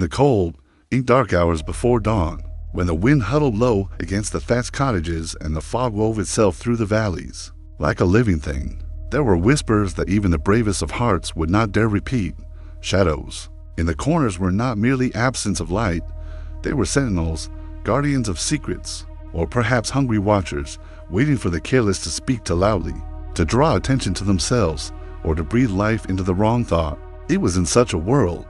the cold, ink dark hours before dawn, when the wind huddled low against the thatched cottages and the fog wove itself through the valleys, like a living thing, there were whispers that even the bravest of hearts would not dare repeat. Shadows in the corners were not merely absence of light, they were sentinels, guardians of secrets, or perhaps hungry watchers, waiting for the careless to speak too loudly, to draw attention to themselves, or to breathe life into the wrong thought. It was in such a world,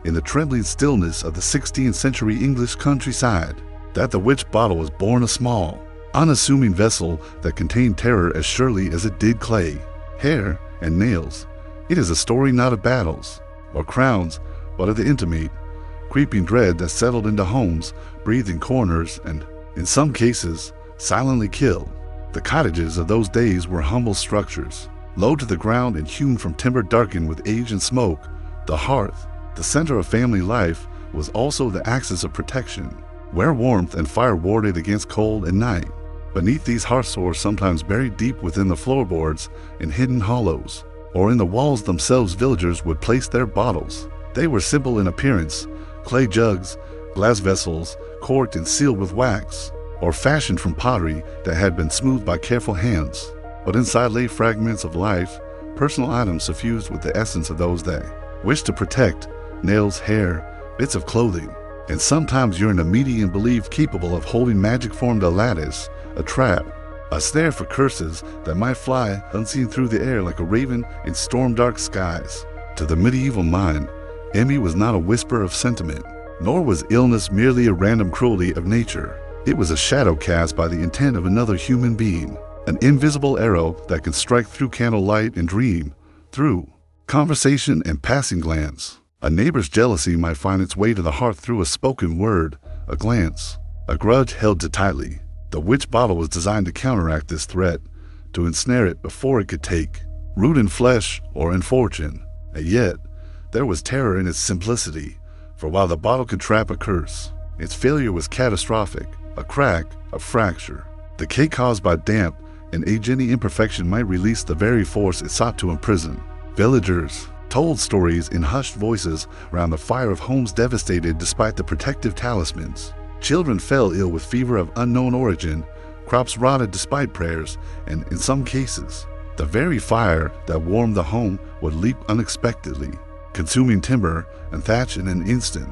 in the trembling stillness of the 16th century English countryside, that the witch bottle was born, a small, unassuming vessel that contained terror as surely as it did clay, hair, and nails. It is a story not of battles or crowns, but of the intimate, creeping dread that settled into homes, breathed in corners, and, in some cases, silently killed. The cottages of those days were humble structures, low to the ground and hewn from timber darkened with age and smoke. The hearth, the center of family life, was also the axis of protection, where warmth and fire warded against cold and night. Beneath these hearth sores, sometimes buried deep within the floorboards in hidden hollows, or in the walls themselves, villagers would place their bottles. They were simple in appearance, clay jugs, glass vessels, corked and sealed with wax, or fashioned from pottery that had been smoothed by careful hands. But inside lay fragments of life, personal items suffused with the essence of those they wished to protect, nails, hair, bits of clothing, and sometimes you're a medium believed capable of holding magic formed a lattice, a trap, a snare for curses that might fly unseen through the air like a raven in storm-dark skies. To the medieval mind, envy was not a whisper of sentiment, nor was illness merely a random cruelty of nature. It was a shadow cast by the intent of another human being, an invisible arrow that can strike through candlelight and dream, through conversation and passing glance. A neighbor's jealousy might find its way to the heart through a spoken word, a glance, a grudge held too tightly. The witch bottle was designed to counteract this threat, to ensnare it before it could take root in flesh or in fortune. And yet, there was terror in its simplicity, for while the bottle could trap a curse, its failure was catastrophic, a crack, a fracture. Decay caused by damp and any imperfection might release the very force it sought to imprison. Villagers told stories in hushed voices round the fire of homes devastated despite the protective talismans. Children fell ill with fever of unknown origin, crops rotted despite prayers, and in some cases, the very fire that warmed the home would leap unexpectedly, consuming timber and thatch in an instant.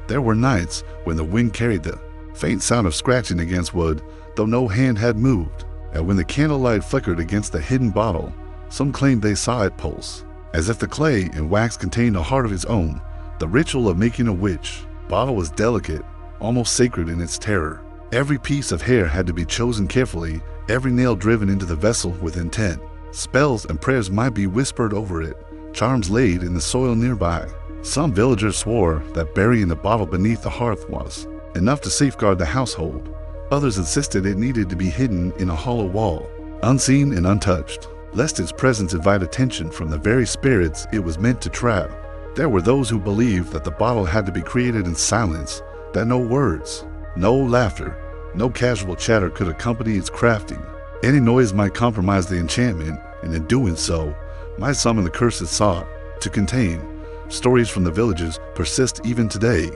There were nights when the wind carried the faint sound of scratching against wood, though no hand had moved, and when the candlelight flickered against the hidden bottle, some claimed they saw it pulse. As if the clay and wax contained a heart of its own, the ritual of making a witch bottle was delicate, almost sacred in its terror. Every piece of hair had to be chosen carefully, every nail driven into the vessel with intent. Spells and prayers might be whispered over it, charms laid in the soil nearby. Some villagers swore that burying the bottle beneath the hearth was enough to safeguard the household. Others insisted it needed to be hidden in a hollow wall, unseen and untouched, lest its presence invite attention from the very spirits it was meant to trap. There were those who believed that the bottle had to be created in silence, that no words, no laughter, no casual chatter could accompany its crafting. Any noise might compromise the enchantment, and in doing so, might summon the curse it sought to contain. Stories from the villages persist even today,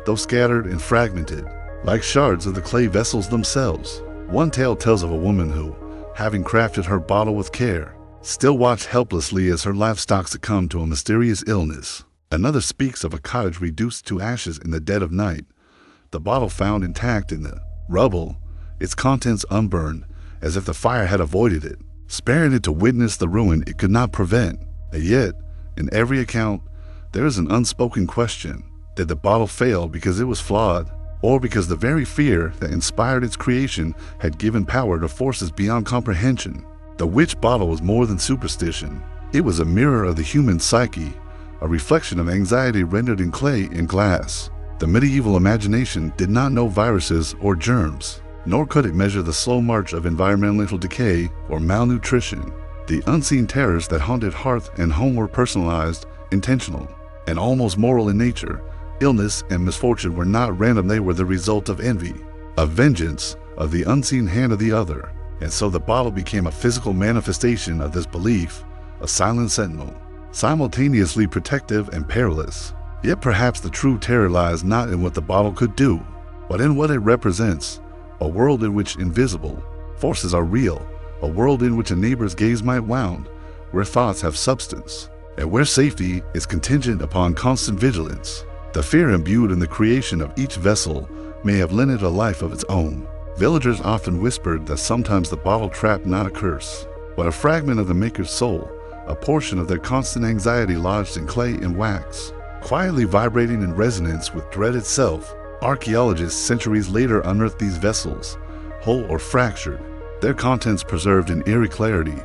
though scattered and fragmented, like shards of the clay vessels themselves. One tale tells of a woman who, having crafted her bottle with care, still watched helplessly as her livestock succumbed to a mysterious illness. Another speaks of a cottage reduced to ashes in the dead of night, the bottle found intact in the rubble, its contents unburned, as if the fire had avoided it, sparing it to witness the ruin it could not prevent. And yet, in every account, there is an unspoken question. Did the bottle fail because it was flawed, or because the very fear that inspired its creation had given power to forces beyond comprehension? The witch bottle was more than superstition. It was a mirror of the human psyche, a reflection of anxiety rendered in clay and glass. The medieval imagination did not know viruses or germs, nor could it measure the slow march of environmental decay or malnutrition. The unseen terrors that haunted hearth and home were personalized, intentional, and almost moral in nature. Illness and misfortune were not random, they were the result of envy, of vengeance, of the unseen hand of the other. And so the bottle became a physical manifestation of this belief, a silent sentinel, simultaneously protective and perilous. Yet perhaps the true terror lies not in what the bottle could do, but in what it represents, a world in which invisible forces are real, a world in which a neighbor's gaze might wound, where thoughts have substance, and where safety is contingent upon constant vigilance. The fear imbued in the creation of each vessel may have lent it a life of its own. Villagers often whispered that sometimes the bottle trapped not a curse, but a fragment of the maker's soul, a portion of their constant anxiety lodged in clay and wax, quietly vibrating in resonance with dread itself. Archaeologists centuries later unearthed these vessels, whole or fractured, their contents preserved in eerie clarity,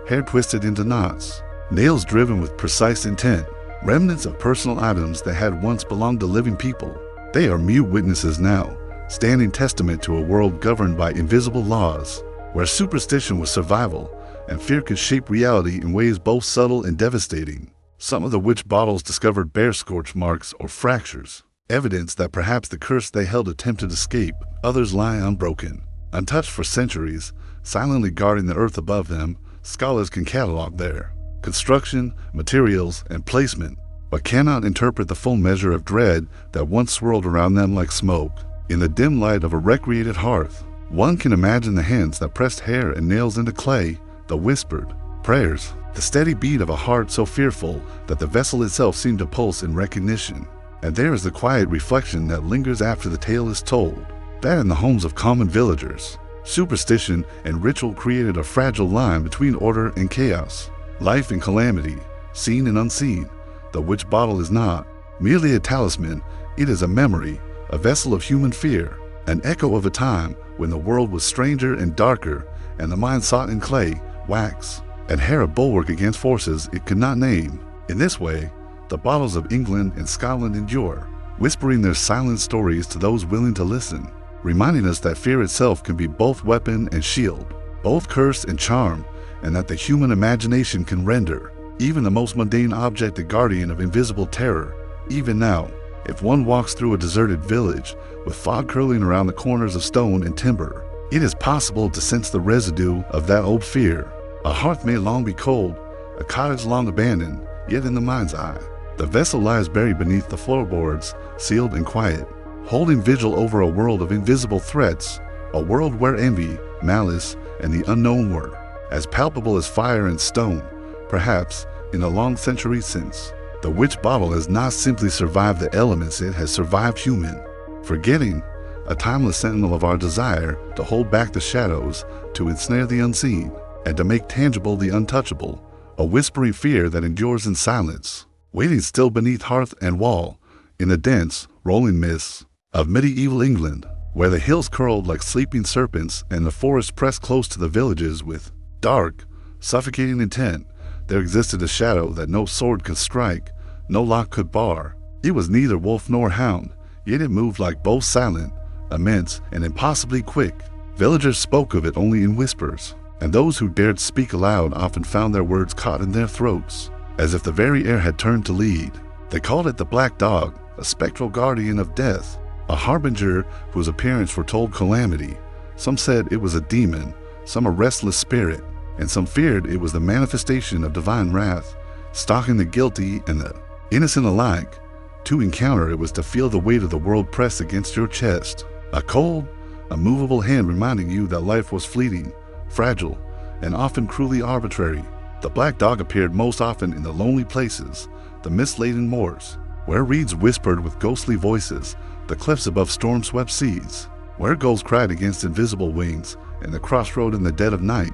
hair twisted into knots, nails driven with precise intent, remnants of personal items that had once belonged to living people. They are mute witnesses now, standing testament to a world governed by invisible laws, where superstition was survival and fear could shape reality in ways both subtle and devastating. Some of the witch bottles discovered bare scorch marks or fractures, evidence that perhaps the curse they held attempted escape. Others lie unbroken, untouched for centuries, silently guarding the earth above them. Scholars can catalog their construction, materials, and placement, but cannot interpret the full measure of dread that once swirled around them like smoke. In the dim light of a recreated hearth, one can imagine the hands that pressed hair and nails into clay, the whispered prayers, the steady beat of a heart so fearful that the vessel itself seemed to pulse in recognition. And there is the quiet reflection that lingers after the tale is told, that in the homes of common villagers, superstition and ritual created a fragile line between order and chaos, life and calamity, seen and unseen. The witch bottle is not merely a talisman, it is a memory, a vessel of human fear, an echo of a time when the world was stranger and darker, and the mind sought in clay, wax, and hair a bulwark against forces it could not name. In this way, the bottles of England and Scotland endure, whispering their silent stories to those willing to listen, reminding us that fear itself can be both weapon and shield, both curse and charm, and that the human imagination can render even the most mundane object a guardian of invisible terror. Even now, if one walks through a deserted village with fog curling around the corners of stone and timber, it is possible to sense the residue of that old fear. A hearth may long be cold, a cottage long abandoned, yet in the mind's eye, the vessel lies buried beneath the floorboards, sealed and quiet, holding vigil over a world of invisible threats, a world where envy, malice, and the unknown were as palpable as fire and stone. Perhaps, in the long centuries since, the witch bottle has not simply survived the elements, it has survived human, forgetting, a timeless sentinel of our desire to hold back the shadows, to ensnare the unseen, and to make tangible the untouchable, a whispering fear that endures in silence, waiting still beneath hearth and wall, in the dense, rolling mists of medieval England, where the hills curled like sleeping serpents and the forests pressed close to the villages with dark, suffocating intent. There existed a shadow that no sword could strike, no lock could bar. It was neither wolf nor hound, yet it moved like both silent, immense, and impossibly quick. Villagers spoke of it only in whispers, and those who dared speak aloud often found their words caught in their throats, as if the very air had turned to lead. They called it the Black Dog, a spectral guardian of death, a harbinger whose appearance foretold calamity. Some said it was a demon, some a restless spirit, and some feared it was the manifestation of divine wrath, stalking the guilty and the innocent alike. To encounter it was to feel the weight of the world press against your chest, a cold, immovable hand reminding you that life was fleeting, fragile, and often cruelly arbitrary. The Black Dog appeared most often in the lonely places, the mist-laden moors, where reeds whispered with ghostly voices, the cliffs above storm-swept seas, where gulls cried against invisible wings, and the crossroad in the dead of night,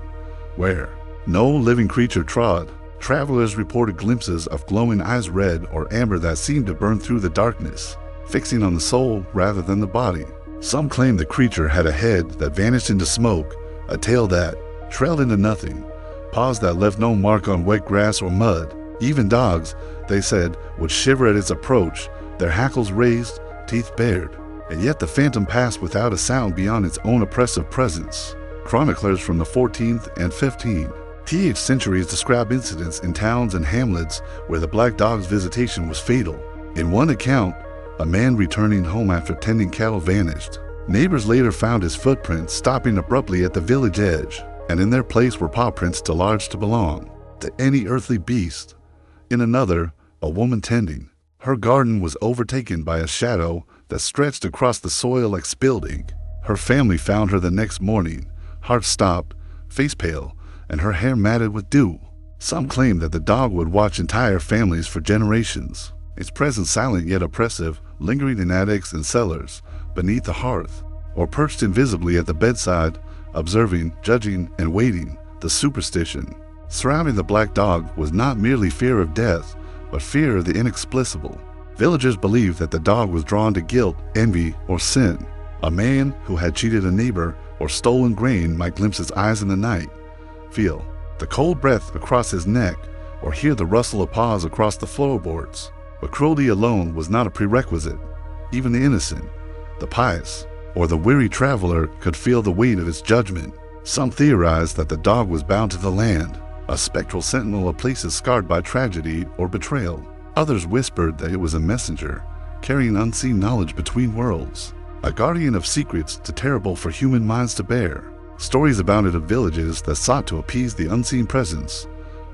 where no living creature trod. Travelers reported glimpses of glowing eyes, red or amber, that seemed to burn through the darkness, fixing on the soul rather than the body. Some claimed the creature had a head that vanished into smoke, a tail that trailed into nothing, paws that left no mark on wet grass or mud. Even dogs, they said, would shiver at its approach, their hackles raised, teeth bared. And yet the phantom passed without a sound beyond its own oppressive presence. Chroniclers from the 14th and 15th centuries describe incidents in towns and hamlets where the Black Dog's visitation was fatal. In one account, a man returning home after tending cattle vanished. Neighbors later found his footprints stopping abruptly at the village edge, and in their place were paw prints too large to belong to any earthly beast. In another, a woman tending Her garden was overtaken by a shadow that stretched across the soil like spilled ink. Her family found her the next morning, heart stopped, face pale, and her hair matted with dew. Some claim that the dog would watch entire families for generations, its presence silent yet oppressive, lingering in attics and cellars, beneath the hearth, or perched invisibly at the bedside, observing, judging, and waiting. The superstition surrounding the black dog was not merely fear of death, but fear of the inexplicable. Villagers believed that the dog was drawn to guilt, envy, or sin. A man who had cheated a neighbor or stolen grain might glimpse his eyes in the night, feel the cold breath across his neck, or hear the rustle of paws across the floorboards. But cruelty alone was not a prerequisite. Even the innocent, the pious, or the weary traveler could feel the weight of its judgment. Some theorized that the dog was bound to the land, a spectral sentinel of places scarred by tragedy or betrayal. Others whispered that it was a messenger, carrying unseen knowledge between worlds, a guardian of secrets too terrible for human minds to bear. Stories abounded of villages that sought to appease the unseen presence.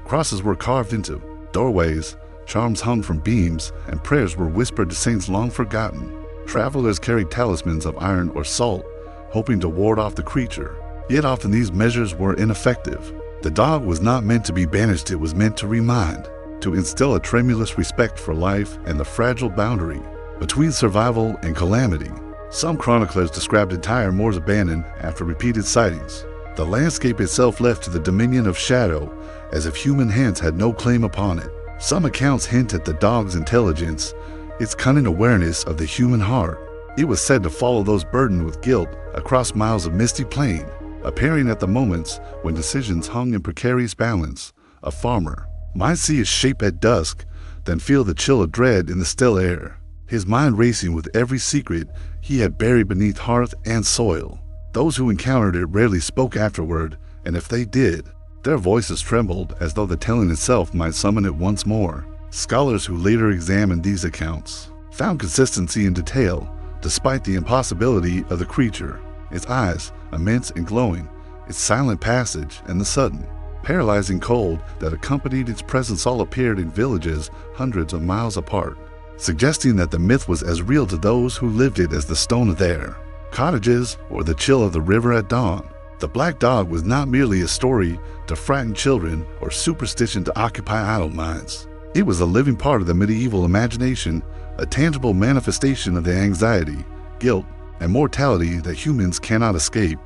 Crosses were carved into doorways, charms hung from beams, and prayers were whispered to saints long forgotten. Travelers carried talismans of iron or salt, hoping to ward off the creature. Yet often these measures were ineffective. The dog was not meant to be banished, it was meant to remind, to instill a tremulous respect for life and the fragile boundary between survival and calamity. Some chroniclers described entire moors abandoned after repeated sightings, the landscape itself left to the dominion of shadow, as if human hands had no claim upon it. Some accounts hint at the dog's intelligence, its cunning awareness of the human heart. It was said to follow those burdened with guilt across miles of misty plain, appearing at the moments when decisions hung in precarious balance. A farmer might see its shape at dusk, then feel the chill of dread in the still air, his mind racing with every secret he had buried beneath hearth and soil. Those who encountered it rarely spoke afterward, and if they did, their voices trembled as though the telling itself might summon it once more. Scholars who later examined these accounts found consistency in detail, despite the impossibility of the creature. Its eyes, immense and glowing, its silent passage, and the sudden, paralyzing cold that accompanied its presence all appeared in villages hundreds of miles apart, suggesting that the myth was as real to those who lived it as the stone of their cottages or the chill of the river at dawn. The black dog was not merely a story to frighten children or superstition to occupy idle minds. It was a living part of the medieval imagination, a tangible manifestation of the anxiety, guilt, and mortality that humans cannot escape.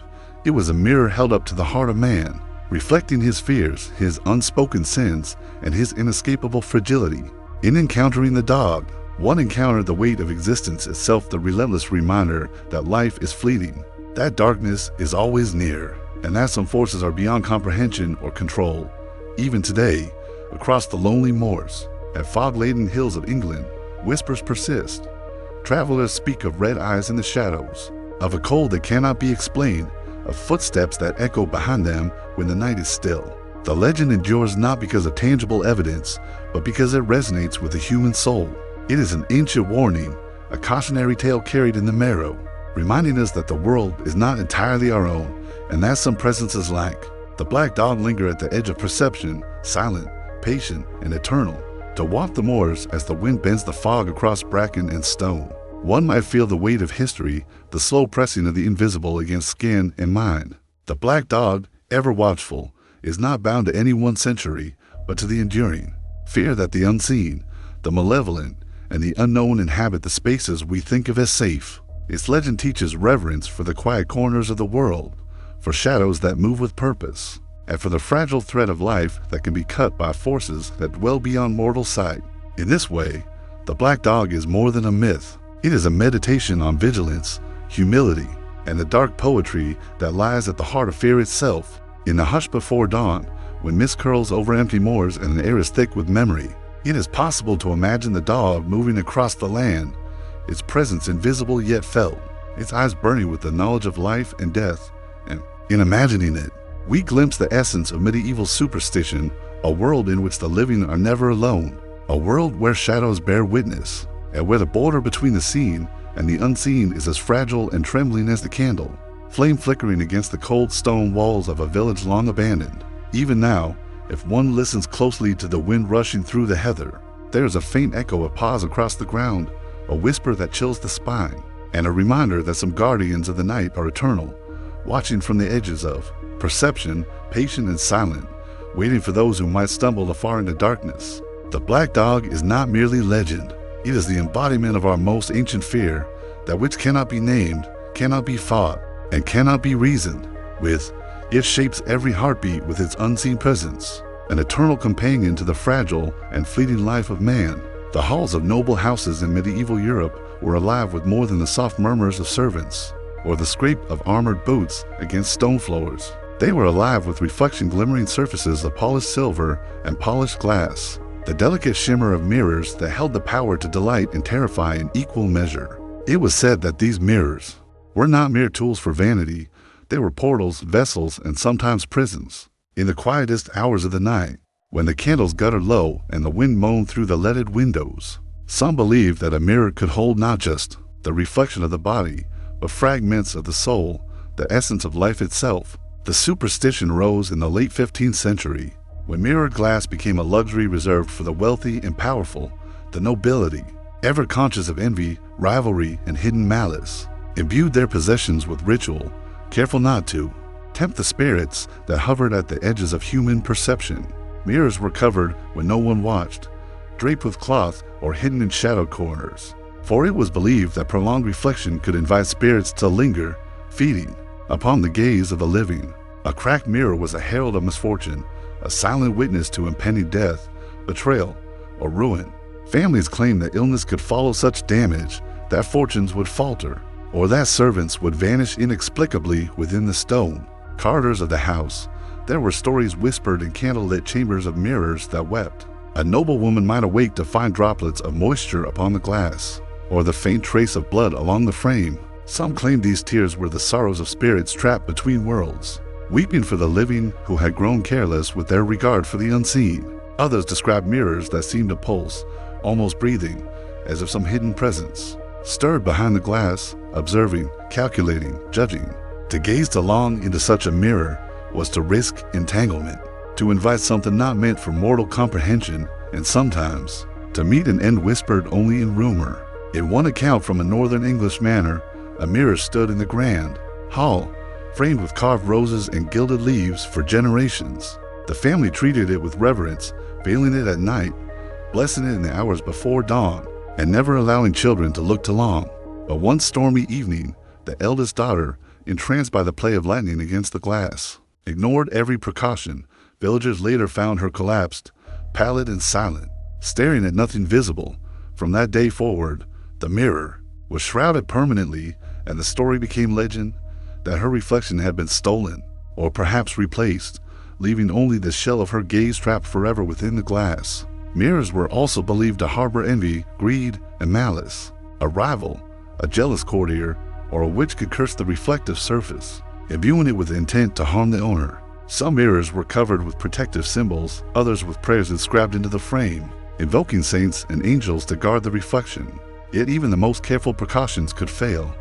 It was a mirror held up to the heart of man, reflecting his fears, his unspoken sins, and his inescapable fragility. In encountering the dog, one encountered the weight of existence itself, the relentless reminder that life is fleeting, that darkness is always near, and that some forces are beyond comprehension or control. Even today, across the lonely moors, at fog-laden hills of England, whispers persist. Travelers speak of red eyes in the shadows, of a cold that cannot be explained, of footsteps that echo behind them when the night is still. The legend endures not because of tangible evidence, but because it resonates with the human soul. It is an ancient warning, a cautionary tale carried in the marrow, reminding us that the world is not entirely our own, and that some presences lack. The black dog lingered at the edge of perception, silent, patient, and eternal, to walk the moors as the wind bends the fog across bracken and stone. One might feel the weight of history, the slow pressing of the invisible against skin and mind. The black dog, ever watchful, is not bound to any one century, but to the enduring. Fear that the unseen, the malevolent, and the unknown inhabit the spaces we think of as safe. Its legend teaches reverence for the quiet corners of the world, for shadows that move with purpose, and for the fragile thread of life that can be cut by forces that dwell beyond mortal sight. In this way, the black dog is more than a myth. It is a meditation on vigilance, humility, and the dark poetry that lies at the heart of fear itself. In the hush before dawn, when mist curls over empty moors and the air is thick with memory, it is possible to imagine the dog moving across the land, its presence invisible yet felt, its eyes burning with the knowledge of life and death. And in imagining it, we glimpse the essence of medieval superstition, a world in which the living are never alone, a world where shadows bear witness, and where the border between the seen and the unseen is as fragile and trembling as the candle, flame flickering against the cold stone walls of a village long abandoned. Even now, if one listens closely to the wind rushing through the heather, there is a faint echo of paws across the ground, a whisper that chills the spine, and a reminder that some guardians of the night are eternal, watching from the edges of perception, patient and silent, waiting for those who might stumble afar into darkness. The black dog is not merely legend. It is the embodiment of our most ancient fear, that which cannot be named, cannot be fought, and cannot be reasoned with. It shapes every heartbeat with its unseen presence, an eternal companion to the fragile and fleeting life of man. The halls of noble houses in medieval Europe were alive with more than the soft murmurs of servants, or the scrape of armored boots against stone floors. They were alive with reflection glimmering surfaces of polished silver and polished glass, the delicate shimmer of mirrors that held the power to delight and terrify in equal measure. It was said that these mirrors were not mere tools for vanity. They were portals, vessels, and sometimes prisons. In the quietest hours of the night, when the candles guttered low and the wind moaned through the leaded windows, some believed that a mirror could hold not just the reflection of the body, but fragments of the soul, the essence of life itself. The superstition rose in the late 15th century, when mirrored glass became a luxury reserved for the wealthy and powerful, the nobility, ever conscious of envy, rivalry, and hidden malice, imbued their possessions with ritual, careful not to tempt the spirits that hovered at the edges of human perception. Mirrors were covered when no one watched, draped with cloth or hidden in shadowed corners, for it was believed that prolonged reflection could invite spirits to linger, feeding upon the gaze of the living. A cracked mirror was a herald of misfortune, a silent witness to impending death, betrayal, or ruin. Families claimed that illness could follow such damage, that fortunes would falter, or that servants would vanish inexplicably within the stone corridors of the house. There were stories whispered in candlelit chambers of mirrors that wept. A noble woman might awake to find droplets of moisture upon the glass, or the faint trace of blood along the frame. Some claimed these tears were the sorrows of spirits trapped between worlds, weeping for the living who had grown careless with their regard for the unseen. Others described mirrors that seemed to pulse, almost breathing, as if some hidden presence stirred behind the glass, observing, calculating, judging. To gaze too long into such a mirror was to risk entanglement, to invite something not meant for mortal comprehension, and sometimes to meet an end whispered only in rumor. In one account from a northern English manor, a mirror stood in the grand hall, framed with carved roses and gilded leaves for generations. The family treated it with reverence, veiling it at night, blessing it in the hours before dawn, and never allowing children to look too long. But one stormy evening, the eldest daughter, entranced by the play of lightning against the glass, ignored every precaution. Villagers later found her collapsed, pallid and silent, staring at nothing visible. From that day forward, the mirror was shrouded permanently, and the story became legend that her reflection had been stolen, or perhaps replaced, leaving only the shell of her gaze trapped forever within the glass. Mirrors were also believed to harbor envy, greed, and malice. A rival, a jealous courtier, or a witch could curse the reflective surface, imbuing it with the intent to harm the owner. Some mirrors were covered with protective symbols, others with prayers inscribed into the frame, invoking saints and angels to guard the reflection. Yet even the most careful precautions could fail.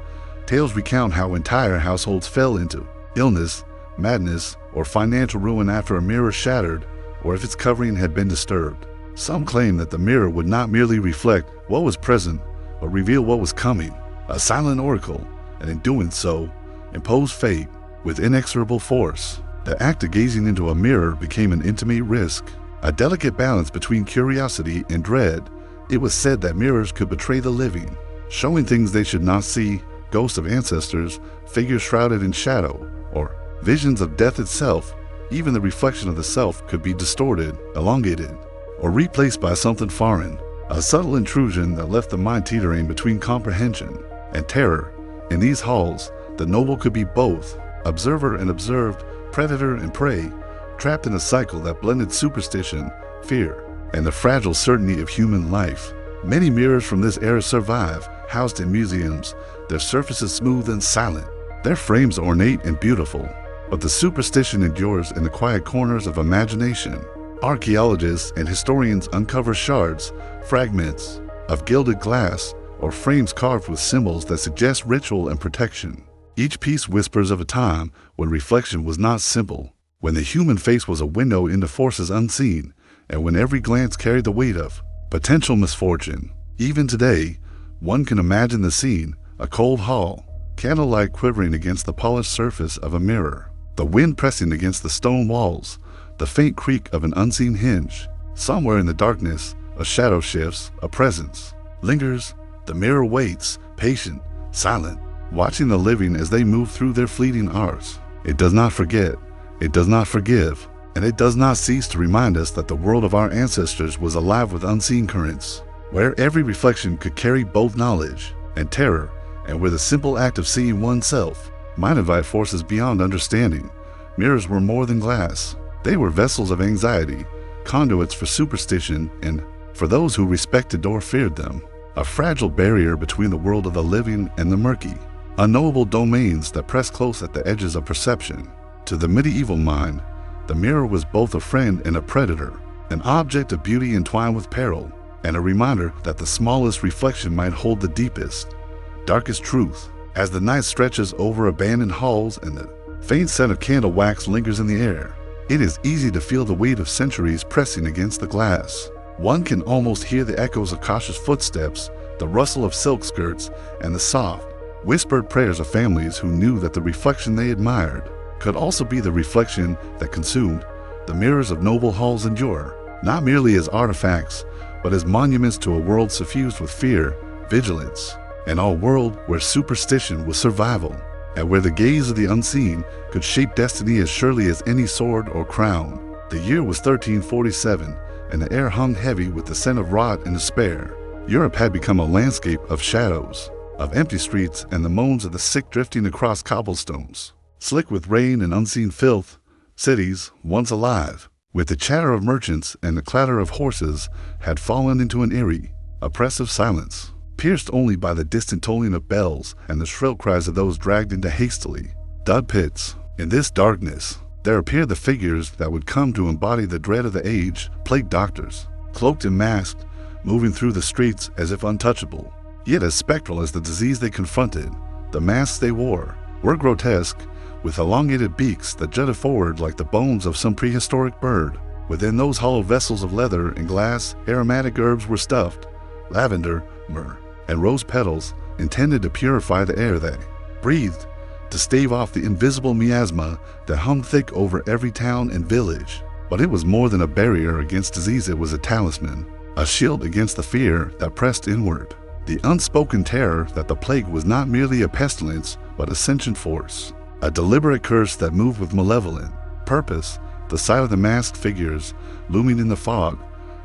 Tales recount how entire households fell into illness, madness, or financial ruin after a mirror shattered, or if its covering had been disturbed. Some claim that the mirror would not merely reflect what was present, but reveal what was coming, a silent oracle, and in doing so, impose fate with inexorable force. The act of gazing into a mirror became an intimate risk, a delicate balance between curiosity and dread. It was said that mirrors could betray the living, showing things they should not see, ghosts of ancestors, figures shrouded in shadow, or visions of death itself. Even the reflection of the self could be distorted, elongated, or replaced by something foreign, a subtle intrusion that left the mind teetering between comprehension and terror. In these halls, the noble could be both observer and observed, predator and prey, trapped in a cycle that blended superstition, fear, and the fragile certainty of human life. Many mirrors from this era survive, housed in museums, their surfaces smooth and silent, their frames ornate and beautiful. But the superstition endures in the quiet corners of imagination. Archaeologists and historians uncover shards, fragments of gilded glass, or frames carved with symbols that suggest ritual and protection. Each piece whispers of a time when reflection was not simple, when the human face was a window into forces unseen, and when every glance carried the weight of potential misfortune. Even today, one can imagine the scene, a cold hall, candlelight quivering against the polished surface of a mirror, the wind pressing against the stone walls, the faint creak of an unseen hinge. Somewhere in the darkness, a shadow shifts, a presence lingers. The mirror waits, patient, silent, watching the living as they move through their fleeting hours. It does not forget, it does not forgive, and it does not cease to remind us that the world of our ancestors was alive with unseen currents, where every reflection could carry both knowledge and terror, and where the simple act of seeing oneself might invite forces beyond understanding. Mirrors were more than glass. They were vessels of anxiety, conduits for superstition, and, for those who respected or feared them, a fragile barrier between the world of the living and the murky, unknowable domains that pressed close at the edges of perception. To the medieval mind, the mirror was both a friend and a predator, an object of beauty entwined with peril, and a reminder that the smallest reflection might hold the deepest, darkest truth. As the night stretches over abandoned halls and the faint scent of candle wax lingers in the air, it is easy to feel the weight of centuries pressing against the glass. One can almost hear the echoes of cautious footsteps, the rustle of silk skirts, and the soft, whispered prayers of families who knew that the reflection they admired could also be the reflection that consumed. The mirrors of noble halls endure, not merely as artifacts, but as monuments to a world suffused with fear, vigilance, and a world where superstition was survival, and where the gaze of the unseen could shape destiny as surely as any sword or crown. The year was 1347, and the air hung heavy with the scent of rot and despair. Europe had become a landscape of shadows, of empty streets and the moans of the sick drifting across cobblestones. Slick with rain and unseen filth, cities, once alive, with the chatter of merchants and the clatter of horses, had fallen into an eerie, oppressive silence, pierced only by the distant tolling of bells and the shrill cries of those dragged into hastily dug pits. In this darkness, there appeared the figures that would come to embody the dread of the age, plague doctors, cloaked and masked, moving through the streets as if untouchable, yet as spectral as the disease they confronted. The masks they wore were grotesque, with elongated beaks that jutted forward like the bones of some prehistoric bird. Within those hollow vessels of leather and glass, aromatic herbs were stuffed, lavender, myrrh, and rose petals, intended to purify the air they breathed, to stave off the invisible miasma that hung thick over every town and village. But it was more than a barrier against disease. It was a talisman, a shield against the fear that pressed inward, the unspoken terror that the plague was not merely a pestilence, but a sentient force, a deliberate curse that moved with malevolent purpose. The sight of the masked figures looming in the fog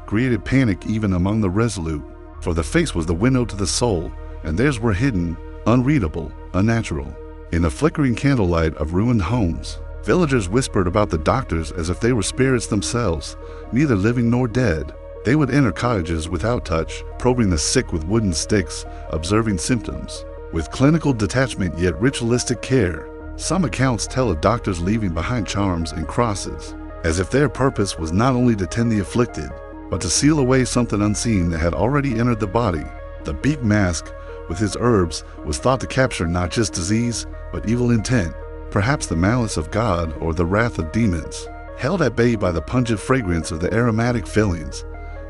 created panic even among the resolute, for the face was the window to the soul, and theirs were hidden, unreadable, unnatural. In the flickering candlelight of ruined homes, villagers whispered about the doctors as if they were spirits themselves, neither living nor dead. They would enter cottages without touch, probing the sick with wooden sticks, observing symptoms with clinical detachment yet ritualistic care. Some accounts tell of doctors leaving behind charms and crosses, as if their purpose was not only to tend the afflicted, but to seal away something unseen that had already entered the body. The beak mask, with his herbs, was thought to capture not just disease, but evil intent, perhaps the malice of God or the wrath of demons, held at bay by the pungent fragrance of the aromatic fillings.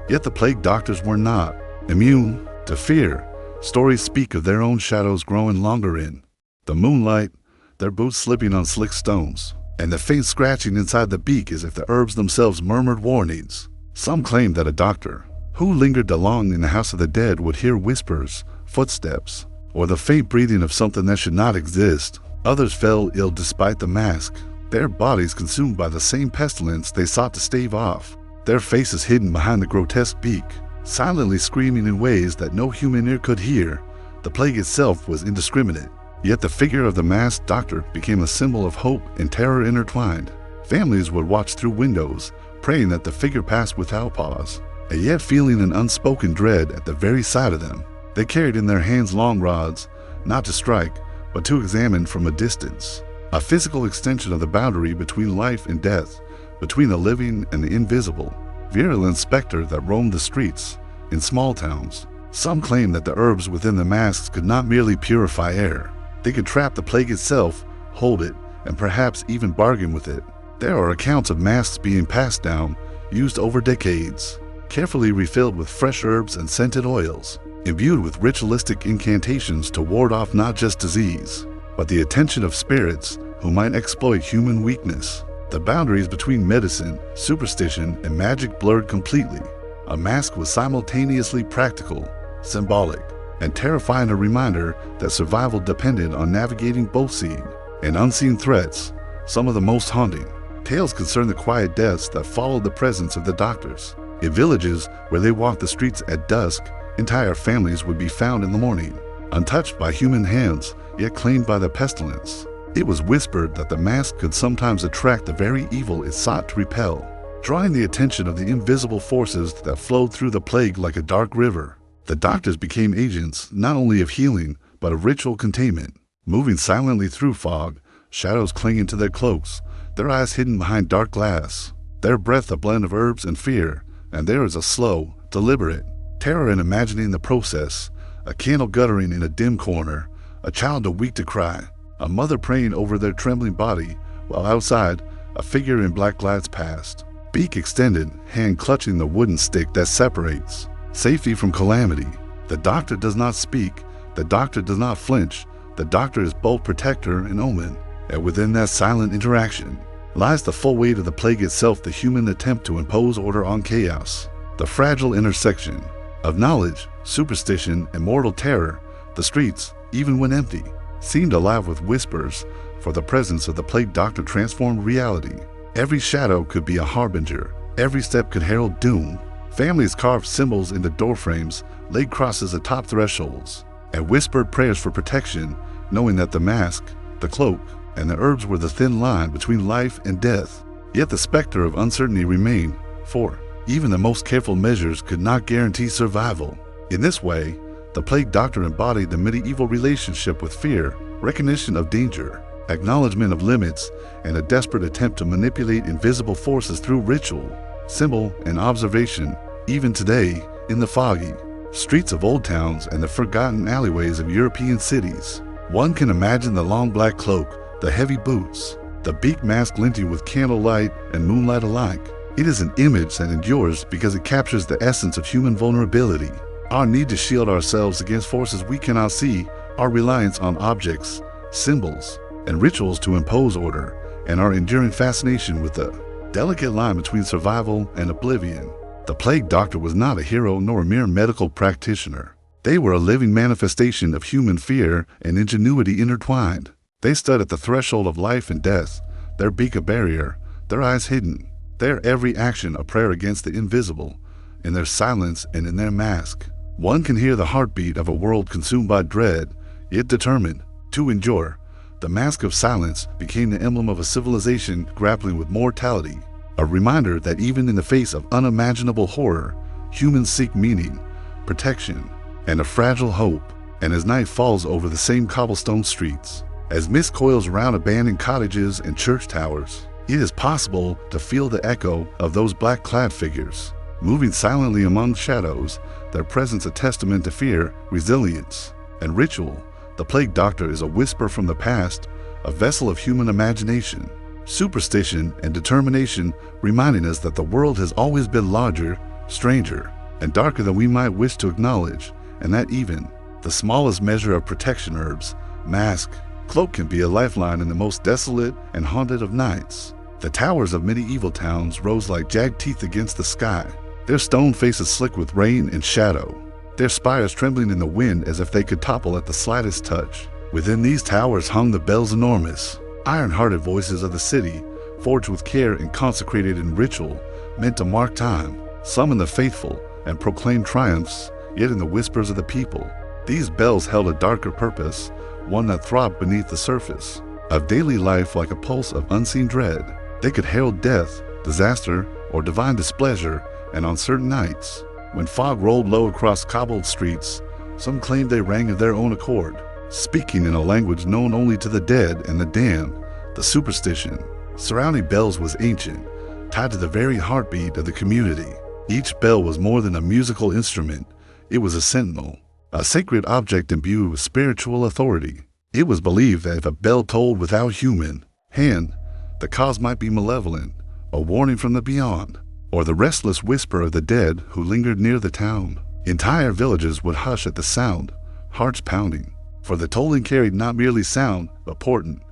Yet the plague doctors were not immune to fear. Stories speak of their own shadows growing longer in the moonlight, their boots slipping on slick stones, and the faint scratching inside the beak as if the herbs themselves murmured warnings. Some claimed that a doctor who lingered along in the house of the dead would hear whispers, footsteps, or the faint breathing of something that should not exist. Others fell ill despite the mask, their bodies consumed by the same pestilence they sought to stave off, their faces hidden behind the grotesque beak, silently screaming in ways that no human ear could hear. The plague itself was indiscriminate, yet the figure of the masked doctor became a symbol of hope and terror intertwined. Families would watch through windows, praying that the figure passed without pause, and yet feeling an unspoken dread at the very sight of them. They carried in their hands long rods, not to strike, but to examine from a distance, a physical extension of the boundary between life and death, between the living and the invisible, virulent specter that roamed the streets in small towns. Some claim that the herbs within the masks could not merely purify air. They could trap the plague itself, hold it, and perhaps even bargain with it. There are accounts of masks being passed down, used over decades, carefully refilled with fresh herbs and scented oils, imbued with ritualistic incantations to ward off not just disease, but the attention of spirits who might exploit human weakness. The boundaries between medicine, superstition, and magic blurred completely. A mask was simultaneously practical, symbolic, and terrifying, a reminder that survival depended on navigating both seen and unseen threats. Some of the most haunting tales concern the quiet deaths that followed the presence of the doctors. In villages where they walked the streets at dusk, entire families would be found in the morning, untouched by human hands, yet claimed by the pestilence. It was whispered that the mask could sometimes attract the very evil it sought to repel, drawing the attention of the invisible forces that flowed through the plague like a dark river. The doctors became agents not only of healing, but of ritual containment, moving silently through fog, shadows clinging to their cloaks, their eyes hidden behind dark glass, their breath a blend of herbs and fear, and there is a slow, deliberate terror in imagining the process, a candle guttering in a dim corner, a child too weak to cry, a mother praying over their trembling body, while outside, a figure in black glides past, beak extended, hand clutching the wooden stick that separates safety from calamity. The doctor does not speak, the doctor does not flinch, the doctor is both protector and omen, and within that silent interaction lies the full weight of the plague itself, the human attempt to impose order on chaos. The fragile intersection of knowledge, superstition, and mortal terror. The streets, even when empty, seemed alive with whispers, for the presence of the plague doctor transformed reality. Every shadow could be a harbinger, every step could herald doom. Families carved symbols into doorframes, laid crosses atop thresholds, and whispered prayers for protection, knowing that the mask, the cloak, and the herbs were the thin line between life and death. Yet the specter of uncertainty remained, for even the most careful measures could not guarantee survival. In this way, the plague doctor embodied the medieval relationship with fear, recognition of danger, acknowledgement of limits, and a desperate attempt to manipulate invisible forces through ritual, symbol, and observation. Even today, in the foggy streets of old towns and the forgotten alleyways of European cities, one can imagine the long black cloak, the heavy boots, the beak mask glinting with candlelight and moonlight alike. It is an image that endures because it captures the essence of human vulnerability, our need to shield ourselves against forces we cannot see, our reliance on objects, symbols, and rituals to impose order, and our enduring fascination with the delicate line between survival and oblivion. The plague doctor was not a hero nor a mere medical practitioner. They were a living manifestation of human fear and ingenuity intertwined. They stood at the threshold of life and death, their beak a barrier, their eyes hidden, their every action a prayer against the invisible. In their silence and in their mask, one can hear the heartbeat of a world consumed by dread, yet determined to endure. The mask of silence became the emblem of a civilization grappling with mortality, a reminder that even in the face of unimaginable horror, humans seek meaning, protection, and a fragile hope. And as night falls over the same cobblestone streets, as mist coils around abandoned cottages and church towers, it is possible to feel the echo of those black-clad figures, moving silently among shadows, their presence a testament to fear, resilience, and ritual. The plague doctor is a whisper from the past, a vessel of human imagination, superstition, and determination, reminding us that the world has always been larger, stranger, and darker than we might wish to acknowledge, and that even the smallest measure of protection, herbs, mask, cloak, can be a lifeline in the most desolate and haunted of nights. The towers of medieval towns rose like jagged teeth against the sky, their stone faces slick with rain and shadow, their spires trembling in the wind as if they could topple at the slightest touch. Within these towers hung the bells, enormous, iron-hearted voices of the city, forged with care and consecrated in ritual, meant to mark time, summon the faithful, and proclaim triumphs, yet in the whispers of the people. These bells held a darker purpose, one that throbbed beneath the surface of daily life like a pulse of unseen dread. They could herald death, disaster, or divine displeasure, and on certain nights, when fog rolled low across cobbled streets, some claimed they rang of their own accord, speaking in a language known only to the dead and the damned. The superstition surrounding bells was ancient, tied to the very heartbeat of the community. Each bell was more than a musical instrument. It was a sentinel, a sacred object imbued with spiritual authority. It was believed that if a bell tolled without human hand, the cause might be malevolent, a warning from the beyond. or the restless whisper of the dead who lingered near the town. Entire villages would hush at the sound, hearts pounding, for the tolling carried not merely sound, but portent.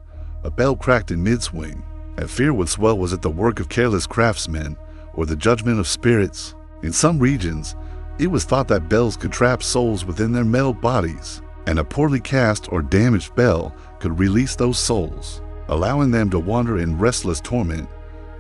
A bell cracked in mid-swing, and fear would swell. Was it the work of careless craftsmen, or the judgment of spirits? In some regions, it was thought that bells could trap souls within their metal bodies, and a poorly cast or damaged bell could release those souls, allowing them to wander in restless torment.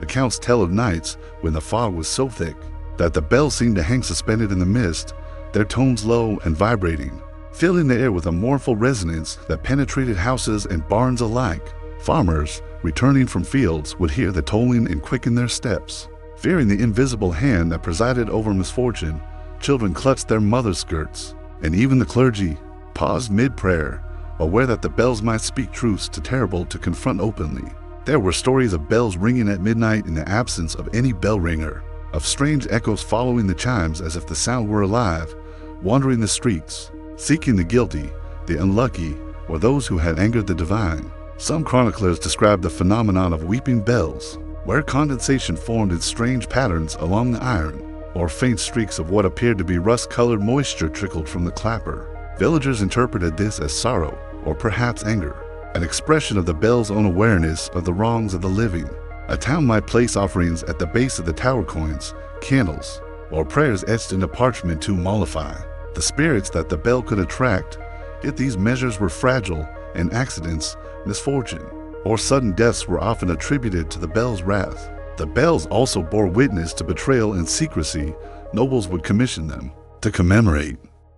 Accounts tell of nights when the fog was so thick that the bells seemed to hang suspended in the mist, their tones low and vibrating, filling the air with a mournful resonance that penetrated houses and barns alike. Farmers, returning from fields, would hear the tolling and quicken their steps. Fearing the invisible hand that presided over misfortune, children clutched their mother's skirts, and even the clergy paused mid-prayer, aware that the bells might speak truths too terrible to confront openly. There were stories of bells ringing at midnight in the absence of any bell ringer, of strange echoes following the chimes as if the sound were alive, wandering the streets, seeking the guilty, the unlucky, or those who had angered the divine. Some chroniclers describe the phenomenon of weeping bells, where condensation formed in strange patterns along the iron, or faint streaks of what appeared to be rust-colored moisture trickled from the clapper. Villagers interpreted this as sorrow, or perhaps anger, an expression of the bell's own awareness of the wrongs of the living. A town might place offerings at the base of the tower coins, candles, or prayers etched into parchment to mollify the spirits that the bell could attract. Yet these measures were fragile, and accidents, misfortune, or sudden deaths were often attributed to the bell's wrath. The bells also bore witness to betrayal and secrecy. Nobles would commission them to commemorate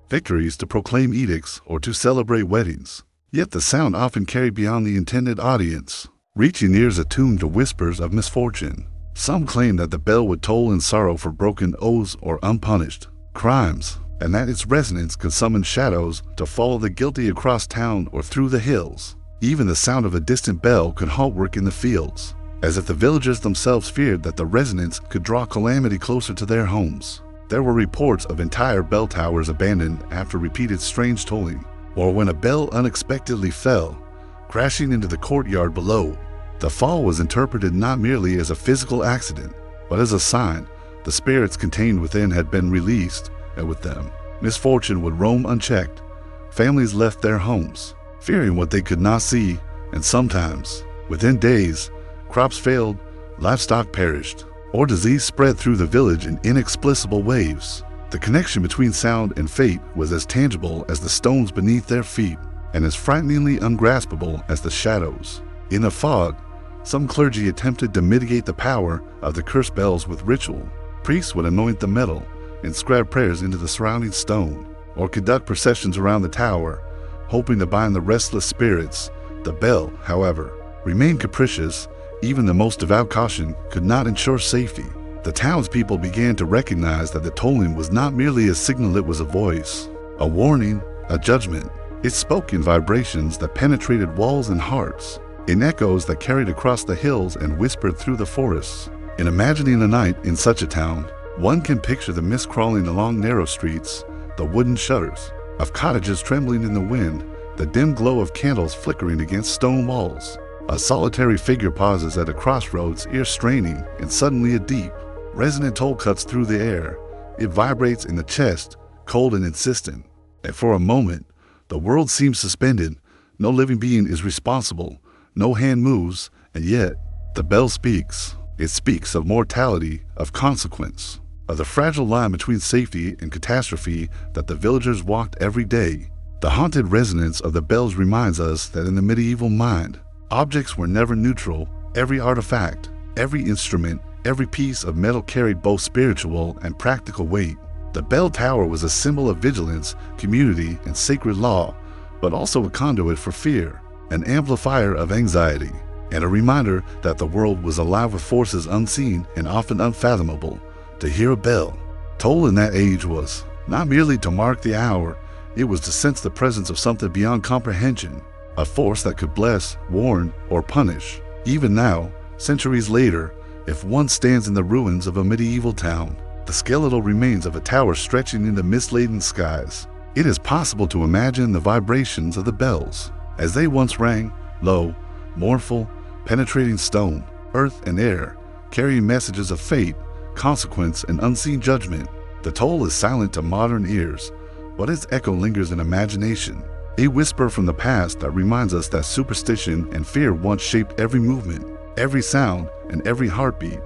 victories, to proclaim edicts, or to celebrate weddings. Yet the sound often carried beyond the intended audience, reaching ears attuned to whispers of misfortune. Some claimed that the bell would toll in sorrow for broken oaths or unpunished crimes, and that its resonance could summon shadows to follow the guilty across town or through the hills. Even the sound of a distant bell could halt work in the fields, as if the villagers themselves feared that the resonance could draw calamity closer to their homes. There were reports of entire bell towers abandoned after repeated strange tolling, or when a bell unexpectedly fell, crashing into the courtyard below. The fall was interpreted not merely as a physical accident, but as a sign the spirits contained within had been released, and with them, misfortune would roam unchecked. Families left their homes, fearing what they could not see, and sometimes, within days, crops failed, livestock perished, or disease spread through the village in inexplicable waves. The connection between sound and fate was as tangible as the stones beneath their feet, and as frighteningly ungraspable as the shadows. In the fog, some clergy attempted to mitigate the power of the cursed bells with ritual. Priests would anoint the metal, inscribe prayers into the surrounding stone, or conduct processions around the tower, hoping to bind the restless spirits. The bell, however, remained capricious. Even the most devout caution could not ensure safety. The townspeople began to recognize that the tolling was not merely a signal, it was a voice, a warning, a judgment. It spoke in vibrations that penetrated walls and hearts, in echoes that carried across the hills and whispered through the forests. In imagining a night in such a town, one can picture the mist crawling along narrow streets, the wooden shutters of cottages trembling in the wind, the dim glow of candles flickering against stone walls. A solitary figure pauses at a crossroads, ear straining, and suddenly a deep, resonant toll cuts through the air. It vibrates in the chest, cold and insistent. And for a moment, the world seems suspended. No living being is responsible. No hand moves, and yet the bell speaks. It speaks of mortality, of consequence, of the fragile line between safety and catastrophe that the villagers walked every day. The haunted resonance of the bells reminds us that in the medieval mind, objects were never neutral. Every artifact, every instrument, every piece of metal carried both spiritual and practical weight. The bell tower was a symbol of vigilance, community, and sacred law, but also a conduit for fear, an amplifier of anxiety, and a reminder that the world was alive with forces unseen and often unfathomable. To hear a bell toll in that age was not merely to mark the hour, it was to sense the presence of something beyond comprehension, a force that could bless, warn, or punish. Even now, centuries later, if one stands in the ruins of a medieval town, the skeletal remains of a tower stretching into mist-laden skies, it is possible to imagine the vibrations of the bells as they once rang, low, mournful, penetrating stone, earth, and air, carrying messages of fate, consequence, and unseen judgment. The toll is silent to modern ears, but its echo lingers in imagination, a whisper from the past that reminds us that superstition and fear once shaped every movement, every sound, and every heartbeat.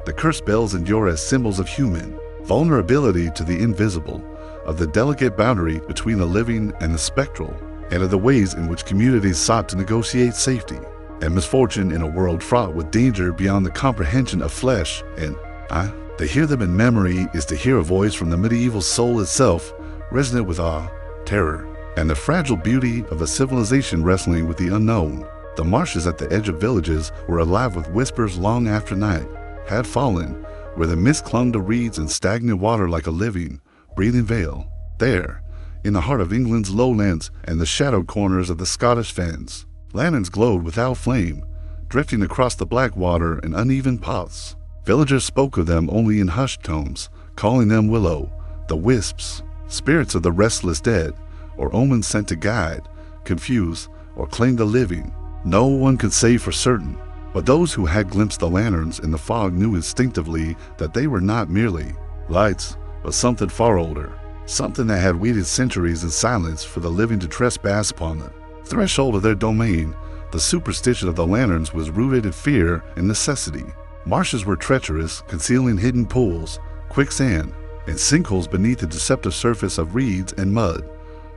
The cursed bells endure as symbols of human vulnerability to the invisible, of the delicate boundary between the living and the spectral, and of the ways in which communities sought to negotiate safety and misfortune in a world fraught with danger beyond the comprehension of flesh and eye. To hear them in memory is to hear a voice from the medieval soul itself, resonant with awe, terror, and the fragile beauty of a civilization wrestling with the unknown. The marshes at the edge of villages were alive with whispers long after night had fallen, where the mist clung to reeds and stagnant water like a living, breathing veil. There, in the heart of England's lowlands and the shadowed corners of the Scottish fens, lanterns glowed without flame, drifting across the black water in uneven paths. Villagers spoke of them only in hushed tones, calling them willow, the wisps, spirits of the restless dead, or omens sent to guide, confuse, or claim the living. No one could say for certain, but those who had glimpsed the lanterns in the fog knew instinctively that they were not merely lights, but something far older, something that had waited centuries in silence for the living to trespass upon the threshold of their domain. The superstition of the lanterns was rooted in fear and necessity. Marshes were treacherous, concealing hidden pools, quicksand, and sinkholes beneath the deceptive surface of reeds and mud.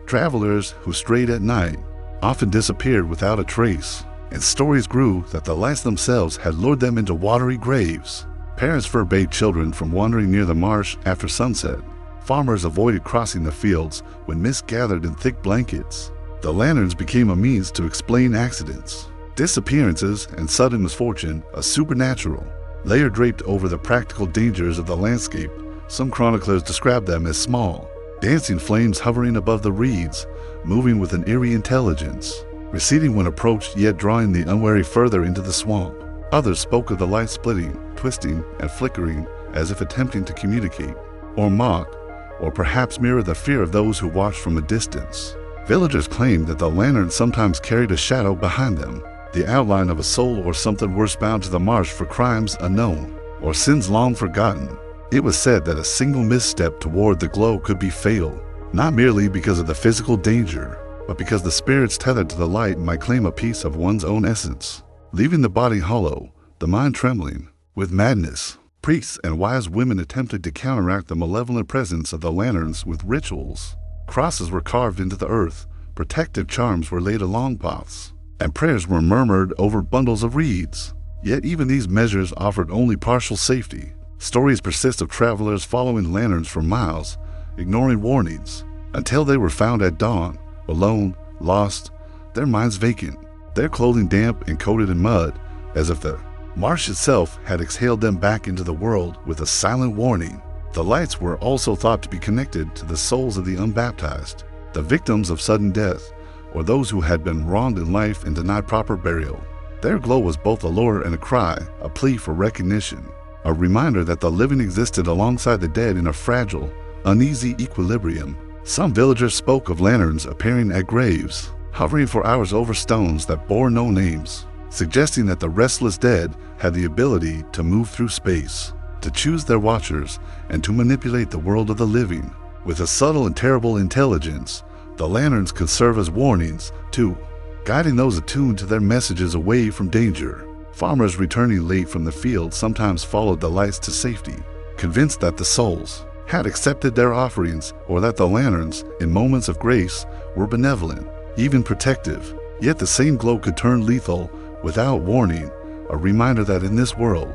Travelers who strayed at night often disappeared without a trace, and stories grew that the lights themselves had lured them into watery graves. Parents forbade children from wandering near the marsh after sunset. Farmers avoided crossing the fields when mist gathered in thick blankets. The lanterns became a means to explain accidents, disappearances, and sudden misfortune, a supernatural layer draped over the practical dangers of the landscape. Some chroniclers describe them as small, dancing flames hovering above the reeds, moving with an eerie intelligence, receding when approached yet drawing the unwary further into the swamp. Others spoke of the light splitting, twisting, and flickering as if attempting to communicate, or mock, or perhaps mirror the fear of those who watched from a distance. Villagers claimed that the lanterns sometimes carried a shadow behind them, the outline of a soul or something worse bound to the marsh for crimes unknown, or sins long forgotten. It was said that a single misstep toward the glow could be fatal, not merely because of the physical danger, but because the spirits tethered to the light might claim a piece of one's own essence, leaving the body hollow, the mind trembling with madness. Priests and wise women attempted to counteract the malevolent presence of the lanterns with rituals. Crosses were carved into the earth, protective charms were laid along paths, and prayers were murmured over bundles of reeds. Yet even these measures offered only partial safety. Stories persist of travelers following lanterns for miles, ignoring warnings, until they were found at dawn, alone, lost, their minds vacant, their clothing damp and coated in mud, as if the marsh itself had exhaled them back into the world with a silent warning. The lights were also thought to be connected to the souls of the unbaptized, the victims of sudden death, or those who had been wronged in life and denied proper burial. Their glow was both a lure and a cry, a plea for recognition, a reminder that the living existed alongside the dead in a fragile, uneasy equilibrium. Some villagers spoke of lanterns appearing at graves, hovering for hours over stones that bore no names, suggesting that the restless dead had the ability to move through space, to choose their watchers, and to manipulate the world of the living. With a subtle and terrible intelligence, the lanterns could serve as warnings, too, guiding those attuned to their messages away from danger. Farmers returning late from the field sometimes followed the lights to safety, convinced that the souls had accepted their offerings or that the lanterns, in moments of grace, were benevolent, even protective. Yet the same glow could turn lethal without warning, a reminder that in this world,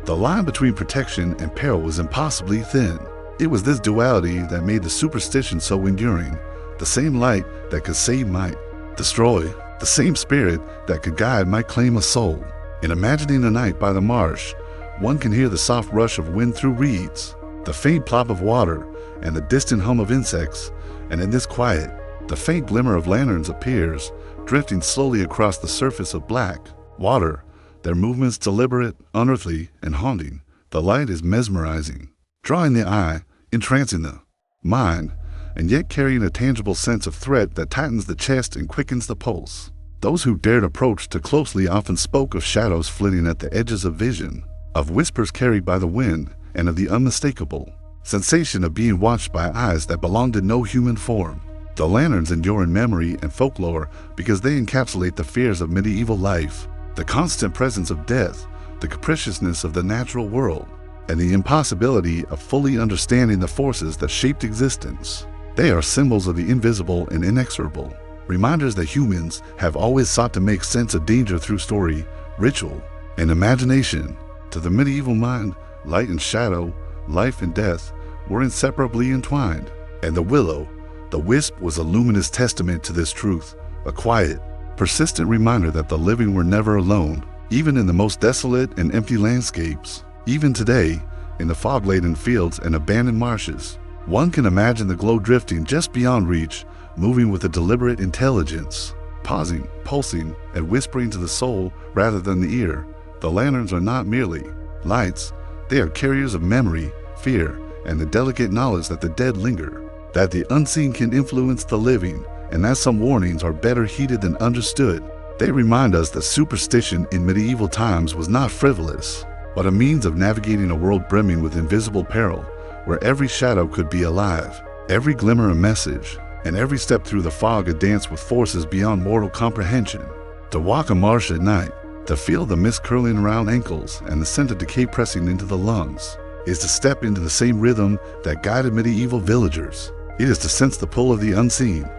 the line between protection and peril was impossibly thin. It was this duality that made the superstition so enduring. The same light that could save might destroy. The same spirit that could guide might claim a soul. In imagining a night by the marsh, one can hear the soft rush of wind through reeds, the faint plop of water, and the distant hum of insects. And in this quiet, the faint glimmer of lanterns appears, drifting slowly across the surface of black water, their movements deliberate, unearthly, and haunting. The light is mesmerizing, drawing the eye, entrancing the mind, and yet carrying a tangible sense of threat that tightens the chest and quickens the pulse. Those who dared approach too closely often spoke of shadows flitting at the edges of vision, of whispers carried by the wind, and of the unmistakable sensation of being watched by eyes that belonged in no human form. The lanterns endure in memory and folklore because they encapsulate the fears of medieval life, the constant presence of death, the capriciousness of the natural world, and the impossibility of fully understanding the forces that shaped existence. They are symbols of the invisible and inexorable, reminders that humans have always sought to make sense of danger through story, ritual, and imagination. To the medieval mind, light and shadow, life and death were inseparably entwined, and the willow, the wisp, was a luminous testament to this truth, a quiet, persistent reminder that the living were never alone, even in the most desolate and empty landscapes. Even today, in the fog-laden fields and abandoned marshes, one can imagine the glow drifting just beyond reach, moving with a deliberate intelligence, pausing, pulsing, and whispering to the soul rather than the ear. The lanterns are not merely lights, they are carriers of memory, fear, and the delicate knowledge that the dead linger, that the unseen can influence the living, and that some warnings are better heeded than understood. They remind us that superstition in medieval times was not frivolous, but a means of navigating a world brimming with invisible peril, where every shadow could be alive, every glimmer a message, and every step through the fog a dance with forces beyond mortal comprehension. To walk a marsh at night, to feel the mist curling around ankles and the scent of decay pressing into the lungs, is to step into the same rhythm that guided medieval villagers. It is to sense the pull of the unseen,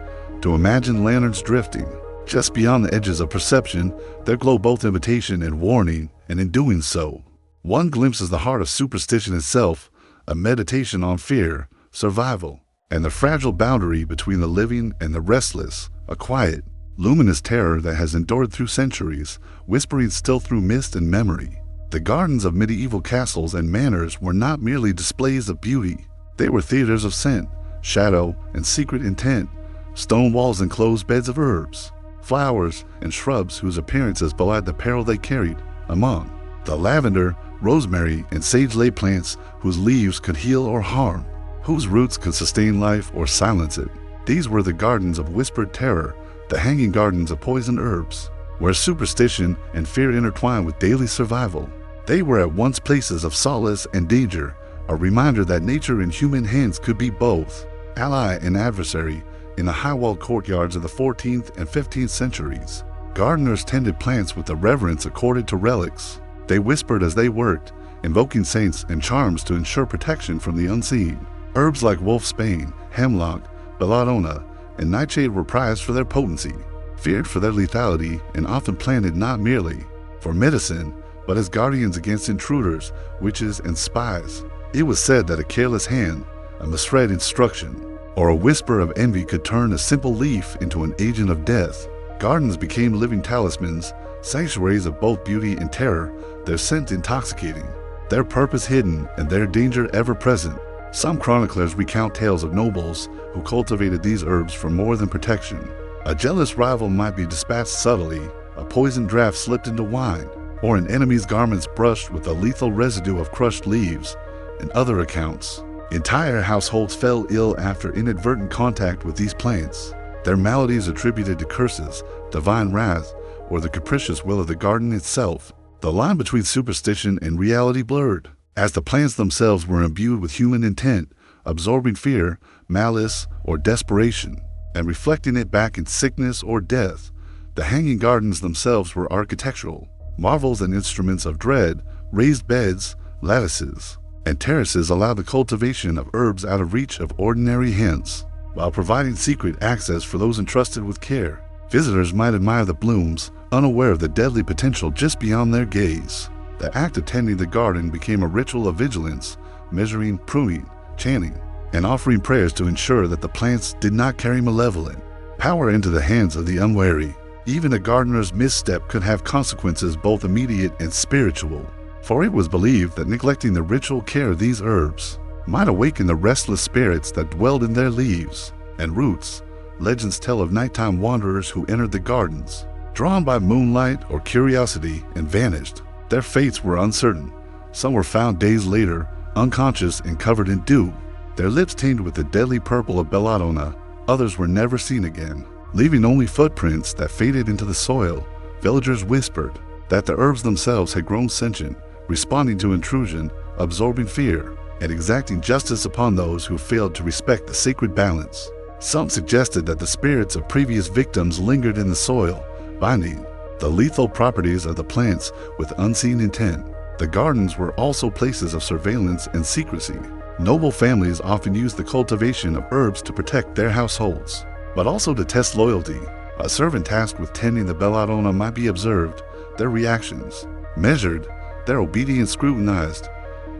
to imagine lanterns drifting just beyond the edges of perception, their glow both invitation and warning, and in doing so, one glimpses the heart of superstition itself, a meditation on fear, survival, and the fragile boundary between the living and the restless, a quiet, luminous terror that has endured through centuries, whispering still through mist and memory. The gardens of medieval castles and manors were not merely displays of beauty. They were theaters of scent, shadow, and secret intent, stone walls and closed beds of herbs, flowers, and shrubs whose appearances belied the peril they carried. Among the lavender, rosemary, and sage lay plants whose leaves could heal or harm, whose roots could sustain life or silence it. These were the gardens of whispered terror, the hanging gardens of poisoned herbs, where superstition and fear intertwined with daily survival. They were at once places of solace and danger, a reminder that nature and human hands could be both ally and adversary. In the high-walled courtyards of the 14th and 15th centuries, gardeners tended plants with the reverence accorded to relics. They whispered as they worked, invoking saints and charms to ensure protection from the unseen. Herbs like wolfsbane, hemlock, belladonna, and nightshade were prized for their potency, feared for their lethality, and often planted not merely for medicine, but as guardians against intruders, witches, and spies. It was said that a careless hand, a misread instruction, or a whisper of envy could turn a simple leaf into an agent of death. Gardens became living talismans, sanctuaries of both beauty and terror, their scent intoxicating, their purpose hidden, and their danger ever present. Some chroniclers recount tales of nobles who cultivated these herbs for more than protection. A jealous rival might be dispatched subtly, a poisoned draught slipped into wine, or an enemy's garments brushed with the lethal residue of crushed leaves. In other accounts, entire households fell ill after inadvertent contact with these plants, their maladies attributed to curses, divine wrath, or the capricious will of the garden itself. The line between superstition and reality blurred, as the plants themselves were imbued with human intent, absorbing fear, malice, or desperation, and reflecting it back in sickness or death. The hanging gardens themselves were architectural marvels and instruments of dread. Raised beds, lattices, and terraces allowed the cultivation of herbs out of reach of ordinary hands, while providing secret access for those entrusted with care. Visitors might admire the blooms, unaware of the deadly potential just beyond their gaze. The act of tending the garden became a ritual of vigilance, measuring, pruning, chanting, and offering prayers to ensure that the plants did not carry malevolent power into the hands of the unwary. Even a gardener's misstep could have consequences both immediate and spiritual, for it was believed that neglecting the ritual care of these herbs might awaken the restless spirits that dwelled in their leaves and roots. Legends tell of nighttime wanderers who entered the gardens, drawn by moonlight or curiosity, and vanished. Their fates were uncertain. Some were found days later, unconscious and covered in dew, their lips tainted with the deadly purple of belladonna. Others were never seen again, leaving only footprints that faded into the soil. Villagers whispered that the herbs themselves had grown sentient, responding to intrusion, absorbing fear, and exacting justice upon those who failed to respect the sacred balance. Some suggested that the spirits of previous victims lingered in the soil, binding the lethal properties of the plants with unseen intent. The gardens were also places of surveillance and secrecy. Noble families often used the cultivation of herbs to protect their households, but also to test loyalty. A servant tasked with tending the belladonna might be observed, their reactions measured, their obedience scrutinized.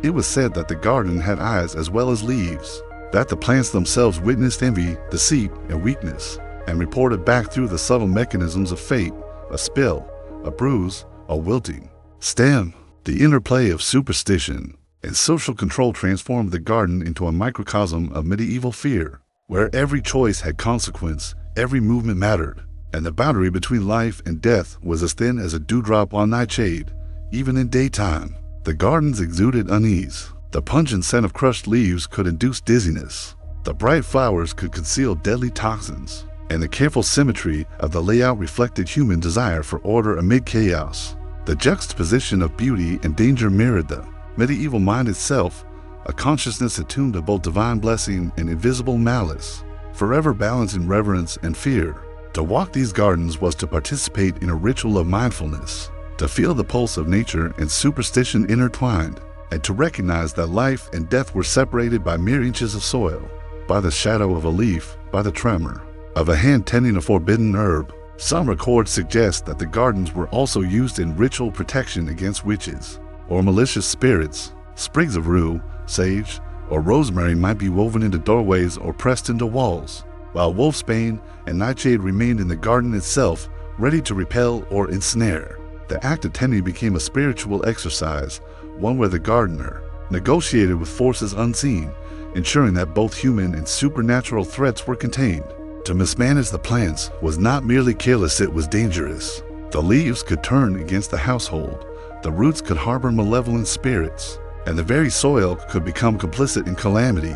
It was said that the garden had eyes as well as leaves, that the plants themselves witnessed envy, deceit, and weakness, and reported back through the subtle mechanisms of fate, a spill, a bruise, a wilting stem. The interplay of superstition and social control transformed the garden into a microcosm of medieval fear, where every choice had consequence, every movement mattered, and the boundary between life and death was as thin as a dewdrop on nightshade. Even in daytime, the gardens exuded unease. The pungent scent of crushed leaves could induce dizziness. The bright flowers could conceal deadly toxins, and the careful symmetry of the layout reflected human desire for order amid chaos. The juxtaposition of beauty and danger mirrored the medieval mind itself, a consciousness attuned to both divine blessing and invisible malice, forever balancing reverence and fear. To walk these gardens was to participate in a ritual of mindfulness, to feel the pulse of nature and superstition intertwined, and to recognize that life and death were separated by mere inches of soil, by the shadow of a leaf, by the tremor of a hand tending a forbidden herb. Some records suggest that the gardens were also used in ritual protection against witches or malicious spirits. Sprigs of rue, sage, or rosemary might be woven into doorways or pressed into walls, while wolfsbane and nightshade remained in the garden itself, ready to repel or ensnare. The act of tending became a spiritual exercise, one where the gardener negotiated with forces unseen, ensuring that both human and supernatural threats were contained. To mismanage the plants was not merely careless, it was dangerous. The leaves could turn against the household, the roots could harbor malevolent spirits, and the very soil could become complicit in calamity.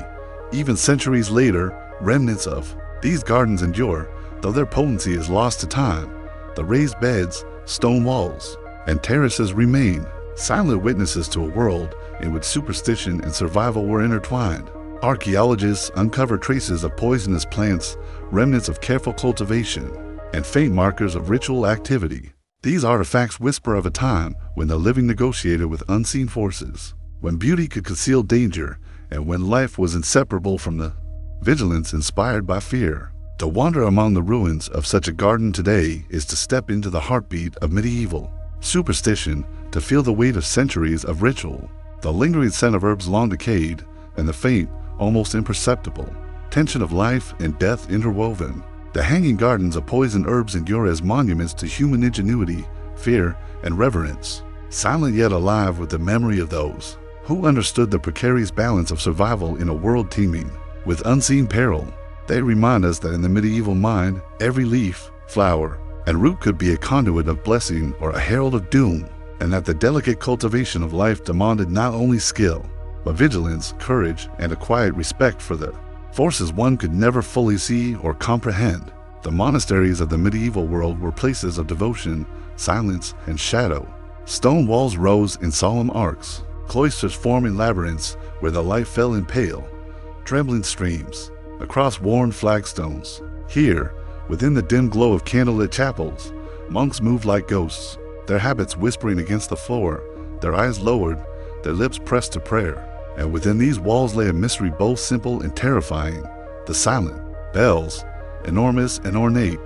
Even centuries later, remnants of these gardens endure, though their potency is lost to time. The raised beds, stone walls, and terraces remain, silent witnesses to a world in which superstition and survival were intertwined. Archaeologists uncover traces of poisonous plants, remnants of careful cultivation, and faint markers of ritual activity. These artifacts whisper of a time when the living negotiated with unseen forces, when beauty could conceal danger, and when life was inseparable from the vigilance inspired by fear. To wander among the ruins of such a garden today is to step into the heartbeat of medieval superstition, to feel the weight of centuries of ritual, the lingering scent of herbs long decayed, and the faint, almost imperceptible tension of life and death interwoven. The hanging gardens of poison herbs endure as monuments to human ingenuity, fear, and reverence, silent yet alive with the memory of those who understood the precarious balance of survival in a world teeming with unseen peril. They remind us that in the medieval mind, every leaf, flower, and root could be a conduit of blessing or a herald of doom, and that the delicate cultivation of life demanded not only skill, but vigilance, courage, and a quiet respect for the forces one could never fully see or comprehend. The monasteries of the medieval world were places of devotion, silence, and shadow. Stone walls rose in solemn arcs, cloisters forming labyrinths where the light fell in pale, trembling streams across worn flagstones. Here, within the dim glow of candlelit chapels, monks moved like ghosts, their habits whispering against the floor, their eyes lowered, their lips pressed to prayer. And within these walls lay a mystery both simple and terrifying, the silent bells, enormous and ornate,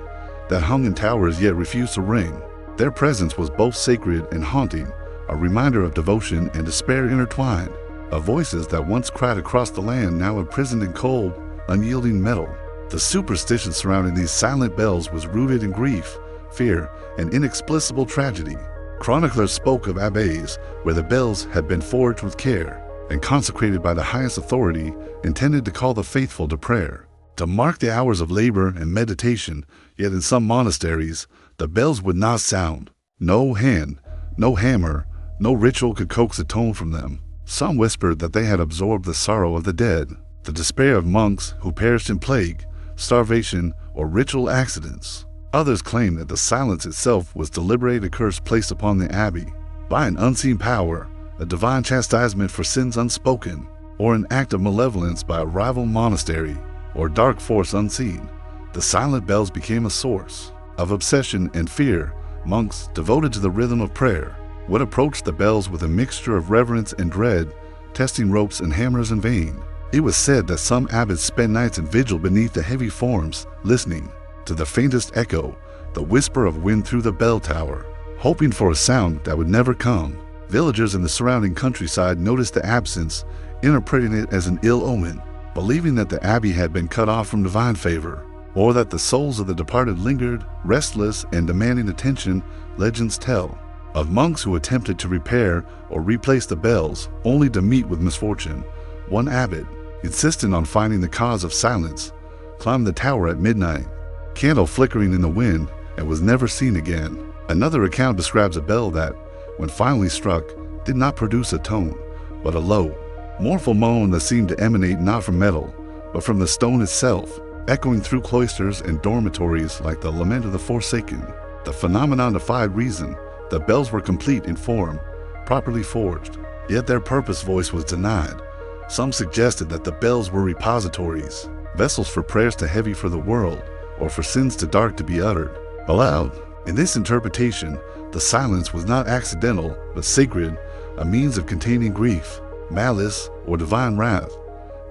that hung in towers yet refused to ring. Their presence was both sacred and haunting, a reminder of devotion and despair intertwined, of voices that once cried across the land now imprisoned in cold, unyielding metal. The superstition surrounding these silent bells was rooted in grief, fear, and inexplicable tragedy. Chroniclers spoke of abbeys where the bells had been forged with care and consecrated by the highest authority, intended to call the faithful to prayer, to mark the hours of labor and meditation. Yet in some monasteries, the bells would not sound. No hand, no hammer, no ritual could coax a tone from them. Some whispered that they had absorbed the sorrow of the dead, the despair of monks who perished in plague, starvation, or ritual accidents. Others claimed that the silence itself was deliberate a curse placed upon the abbey by an unseen power, a divine chastisement for sins unspoken, or an act of malevolence by a rival monastery or dark force unseen, the silent bells became a source of obsession and fear. Monks devoted to the rhythm of prayer would approach the bells with a mixture of reverence and dread, testing ropes and hammers in vain. It was said that some abbots spent nights in vigil beneath the heavy forms, listening to the faintest echo, the whisper of wind through the bell tower, hoping for a sound that would never come. Villagers in the surrounding countryside noticed the absence, interpreting it as an ill omen, believing that the abbey had been cut off from divine favor, or that the souls of the departed lingered, restless and demanding attention. Legends tell of monks who attempted to repair or replace the bells, only to meet with misfortune. One abbot, insistent on finding the cause of silence, climbed the tower at midnight, candle flickering in the wind, and was never seen again. Another account describes a bell that, when finally struck, did not produce a tone, but a low, mournful moan that seemed to emanate not from metal, but from the stone itself, echoing through cloisters and dormitories like the lament of the forsaken. The phenomenon defied reason. The bells were complete in form, properly forged, yet their purpose voice was denied. Some suggested that the bells were repositories, vessels for prayers too heavy for the world, or for sins too dark to be uttered aloud. In this interpretation, the silence was not accidental, but sacred, a means of containing grief, malice, or divine wrath.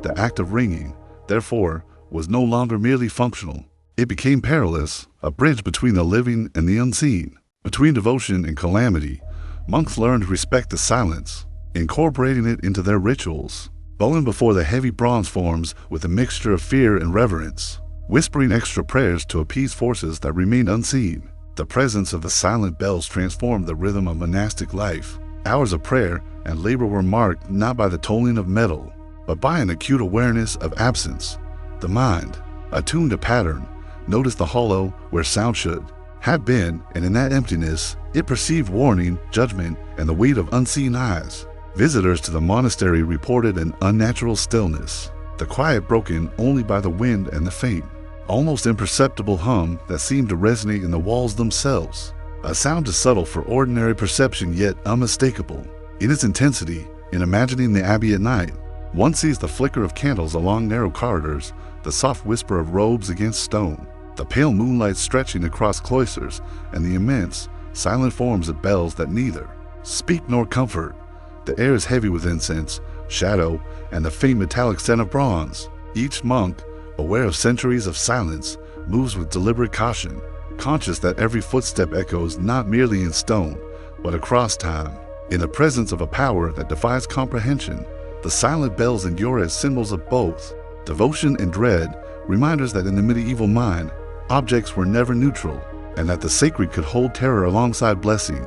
The act of ringing, therefore, was no longer merely functional. It became perilous, a bridge between the living and the unseen. Between devotion and calamity, monks learned to respect the silence, incorporating it into their rituals, bowing before the heavy bronze forms with a mixture of fear and reverence, whispering extra prayers to appease forces that remained unseen. The presence of the silent bells transformed the rhythm of monastic life. Hours of prayer and labor were marked not by the tolling of metal, but by an acute awareness of absence. The mind, attuned to pattern, noticed the hollow where sound should have been, and in that emptiness, it perceived warning, judgment, and the weight of unseen eyes. Visitors to the monastery reported an unnatural stillness, the quiet broken only by the wind and the faint, almost imperceptible hum that seemed to resonate in the walls themselves. A sound too subtle for ordinary perception, yet unmistakable. In its intensity, in imagining the abbey at night, one sees the flicker of candles along narrow corridors, the soft whisper of robes against stone, the pale moonlight stretching across cloisters, and the immense, silent forms of bells that neither speak nor comfort. The air is heavy with incense, shadow, and the faint metallic scent of bronze. Each monk, aware of centuries of silence, moves with deliberate caution, conscious that every footstep echoes not merely in stone, but across time. In the presence of a power that defies comprehension, the silent bells endure as symbols of both devotion and dread, reminders that in the medieval mind, objects were never neutral, and that the sacred could hold terror alongside blessing.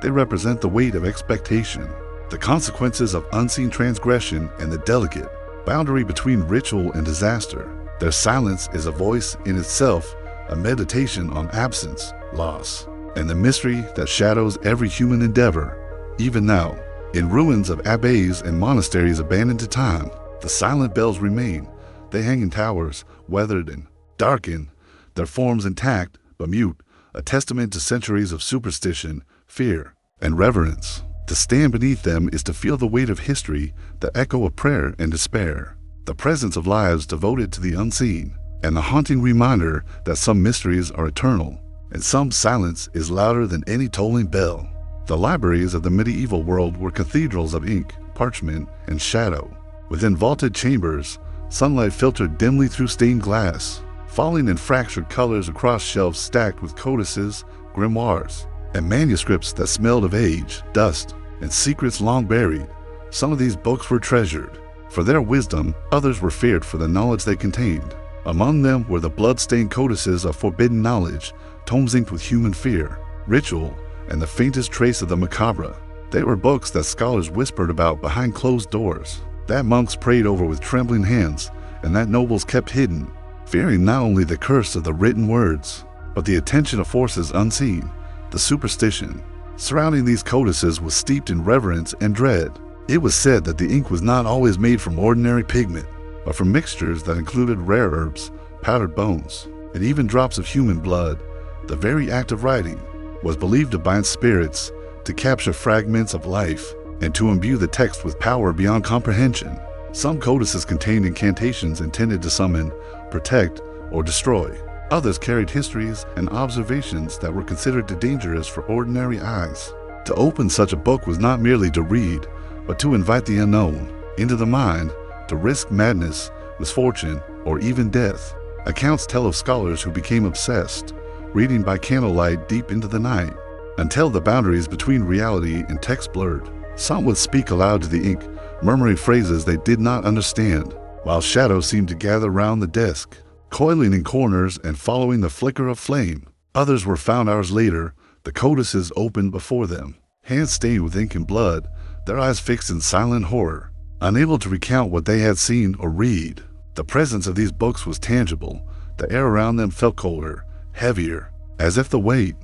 They represent the weight of expectation, the consequences of unseen transgression, and the delicate boundary between ritual and disaster. Their silence is a voice in itself, a meditation on absence, loss, and the mystery that shadows every human endeavor. Even now, in ruins of abbeys and monasteries abandoned to time, the silent bells remain. They hang in towers, weathered and darkened, their forms intact but mute, a testament to centuries of superstition, fear, and reverence. To stand beneath them is to feel the weight of history, the echo of prayer and despair, the presence of lives devoted to the unseen, and the haunting reminder that some mysteries are eternal, and some silence is louder than any tolling bell. The libraries of the medieval world were cathedrals of ink, parchment, and shadow. Within vaulted chambers, sunlight filtered dimly through stained glass, falling in fractured colors across shelves stacked with codices, grimoires, and manuscripts that smelled of age, dust, and secrets long buried. Some of these books were treasured for their wisdom, others were feared for the knowledge they contained. Among them were the blood-stained codices of forbidden knowledge, tomes inked with human fear, ritual, and the faintest trace of the macabre. They were books that scholars whispered about behind closed doors, that monks prayed over with trembling hands, and that nobles kept hidden, fearing not only the curse of the written words, but the attention of forces unseen. The superstition surrounding these codices was steeped in reverence and dread. It was said that the ink was not always made from ordinary pigment, but from mixtures that included rare herbs, powdered bones, and even drops of human blood. The very act of writing was believed to bind spirits, to capture fragments of life, and to imbue the text with power beyond comprehension. Some codices contained incantations intended to summon, protect, or destroy. Others carried histories and observations that were considered too dangerous for ordinary eyes. To open such a book was not merely to read, but to invite the unknown into the mind, to risk madness, misfortune, or even death. Accounts tell of scholars who became obsessed, reading by candlelight deep into the night, until the boundaries between reality and text blurred. Some would speak aloud to the ink, murmuring phrases they did not understand, while shadows seemed to gather round the desk, coiling in corners and following the flicker of flame. Others were found hours later, the codices opened before them, hands stained with ink and blood, their eyes fixed in silent horror, unable to recount what they had seen or read. The presence of these books was tangible. The air around them felt colder, heavier, as if the weight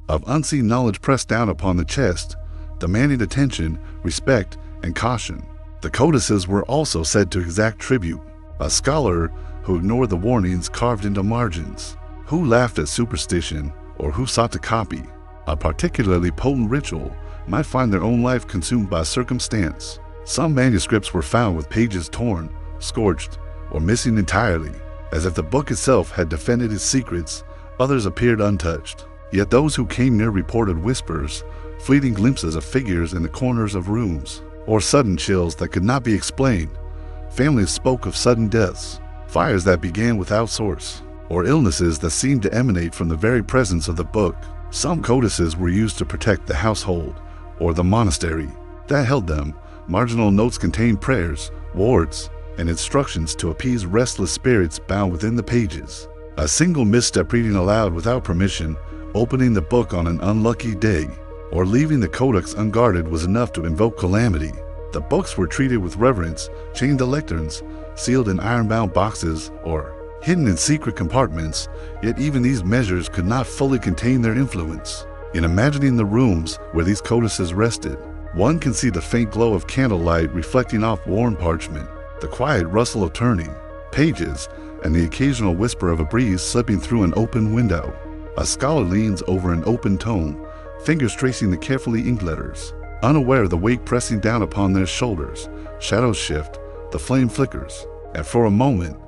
of unseen knowledge pressed down upon the chest, demanding attention, respect, and caution. The codices were also said to exact tribute, a scholar who ignored the warnings carved into margins, who laughed at superstition, or who sought to copy a particularly potent ritual, might find their own life consumed by circumstance. Some manuscripts were found with pages torn, scorched, or missing entirely, as if the book itself had defended its secrets. Others appeared untouched. Yet those who came near reported whispers, fleeting glimpses of figures in the corners of rooms, or sudden chills that could not be explained. Families spoke of sudden deaths, fires that began without source, or illnesses that seemed to emanate from the very presence of the book. Some codices were used to protect the household or the monastery that held them. Marginal notes contained prayers, wards, and instructions to appease restless spirits bound within the pages. A single misstep reading aloud without permission, opening the book on an unlucky day, or leaving the codex unguarded was enough to invoke calamity. The books were treated with reverence, chained to lecterns, sealed in iron-bound boxes, or hidden in secret compartments, yet even these measures could not fully contain their influence. In imagining the rooms where these codices rested, one can see the faint glow of candlelight reflecting off worn parchment, the quiet rustle of turning pages, and the occasional whisper of a breeze slipping through an open window. A scholar leans over an open tome, fingers tracing the carefully inked letters, unaware of the weight pressing down upon their shoulders. Shadows shift, the flame flickers, and for a moment,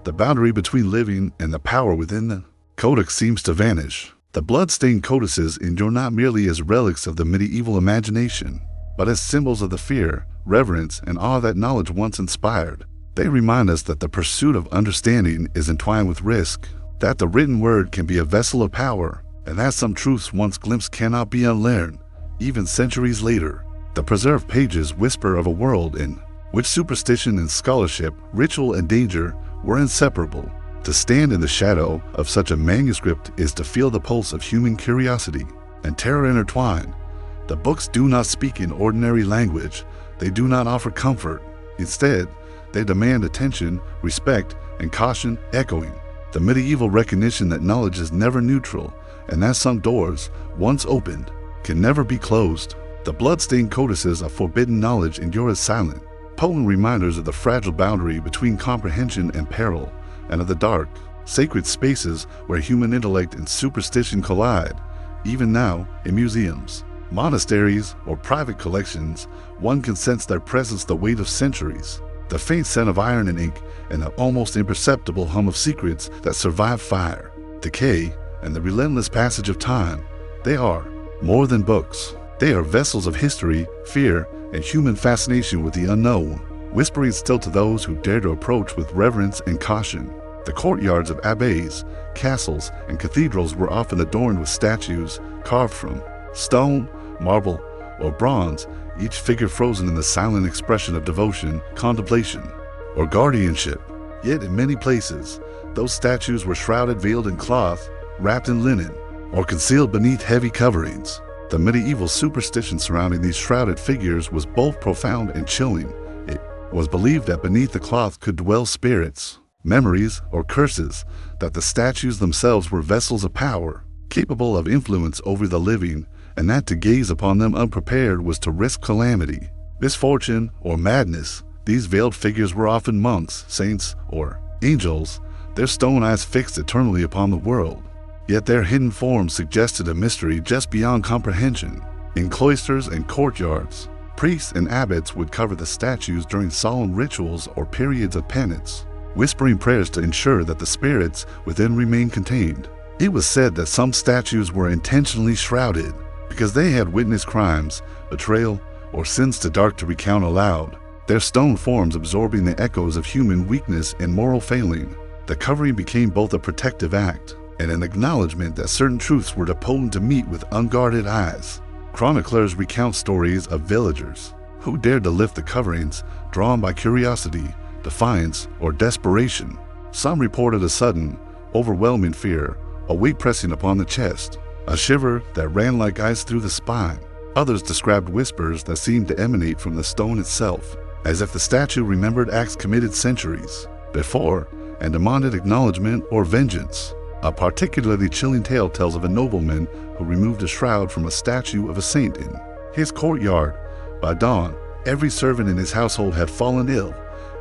the boundary between living and the power within the codex seems to vanish. The blood-stained codices endure not merely as relics of the medieval imagination, but as symbols of the fear, reverence, and awe that knowledge once inspired. They remind us that the pursuit of understanding is entwined with risk, that the written word can be a vessel of power, and that some truths once glimpsed cannot be unlearned, even centuries later. The preserved pages whisper of a world in which superstition and scholarship, ritual and danger were inseparable. To stand in the shadow of such a manuscript is to feel the pulse of human curiosity and terror intertwined. The books do not speak in ordinary language. They do not offer comfort. Instead, they demand attention, respect, and caution, echoing the medieval recognition that knowledge is never neutral, and that some doors, once opened, can never be closed. The blood-stained codices of forbidden knowledge endure as silent, potent reminders of the fragile boundary between comprehension and peril, and of the dark, sacred spaces where human intellect and superstition collide. Even now, in museums, monasteries, or private collections, one can sense their presence, the weight of centuries, the faint scent of iron and ink, and the almost imperceptible hum of secrets that survive fire, decay, and the relentless passage of time. They are more than books. They are vessels of history, fear, and human fascination with the unknown, whispering still to those who dare to approach with reverence and caution. The courtyards of abbeys, castles, and cathedrals were often adorned with statues carved from stone, marble, or bronze, each figure frozen in the silent expression of devotion, contemplation, or guardianship. Yet in many places, those statues were shrouded, veiled in cloth, wrapped in linen, or concealed beneath heavy coverings. The medieval superstition surrounding these shrouded figures was both profound and chilling. It was believed that beneath the cloth could dwell spirits, memories, or curses, that the statues themselves were vessels of power, capable of influence over the living, and that to gaze upon them unprepared was to risk calamity, misfortune, or madness. These veiled figures were often monks, saints, or angels, their stone eyes fixed eternally upon the world. Yet their hidden forms suggested a mystery just beyond comprehension. In cloisters and courtyards, Priests and abbots would cover the statues during solemn rituals or periods of penance, whispering prayers to ensure that the spirits within remained contained. It was said that some statues were intentionally shrouded because they had witnessed crimes, betrayal, or sins too dark to recount aloud, their stone forms absorbing the echoes of human weakness and moral failing. The covering became both a protective act and an acknowledgement that certain truths were deposed to meet with unguarded eyes. Chroniclers recount stories of villagers who dared to lift the coverings, drawn by curiosity, defiance, or desperation. Some reported a sudden, overwhelming fear, a weight pressing upon the chest, a shiver that ran like ice through the spine. Others described whispers that seemed to emanate from the stone itself, as if the statue remembered acts committed centuries before and demanded acknowledgement or vengeance. A particularly chilling tale tells of a nobleman who removed a shroud from a statue of a saint in his courtyard. By dawn, every servant in his household had fallen ill,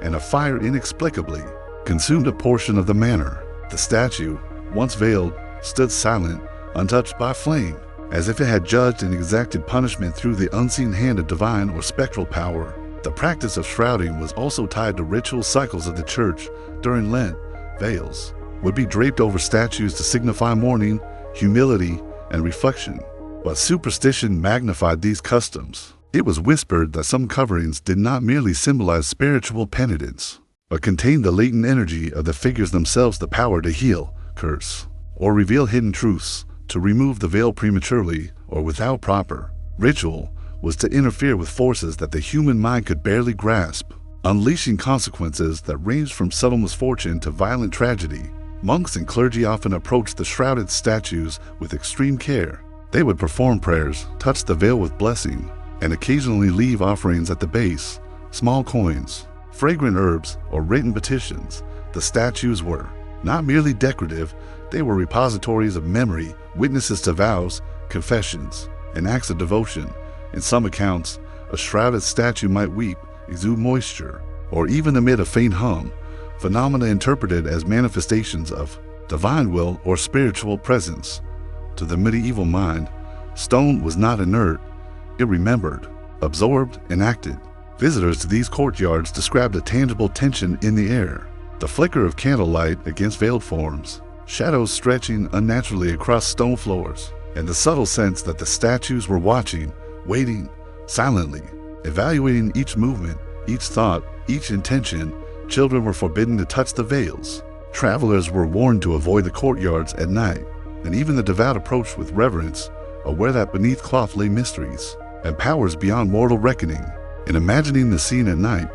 and a fire inexplicably consumed a portion of the manor. The statue, once veiled, stood silent, untouched by flame, as if it had judged and exacted punishment through the unseen hand of divine or spectral power. The practice of shrouding was also tied to ritual cycles of the church. During Lent, veils would be draped over statues to signify mourning, humility, and reflection. But superstition magnified these customs. It was whispered that some coverings did not merely symbolize spiritual penitence, but contained the latent energy of the figures themselves, the power to heal, curse, or reveal hidden truths. To remove the veil prematurely or without proper ritual was to interfere with forces that the human mind could barely grasp, unleashing consequences that ranged from subtle misfortune to violent tragedy. Monks and clergy often approached the shrouded statues with extreme care. They would perform prayers, touch the veil with blessing, and occasionally leave offerings at the base, small coins, fragrant herbs, or written petitions. The statues were not merely decorative, they were repositories of memory, witnesses to vows, confessions, and acts of devotion. In some accounts, a shrouded statue might weep, exude moisture, or even emit a faint hum, phenomena interpreted as manifestations of divine will or spiritual presence. To the medieval mind, stone was not inert, it remembered, absorbed, and acted. Visitors to these courtyards described a tangible tension in the air, the flicker of candlelight against veiled forms, shadows stretching unnaturally across stone floors, and the subtle sense that the statues were watching, waiting, silently, evaluating each movement, each thought, each intention. Children were forbidden to touch the veils. Travelers were warned to avoid the courtyards at night, and even the devout approached with reverence, aware that beneath cloth lay mysteries and powers beyond mortal reckoning. In imagining the scene at night,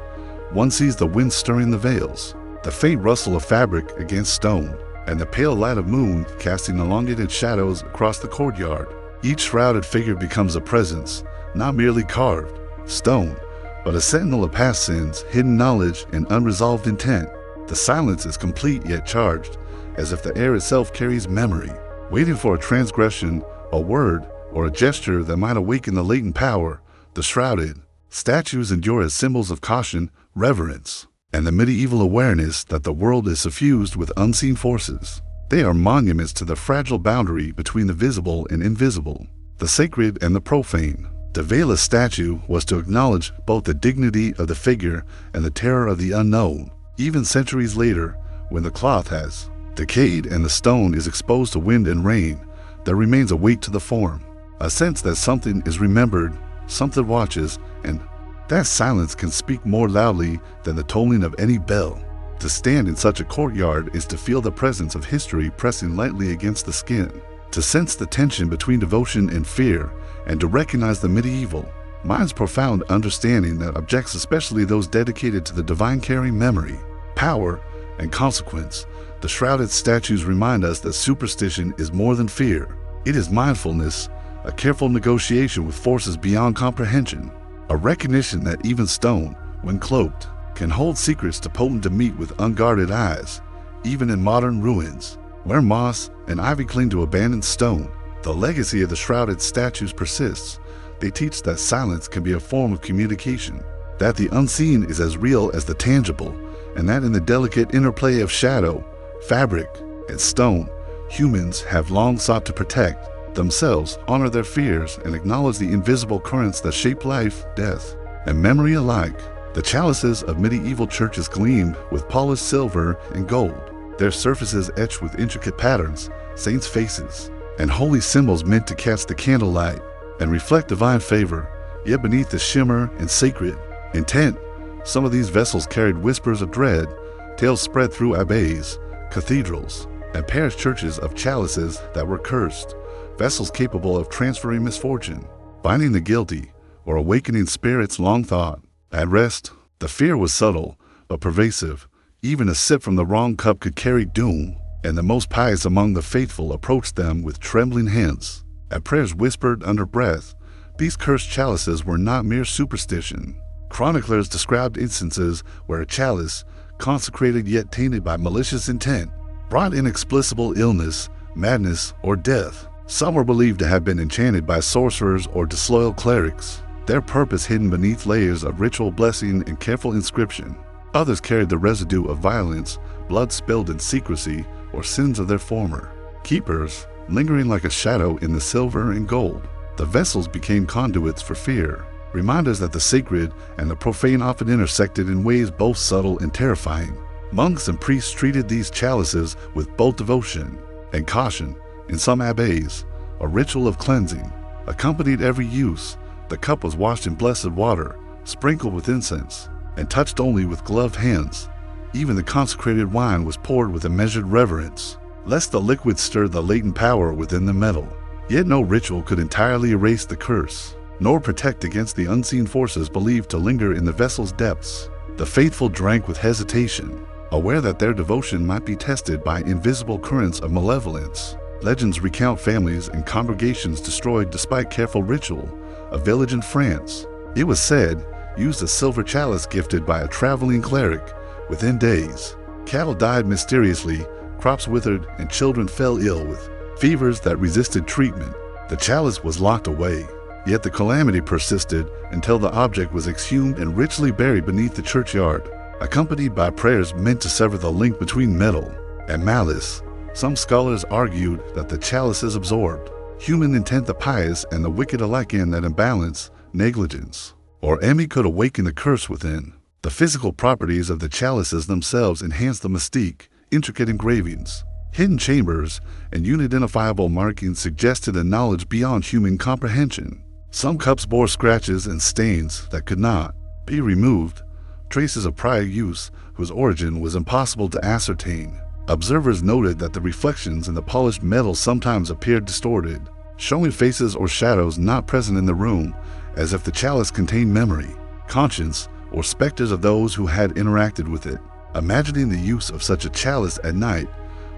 one sees the wind stirring the veils, the faint rustle of fabric against stone, and the pale light of moon casting elongated shadows across the courtyard. Each shrouded figure becomes a presence, not merely carved stone, but a sentinel of past sins, hidden knowledge, and unresolved intent. The silence is complete yet charged, as if the air itself carries memory, waiting for a transgression, a word, or a gesture that might awaken the latent power. The shrouded statues endure as symbols of caution, reverence, and the medieval awareness that the world is suffused with unseen forces. They are monuments to the fragile boundary between the visible and invisible, the sacred and the profane. To veil a statue was to acknowledge both the dignity of the figure and the terror of the unknown. Even centuries later, when the cloth has decayed and the stone is exposed to wind and rain, there remains a weight to the form, a sense that something is remembered, something watches, and that silence can speak more loudly than the tolling of any bell. To stand in such a courtyard is to feel the presence of history pressing lightly against the skin, to sense the tension between devotion and fear, and to recognize the medieval mind's profound understanding that objects, especially those dedicated to the divine, carry memory, power, and consequence. The shrouded statues remind us that superstition is more than fear. It is mindfulness, a careful negotiation with forces beyond comprehension, a recognition that even stone, when cloaked, can hold secrets too potent to meet with unguarded eyes. Even in modern ruins, where moss and ivy cling to abandoned stone, the legacy of the shrouded statues persists. They teach that silence can be a form of communication, that the unseen is as real as the tangible, and that in the delicate interplay of shadow, fabric, and stone, humans have long sought to protect. themselves honor their fears and acknowledge the invisible currents that shape life, death, and memory alike. The chalices of medieval churches gleamed with polished silver and gold, their surfaces etched with intricate patterns, saints' faces, and holy symbols meant to catch the candlelight and reflect divine favor. Yet beneath the shimmer and sacred intent, some of these vessels carried whispers of dread, tales spread through abbeys, cathedrals, and parish churches of chalices that were cursed, vessels capable of transferring misfortune, binding the guilty, or awakening spirits long thought at rest. The fear was subtle, but pervasive. Even a sip from the wrong cup could carry doom, and the most pious among the faithful approached them with trembling hands. At prayers whispered under breath, these cursed chalices were not mere superstition. Chroniclers described instances where a chalice, consecrated yet tainted by malicious intent, brought inexplicable illness, madness, or death. Some were believed to have been enchanted by sorcerers or disloyal clerics, their purpose hidden beneath layers of ritual blessing and careful inscription. Others carried the residue of violence, blood spilled in secrecy, or sins of their former keepers, lingering like a shadow in the silver and gold. The vessels became conduits for fear, reminders that the sacred and the profane often intersected in ways both subtle and terrifying. Monks and priests treated these chalices with both devotion and caution. In some abbeys, a ritual of cleansing accompanied every use. The cup was washed in blessed water, sprinkled with incense, and touched only with gloved hands. Even the consecrated wine was poured with a measured reverence, lest the liquid stir the latent power within the metal. Yet no ritual could entirely erase the curse, nor protect against the unseen forces believed to linger in the vessel's depths. The faithful drank with hesitation, aware that their devotion might be tested by invisible currents of malevolence. Legends recount families and congregations destroyed despite careful ritual. A village in France, it was said, used a silver chalice gifted by a traveling cleric. Within days, cattle died mysteriously, crops withered, and children fell ill with fevers that resisted treatment. The chalice was locked away, yet the calamity persisted until the object was exhumed and richly buried beneath the churchyard, accompanied by prayers meant to sever the link between metal and malice. Some scholars argued that the chalices absorbed human intent, the pious and the wicked alike, in that imbalance, negligence, or envy could awaken the curse within. The physical properties of the chalices themselves enhanced the mystique. Intricate engravings, hidden chambers, and unidentifiable markings suggested a knowledge beyond human comprehension. Some cups bore scratches and stains that could not be removed, traces of prior use whose origin was impossible to ascertain. Observers noted that the reflections in the polished metal sometimes appeared distorted, showing faces or shadows not present in the room, as if the chalice contained memory, conscience, or specters of those who had interacted with it. Imagining the use of such a chalice at night,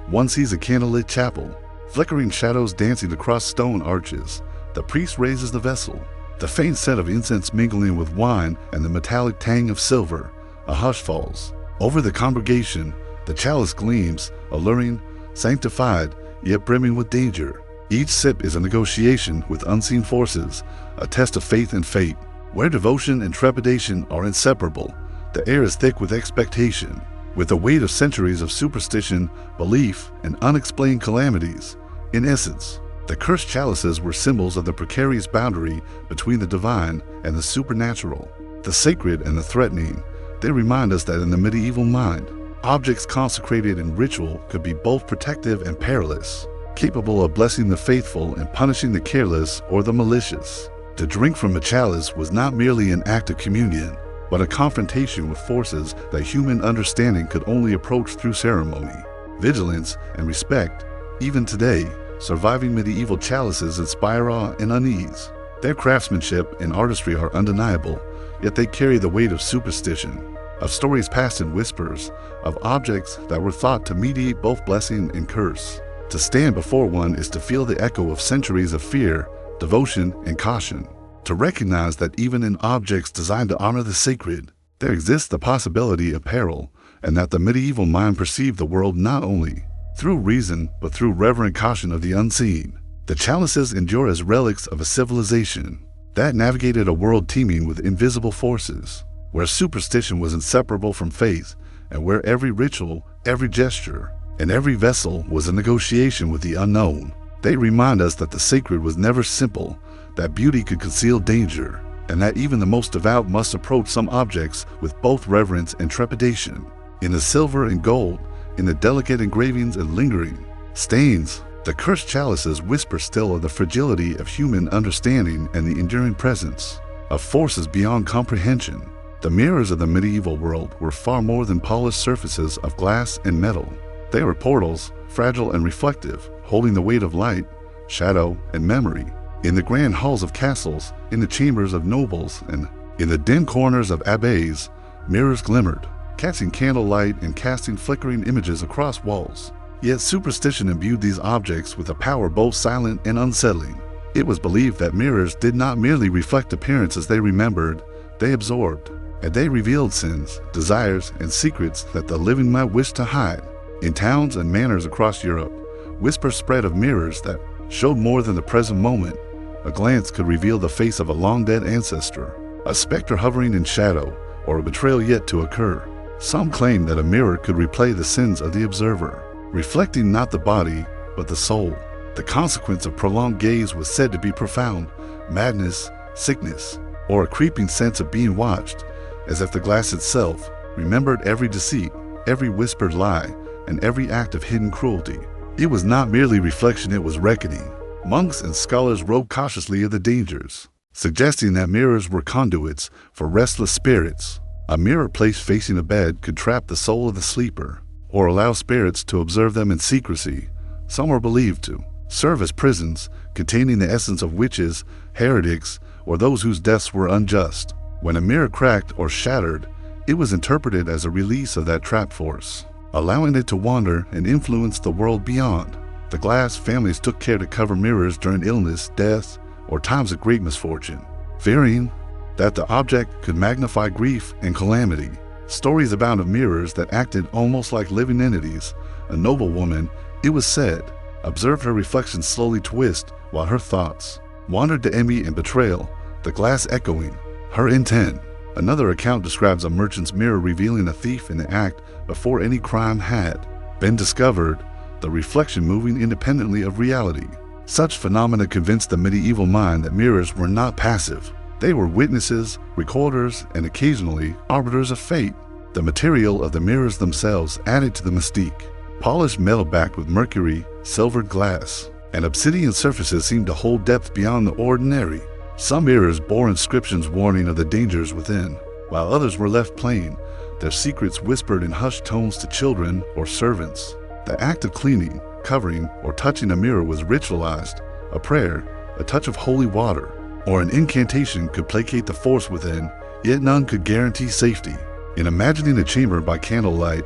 one sees a candlelit chapel, flickering shadows dancing across stone arches. The priest raises the vessel, the faint scent of incense mingling with wine and the metallic tang of silver. A hush falls over the congregation. The chalice gleams, alluring, sanctified, yet brimming with danger. Each sip is a negotiation with unseen forces, a test of faith and fate. Where devotion and trepidation are inseparable, the air is thick with expectation, with the weight of centuries of superstition, belief, and unexplained calamities. In essence, the cursed chalices were symbols of the precarious boundary between the divine and the supernatural, the sacred and the threatening. They remind us that in the medieval mind, objects consecrated in ritual could be both protective and perilous, capable of blessing the faithful and punishing the careless or the malicious. To drink from a chalice was not merely an act of communion, but a confrontation with forces that human understanding could only approach through ceremony, vigilance, and respect. Even today, surviving medieval chalices inspire awe and unease. Their craftsmanship and artistry are undeniable, yet they carry the weight of superstition, of stories passed in whispers, of objects that were thought to mediate both blessing and curse. To stand before one is to feel the echo of centuries of fear, devotion, and caution. To recognize that even in objects designed to honor the sacred, there exists the possibility of peril, and that the medieval mind perceived the world not only through reason, but through reverent caution of the unseen. The chalices endure as relics of a civilization that navigated a world teeming with invisible forces, where superstition was inseparable from faith, and where every ritual, every gesture, and every vessel was a negotiation with the unknown. They remind us that the sacred was never simple, that beauty could conceal danger, and that even the most devout must approach some objects with both reverence and trepidation. In the silver and gold, in the delicate engravings and lingering stains, the cursed chalices whisper still of the fragility of human understanding and the enduring presence of forces beyond comprehension. The mirrors of the medieval world were far more than polished surfaces of glass and metal. They were portals, fragile and reflective, holding the weight of light, shadow, and memory. In the grand halls of castles, in the chambers of nobles, and in the dim corners of abbeys, mirrors glimmered, catching candlelight and casting flickering images across walls. Yet superstition imbued these objects with a power both silent and unsettling. It was believed that mirrors did not merely reflect appearances they remembered, they absorbed, and they revealed sins, desires, and secrets that the living might wish to hide. In towns and manors across Europe, whispers spread of mirrors that showed more than the present moment. A glance could reveal the face of a long-dead ancestor, a specter hovering in shadow, or a betrayal yet to occur. Some claimed that a mirror could replay the sins of the observer, reflecting not the body, but the soul. The consequence of prolonged gaze was said to be profound, madness, sickness, or a creeping sense of being watched, as if the glass itself remembered every deceit, every whispered lie, and every act of hidden cruelty. It was not merely reflection, it was reckoning. Monks and scholars wrote cautiously of the dangers, suggesting that mirrors were conduits for restless spirits. A mirror placed facing a bed could trap the soul of the sleeper, or allow spirits to observe them in secrecy. Some were believed to serve as prisons, containing the essence of witches, heretics, or those whose deaths were unjust. When a mirror cracked or shattered, it was interpreted as a release of that trap force, allowing it to wander and influence the world beyond. The glass families took care to cover mirrors during illness, death, or times of great misfortune, fearing that the object could magnify grief and calamity. Stories abound of mirrors that acted almost like living entities. A noble woman, it was said, observed her reflection slowly twist while her thoughts wandered to envy and betrayal, the glass echoing her intent. Another account describes a merchant's mirror revealing a thief in the act before any crime had been discovered, the reflection moving independently of reality. Such phenomena convinced the medieval mind that mirrors were not passive. They were witnesses, recorders, and occasionally arbiters of fate. The material of the mirrors themselves added to the mystique. Polished metal backed with mercury, silvered glass, and obsidian surfaces seemed to hold depth beyond the ordinary. Some mirrors bore inscriptions warning of the dangers within, while others were left plain, their secrets whispered in hushed tones to children or servants. The act of cleaning, covering, or touching a mirror was ritualized. A prayer, a touch of holy water, or an incantation could placate the force within, yet none could guarantee safety. In imagining a chamber by candlelight,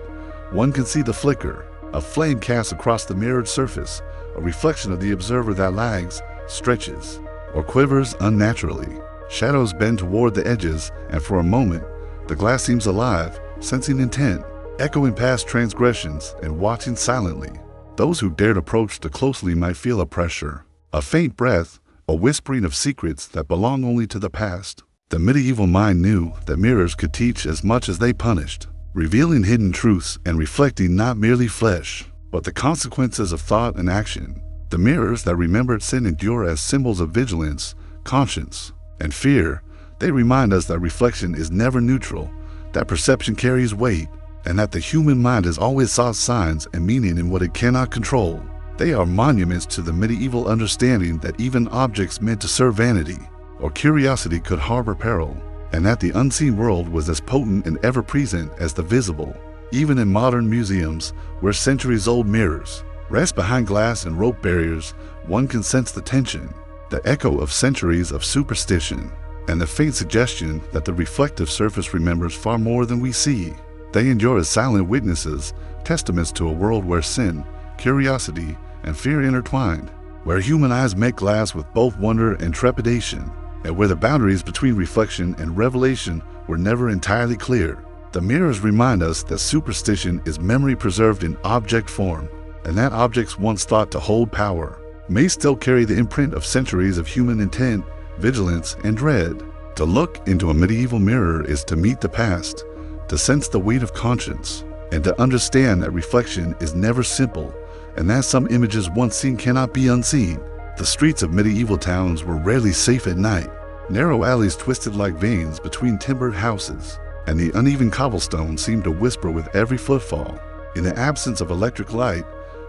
one can see the flicker, a flame cast across the mirrored surface, a reflection of the observer that lags, stretches, or quivers unnaturally. Shadows bend toward the edges, and for a moment, the glass seems alive, sensing intent, echoing past transgressions and watching silently. Those who dared approach too closely might feel a pressure, a faint breath, a whispering of secrets that belong only to the past. The medieval mind knew that mirrors could teach as much as they punished, revealing hidden truths and reflecting not merely flesh, but the consequences of thought and action. The mirrors that remembered sin endure as symbols of vigilance, conscience, and fear. They remind us that reflection is never neutral, that perception carries weight, and that the human mind has always sought signs and meaning in what it cannot control. They are monuments to the medieval understanding that even objects meant to serve vanity or curiosity could harbor peril, and that the unseen world was as potent and ever-present as the visible. Even in modern museums, where centuries-old mirrors rest behind glass and rope barriers, one can sense the tension, the echo of centuries of superstition, and the faint suggestion that the reflective surface remembers far more than we see. They endure as silent witnesses, testaments to a world where sin, curiosity, and fear intertwined, where human eyes met glass with both wonder and trepidation, and where the boundaries between reflection and revelation were never entirely clear. The mirrors remind us that superstition is memory preserved in object form, and that objects once thought to hold power may still carry the imprint of centuries of human intent, vigilance, and dread. To look into a medieval mirror is to meet the past, to sense the weight of conscience, and to understand that reflection is never simple, and that some images once seen cannot be unseen. The streets of medieval towns were rarely safe at night. Narrow alleys twisted like veins between timbered houses, and the uneven cobblestone seemed to whisper with every footfall. In the absence of electric light,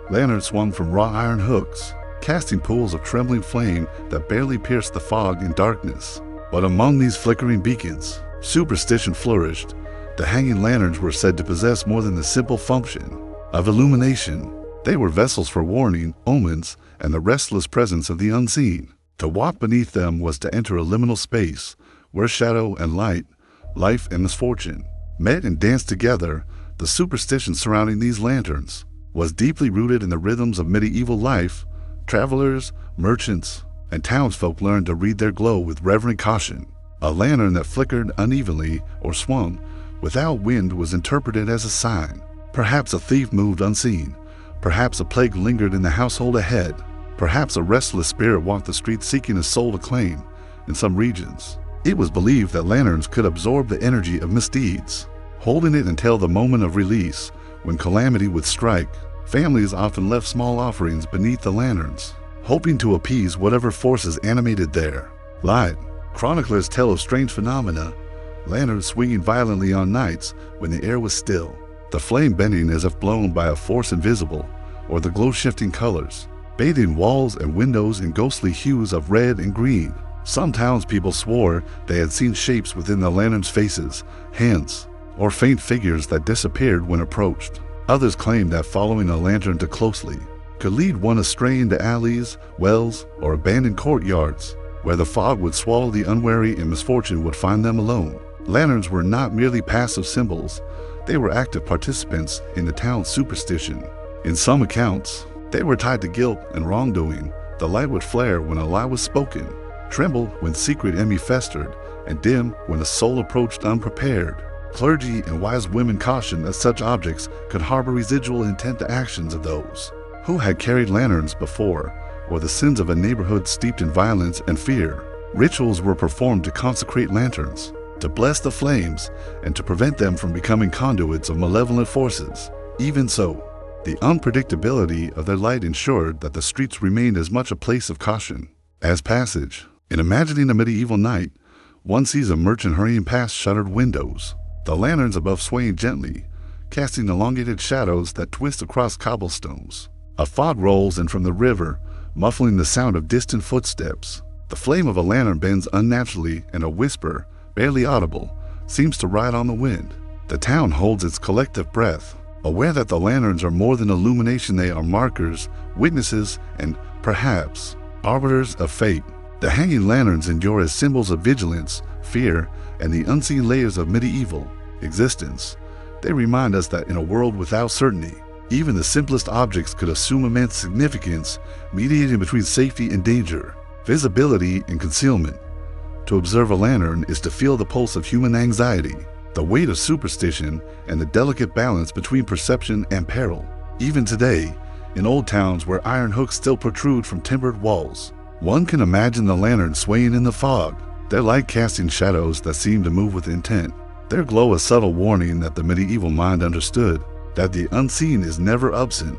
lanterns swung from wrought iron hooks, casting pools of trembling flame that barely pierced the fog and darkness. But among these flickering beacons, superstition flourished. The hanging lanterns were said to possess more than the simple function of illumination. They were vessels for warning, omens, and the restless presence of the unseen. To walk beneath them was to enter a liminal space where shadow and light, life and misfortune, met and danced together. The superstition surrounding these lanterns was deeply rooted in the rhythms of medieval life. Travelers, merchants, and townsfolk learned to read their glow with reverent caution. A lantern that flickered unevenly or swung without wind was interpreted as a sign. Perhaps a thief moved unseen. Perhaps a plague lingered in the household ahead. Perhaps a restless spirit walked the streets seeking a soul to claim. In some regions, it was believed that lanterns could absorb the energy of misdeeds, holding it until the moment of release. When calamity would strike, families often left small offerings beneath the lanterns, hoping to appease whatever forces animated their light. Chroniclers tell of strange phenomena, lanterns swinging violently on nights when the air was still, the flame bending as if blown by a force invisible, or the glow shifting colors, bathing walls and windows in ghostly hues of red and green. Some townspeople swore they had seen shapes within the lanterns' faces, hands, or faint figures that disappeared when approached. Others claimed that following a lantern too closely could lead one astray into alleys, wells, or abandoned courtyards, where the fog would swallow the unwary and misfortune would find them alone. Lanterns were not merely passive symbols, they were active participants in the town's superstition. In some accounts, they were tied to guilt and wrongdoing. The light would flare when a lie was spoken, tremble when secret envy festered, and dim when a soul approached unprepared. Clergy and wise women cautioned that such objects could harbor residual intent to actions of those who had carried lanterns before, or the sins of a neighborhood steeped in violence and fear. Rituals were performed to consecrate lanterns, to bless the flames, and to prevent them from becoming conduits of malevolent forces. Even so, the unpredictability of their light ensured that the streets remained as much a place of caution as passage. In imagining a medieval night, one sees a merchant hurrying past shuttered windows, the lanterns above swaying gently, casting elongated shadows that twist across cobblestones. A fog rolls in from the river, muffling the sound of distant footsteps. The flame of a lantern bends unnaturally, and a whisper, barely audible, seems to ride on the wind. The town holds its collective breath, aware that the lanterns are more than illumination. They are markers, witnesses, and, perhaps, arbiters of fate. The hanging lanterns endure as symbols of vigilance, fear, and the unseen layers of medieval existence. They remind us that in a world without certainty, even the simplest objects could assume immense significance, mediating between safety and danger, visibility and concealment. To observe a lantern is to feel the pulse of human anxiety, the weight of superstition, and the delicate balance between perception and peril. Even today, in old towns where iron hooks still protrude from timbered walls, one can imagine the lantern swaying in the fog, their light casting shadows that seem to move with intent, their glow a subtle warning that the medieval mind understood, that the unseen is never absent,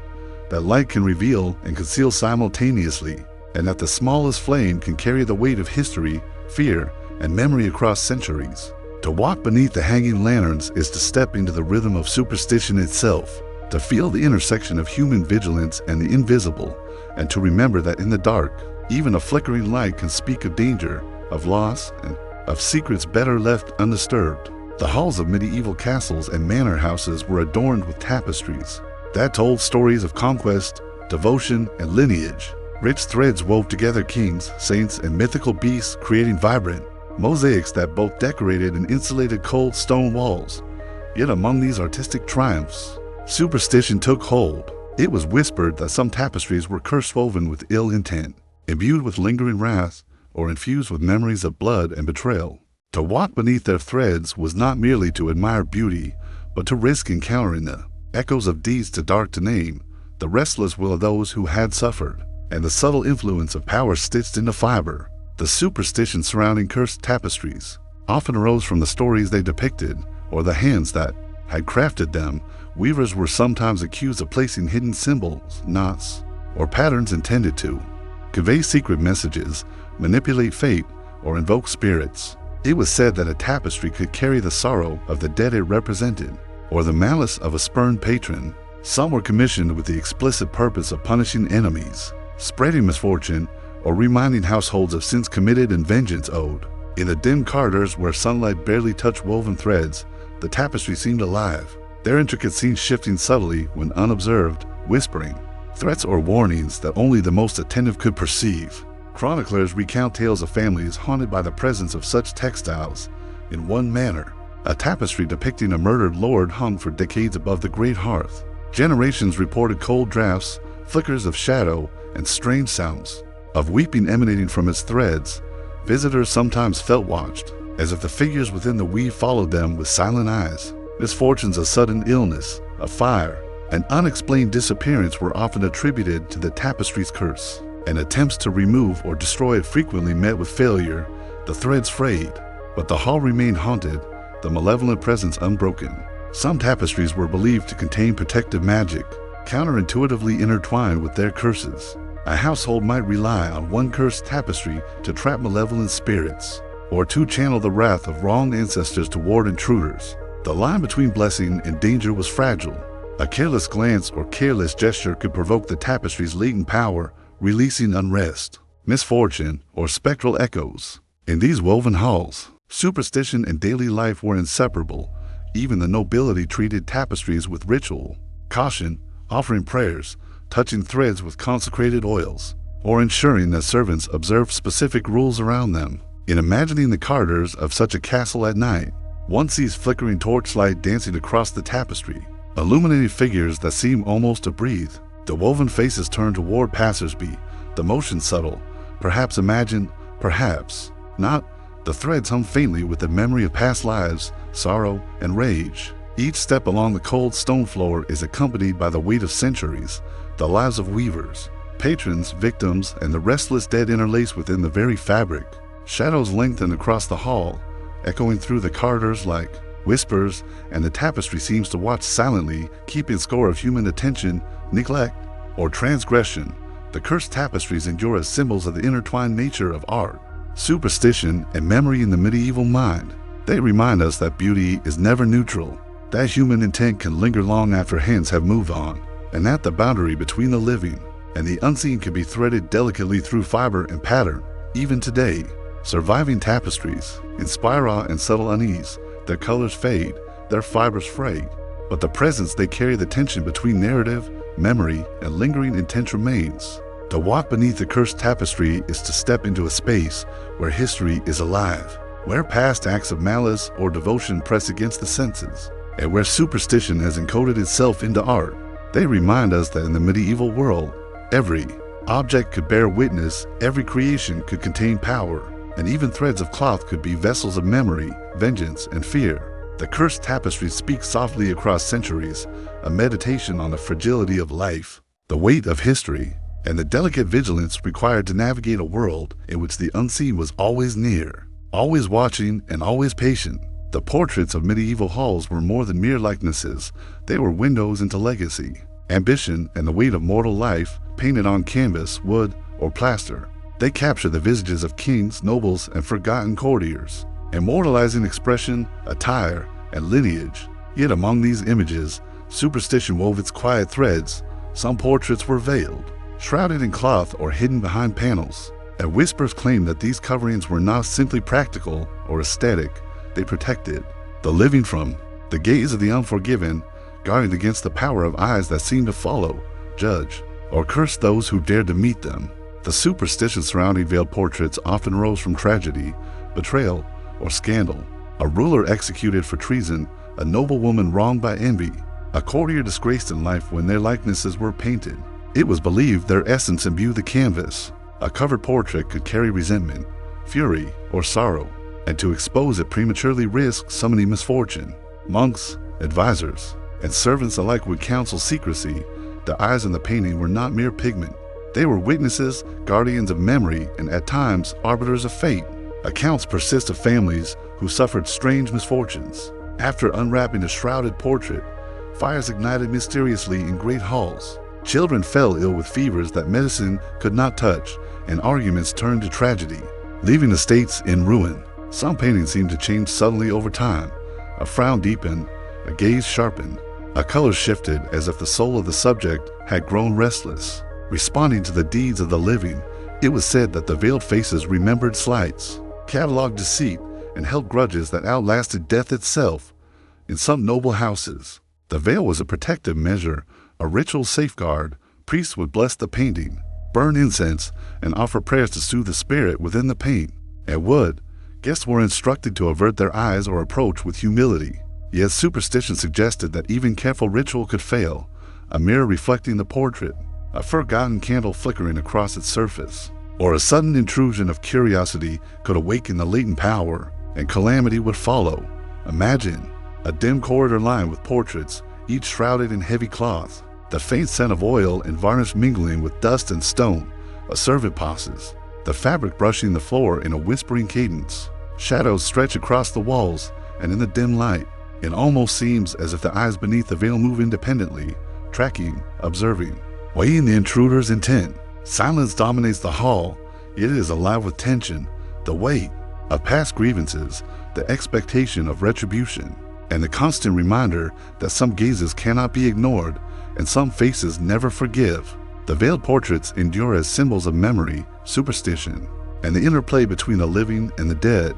that light can reveal and conceal simultaneously, and that the smallest flame can carry the weight of history, fear, and memory across centuries. To walk beneath the hanging lanterns is to step into the rhythm of superstition itself, to feel the intersection of human vigilance and the invisible, and to remember that in the dark, even a flickering light can speak of danger, of loss, and of secrets better left undisturbed. The halls of medieval castles and manor houses were adorned with tapestries that told stories of conquest, devotion, and lineage. Rich threads wove together kings, saints, and mythical beasts, creating vibrant mosaics that both decorated and insulated cold stone walls. Yet among these artistic triumphs, superstition took hold. It was whispered that some tapestries were curse-woven with ill intent, imbued with lingering wrath, or infused with memories of blood and betrayal. To walk beneath their threads was not merely to admire beauty, but to risk encountering the echoes of deeds too dark to name, the restless will of those who had suffered, and the subtle influence of power stitched into fiber. The superstition surrounding cursed tapestries often arose from the stories they depicted, or the hands that had crafted them, weavers were sometimes accused of placing hidden symbols, knots, or patterns intended to convey secret messages, manipulate fate, or invoke spirits. It was said that a tapestry could carry the sorrow of the dead it represented, or the malice of a spurned patron. Some were commissioned with the explicit purpose of punishing enemies, spreading misfortune, or reminding households of sins committed and vengeance owed. In the dim corridors where sunlight barely touched woven threads, the tapestry seemed alive, their intricate scenes shifting subtly when unobserved, whispering threats or warnings that only the most attentive could perceive. Chroniclers recount tales of families haunted by the presence of such textiles. In one manor, a tapestry depicting a murdered lord hung for decades above the great hearth. Generations reported cold drafts, flickers of shadow, and strange sounds of weeping emanating from its threads. Visitors sometimes felt watched, as if the figures within the weave followed them with silent eyes. Misfortunes of sudden illness, a fire, and unexplained disappearance were often attributed to the tapestry's curse, and attempts to remove or destroy it frequently met with failure, the threads frayed. But the hall remained haunted, the malevolent presence unbroken. Some tapestries were believed to contain protective magic, counterintuitively intertwined with their curses. A household might rely on one cursed tapestry to trap malevolent spirits, or to channel the wrath of wronged ancestors to ward intruders. The line between blessing and danger was fragile. A careless glance or careless gesture could provoke the tapestry's latent power, releasing unrest, misfortune, or spectral echoes. In these woven halls, superstition and daily life were inseparable. Even the nobility treated tapestries with ritual caution, offering prayers, touching threads with consecrated oils, or ensuring that servants observed specific rules around them. In imagining the corridors of such a castle at night, one sees flickering torchlight dancing across the tapestry, illuminating figures that seem almost to breathe. The woven faces turn toward passersby, the motion subtle, perhaps imagined, perhaps not. The threads hum faintly with the memory of past lives, sorrow, and rage. Each step along the cold stone floor is accompanied by the weight of centuries, the lives of weavers, patrons, victims, and the restless dead interlaced within the very fabric. Shadows lengthen across the hall, echoing through the corridors like whispers, and the tapestry seems to watch silently, keeping score of human attention, neglect, or transgression. The cursed tapestries endure as symbols of the intertwined nature of art, superstition, and memory in the medieval mind. They remind us that beauty is never neutral, that human intent can linger long after hands have moved on, and that the boundary between the living and the unseen can be threaded delicately through fiber and pattern. Even today, surviving tapestries inspire awe and subtle unease. Their colors fade, their fibers fray, but the presence they carry, the tension between narrative, memory, and lingering intent remains. To walk beneath the cursed tapestry is to step into a space where history is alive, where past acts of malice or devotion press against the senses, and where superstition has encoded itself into art. They remind us that in the medieval world, every object could bear witness, every creation could contain power, and even threads of cloth could be vessels of memory, vengeance, and fear. The cursed tapestry speaks softly across centuries, a meditation on the fragility of life, the weight of history, and the delicate vigilance required to navigate a world in which the unseen was always near, always watching, and always patient. The portraits of medieval halls were more than mere likenesses. They were windows into legacy, ambition, and the weight of mortal life, painted on canvas, wood, or plaster. They capture the visages of kings, nobles, and forgotten courtiers, immortalizing expression, attire, and lineage. Yet among these images, superstition wove its quiet threads. Some portraits were veiled, shrouded in cloth, or hidden behind panels. And whispers claimed that these coverings were not simply practical or aesthetic. They protected the living from the gaze of the unforgiven, guarding against the power of eyes that seemed to follow, judge, or curse those who dared to meet them. The superstition surrounding veiled portraits often rose from tragedy, betrayal, or scandal. A ruler executed for treason, a noblewoman wronged by envy, a courtier disgraced in life when their likenesses were painted. It was believed their essence imbued the canvas. A covered portrait could carry resentment, fury, or sorrow, and to expose it prematurely risked summoning misfortune. Monks, advisors, and servants alike would counsel secrecy. The eyes in the painting were not mere pigment. They were witnesses, guardians of memory, and at times arbiters of fate. Accounts persist of families who suffered strange misfortunes, After unwrapping a shrouded portrait, fires ignited mysteriously in great halls. Children fell ill with fevers that medicine could not touch, and arguments turned to tragedy, leaving estates in ruin. Some paintings seemed to change suddenly over time. A frown deepened, a gaze sharpened, a color shifted as if the soul of the subject had grown restless. Responding to the deeds of the living, it was said that the veiled faces remembered slights, cataloged deceit, and held grudges that outlasted death itself. In some noble houses, the veil was a protective measure, a ritual safeguard. Priests would bless the painting, burn incense, and offer prayers to soothe the spirit within the paint. At Wood, guests were instructed to avert their eyes or approach with humility. Yet superstition suggested that even careful ritual could fail, a mirror reflecting the portrait, a forgotten candle flickering across its surface, or a sudden intrusion of curiosity could awaken the latent power, and calamity would follow. Imagine a dim corridor lined with portraits, each shrouded in heavy cloth, the faint scent of oil and varnish mingling with dust and stone. A servant passes, the fabric brushing the floor in a whispering cadence. Shadows stretch across the walls, and in the dim light, it almost seems as if the eyes beneath the veil move independently, tracking, observing, weighing the intruder's intent. Silence dominates the hall, yet it is alive with tension, the weight of past grievances, the expectation of retribution, and the constant reminder that some gazes cannot be ignored and some faces never forgive. The veiled portraits endure as symbols of memory, superstition, and the interplay between the living and the dead.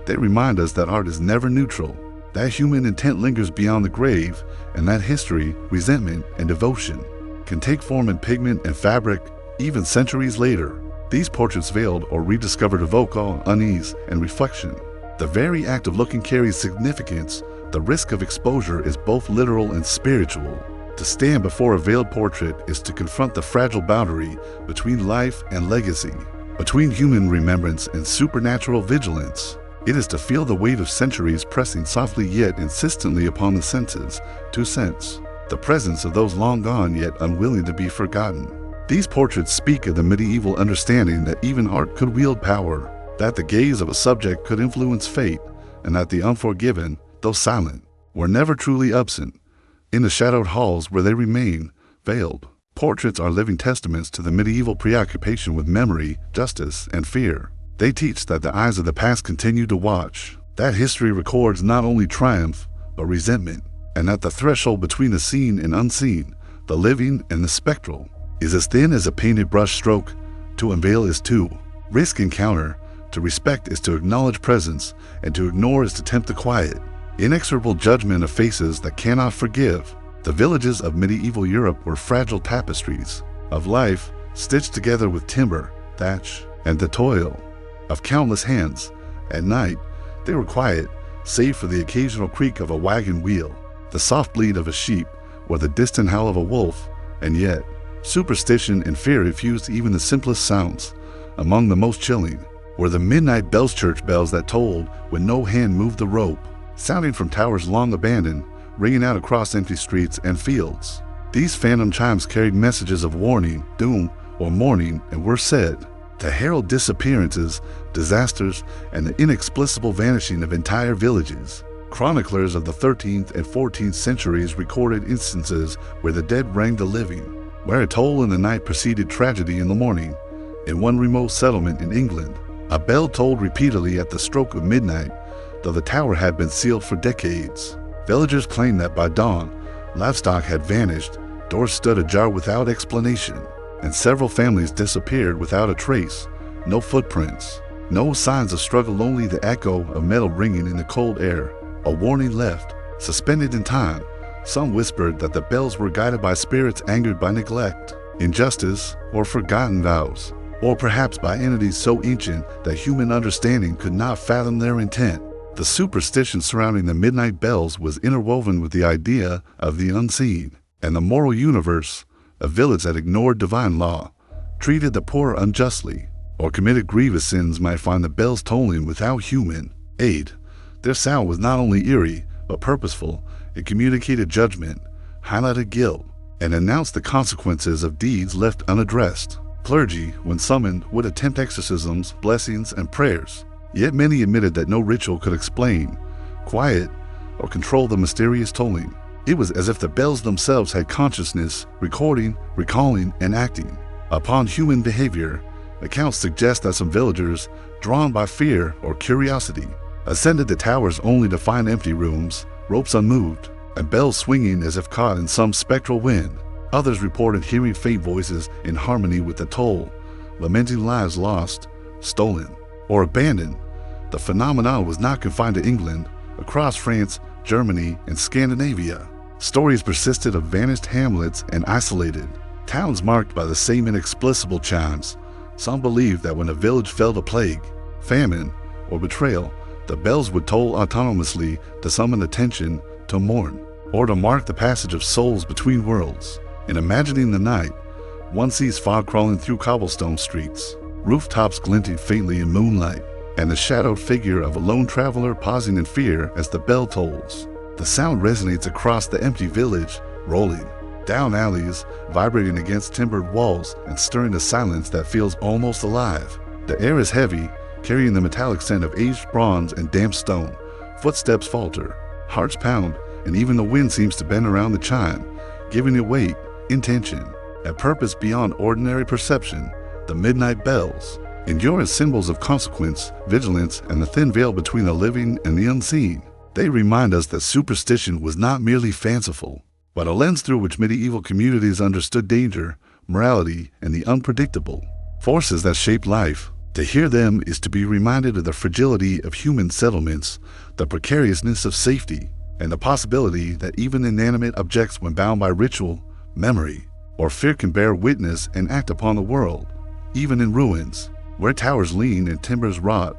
They remind us that art is never neutral, that human intent lingers beyond the grave, and that history, resentment, and devotion can take form in pigment and fabric even centuries later. These portraits, veiled or rediscovered, evoke unease and reflection. The very act of looking carries significance. The risk of exposure is both literal and spiritual. To stand before a veiled portrait is to confront the fragile boundary between life and legacy, between human remembrance and supernatural vigilance. It is to feel the weight of centuries pressing softly yet insistently upon the senses, to sense the presence of those long gone yet unwilling to be forgotten. These portraits speak of the medieval understanding that even art could wield power, that the gaze of a subject could influence fate, and that the unforgiven, though silent, were never truly absent. In the shadowed halls where they remain, veiled, portraits are living testaments to the medieval preoccupation with memory, justice, and fear. They teach that the eyes of the past continue to watch, that history records not only triumph, but resentment, and that the threshold between the seen and unseen, the living and the spectral, is as thin as a painted brush stroke. To unveil is to risk encounter, to respect is to acknowledge presence, and to ignore is to tempt the quiet. Inexorable judgment of faces that cannot forgive. The villages of medieval Europe were fragile tapestries of life stitched together with timber, thatch, and the toil of countless hands. At night, they were quiet, save for the occasional creak of a wagon wheel, the soft bleat of a sheep, or the distant howl of a wolf. And yet, superstition and fear infused even the simplest sounds. Among the most chilling were the midnight bells, church bells that tolled when no hand moved the rope, sounding from towers long abandoned, ringing out across empty streets and fields. These phantom chimes carried messages of warning, doom, or mourning, and were said to herald disappearances, disasters, and the inexplicable vanishing of entire villages. Chroniclers of the 13th and 14th centuries recorded instances where the dead rang the living, where a toll in the night preceded tragedy in the morning. In one remote settlement in England, a bell tolled repeatedly at the stroke of midnight, though the tower had been sealed for decades. Villagers claimed that by dawn, livestock had vanished, doors stood ajar without explanation, and several families disappeared without a trace. No footprints, no signs of struggle, only the echo of metal ringing in the cold air. A warning left, suspended in time. Some whispered that the bells were guided by spirits angered by neglect, injustice, or forgotten vows, or perhaps by entities so ancient that human understanding could not fathom their intent. The superstition surrounding the midnight bells was interwoven with the idea of the unseen and the moral universe. A village that ignored divine law, treated the poor unjustly, or committed grievous sins might find the bells tolling without human aid. Their sound was not only eerie, but purposeful. It communicated judgment, highlighted guilt, and announced the consequences of deeds left unaddressed. Clergy, when summoned, would attempt exorcisms, blessings, and prayers. Yet many admitted that no ritual could explain. Quiet, or control the mysterious tolling. It was as if the bells themselves had consciousness, recording, recalling, and acting upon human behavior. Accounts suggest that some villagers, drawn by fear or curiosity, ascended the towers only to find empty rooms, ropes unmoved, and bells swinging as if caught in some spectral wind. Others reported hearing faint voices in harmony with the toll, lamenting lives lost, stolen, or abandoned. The phenomenon was not confined to England. Across France, Germany, and Scandinavia, stories persisted of vanished hamlets and isolated towns marked by the same inexplicable chimes. Some believed that when a village fell to plague, famine, or betrayal, the bells would toll autonomously to summon attention, to mourn, or to mark the passage of souls between worlds. In imagining the night, one sees fog crawling through cobblestone streets, rooftops glinting faintly in moonlight, and the shadowed figure of a lone traveler pausing in fear as the bell tolls. The sound resonates across the empty village, rolling down alleys, vibrating against timbered walls, and stirring a silence that feels almost alive. The air is heavy, carrying the metallic scent of aged bronze and damp stone. Footsteps falter, hearts pound, and even the wind seems to bend around the chime, giving it weight, intention, a purpose beyond ordinary perception. The midnight bells endure as symbols of consequence, vigilance, and the thin veil between the living and the unseen. They remind us that superstition was not merely fanciful, but a lens through which medieval communities understood danger, morality, and the unpredictable forces that shape life. To hear them is to be reminded of the fragility of human settlements, the precariousness of safety, and the possibility that even inanimate objects, when bound by ritual, memory, or fear, can bear witness and act upon the world. Even in ruins, where towers lean and timbers rot,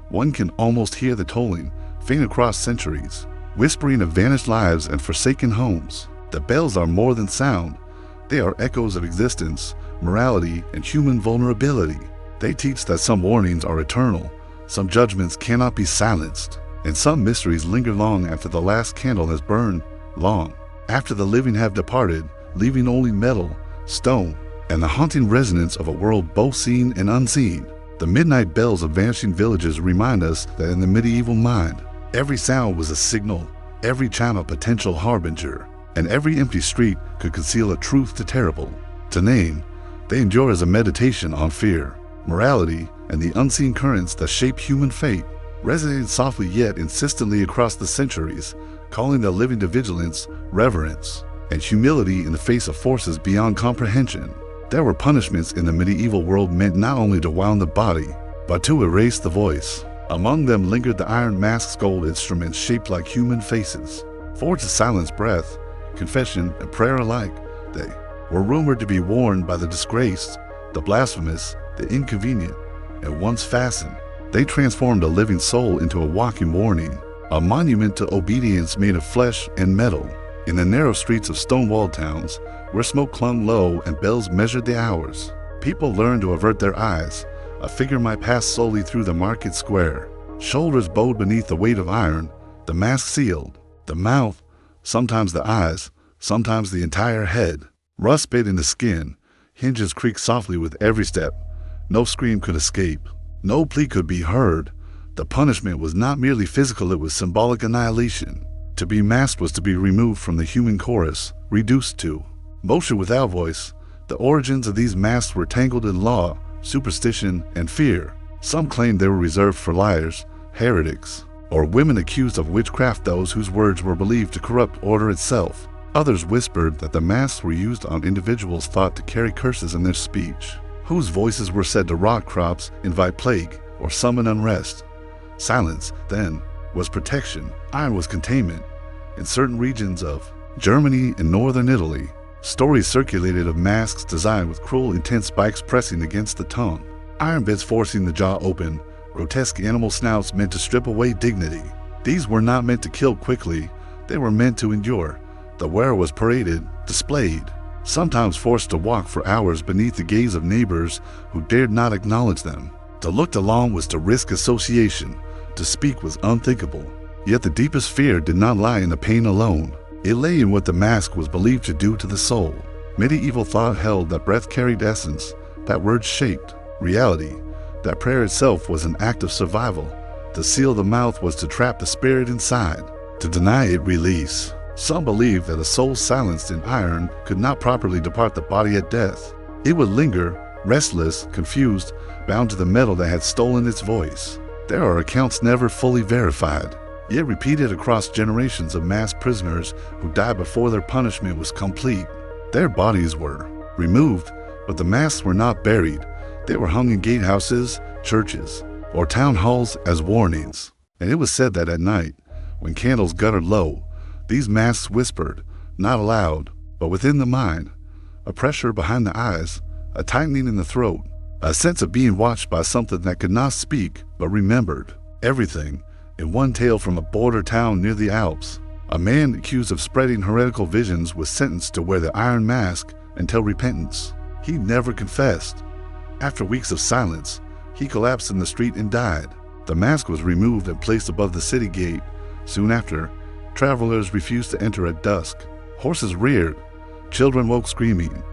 one can almost hear the tolling, faint across centuries, whispering of vanished lives and forsaken homes. The bells are more than sound. They are echoes of existence, morality, and human vulnerability. They teach that some warnings are eternal, some judgments cannot be silenced, and some mysteries linger long after the last candle has burned, long after the living have departed, leaving only metal, stone, and the haunting resonance of a world both seen and unseen. The midnight bells of vanishing villages remind us that in the medieval mind, every sound was a signal, every chime a potential harbinger, and every empty street could conceal a truth too terrible to name. They endure as a meditation on fear, morality, and the unseen currents that shape human fate, resonating softly yet insistently across the centuries, calling the living to vigilance, reverence, and humility in the face of forces beyond comprehension. There were punishments in the medieval world meant not only to wound the body, but to erase the voice. Among them lingered the iron masked gold instruments shaped like human faces, forged to silence breath, confession, and prayer alike. They were rumored to be worn by the disgraced, the blasphemous, the inconvenient, and once fastened, they transformed a living soul into a walking warning, a monument to obedience made of flesh and metal. In the narrow streets of stone-walled towns, where smoke clung low and bells measured the hours, people learned to avert their eyes. A figure might pass slowly through the market square, shoulders bowed beneath the weight of iron, the mask sealed, the mouth, sometimes the eyes, sometimes the entire head, rust bit in the skin, hinges creaked softly with every step. No scream could escape, no plea could be heard. The punishment was not merely physical, it was symbolic annihilation. To be masked was to be removed from the human chorus, reduced to motion without voice. The origins of these masks were tangled in law, superstition, and fear. Some claimed they were reserved for liars, heretics, or women accused of witchcraft, those whose words were believed to corrupt order itself. Others whispered that the masks were used on individuals thought to carry curses in their speech, whose voices were said to rot crops, invite plague, or summon unrest. Silence, then, was protection. Iron was containment. In certain regions of Germany and northern Italy, stories circulated of masks designed with cruel, intense spikes pressing against the tongue, iron bits forcing the jaw open, grotesque animal snouts meant to strip away dignity. These were not meant to kill quickly, they were meant to endure. The wearer was paraded, displayed, sometimes forced to walk for hours beneath the gaze of neighbors who dared not acknowledge them. To look along was to risk association, to speak was unthinkable. Yet the deepest fear did not lie in the pain alone. It lay in what the mask was believed to do to the soul. Medieval thought held that breath carried essence, that words shaped reality, that prayer itself was an act of survival. To seal the mouth was to trap the spirit inside. to deny it release. Some believed that a soul silenced in iron could not properly depart the body at death. It would linger, restless, confused, bound to the metal that had stolen its voice. There are accounts never fully verified, yet repeated across generations of mass prisoners who died before their punishment was complete. Their bodies were removed, but the masks were not buried. They were hung in gatehouses, churches, or town halls as warnings. And it was said that at night, when candles guttered low, these masks whispered, not aloud, but within the mind, a pressure behind the eyes, a tightening in the throat, a sense of being watched by something that could not speak but remembered everything. In one tale from a border town near the Alps, a man accused of spreading heretical visions was sentenced to wear the iron mask until repentance. He never confessed. After weeks of silence, he collapsed in the street and died. The mask was removed and placed above the city gate. Soon after, travelers refused to enter at dusk. Horses reared. Children woke screaming,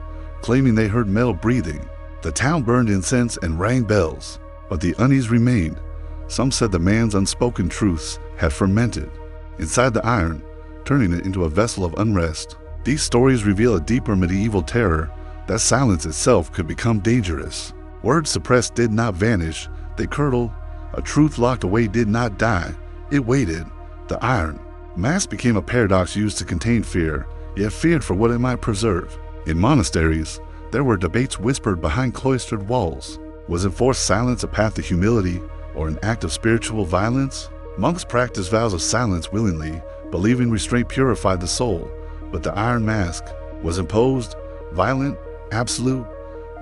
claiming they heard metal breathing. The town burned incense and rang bells, but the unease remained. Some said the man's unspoken truths had fermented inside the iron, turning it into a vessel of unrest. These stories reveal a deeper medieval terror that silence itself could become dangerous. Words suppressed did not vanish, they curdled. A truth locked away did not die, it waited. The iron mask became a paradox used to contain fear, yet feared for what it might preserve. In monasteries, there were debates whispered behind cloistered walls. Was enforced silence a path to humility or an act of spiritual violence? Monks practiced vows of silence willingly, believing restraint purified the soul. But the iron mask was imposed, violent, absolute.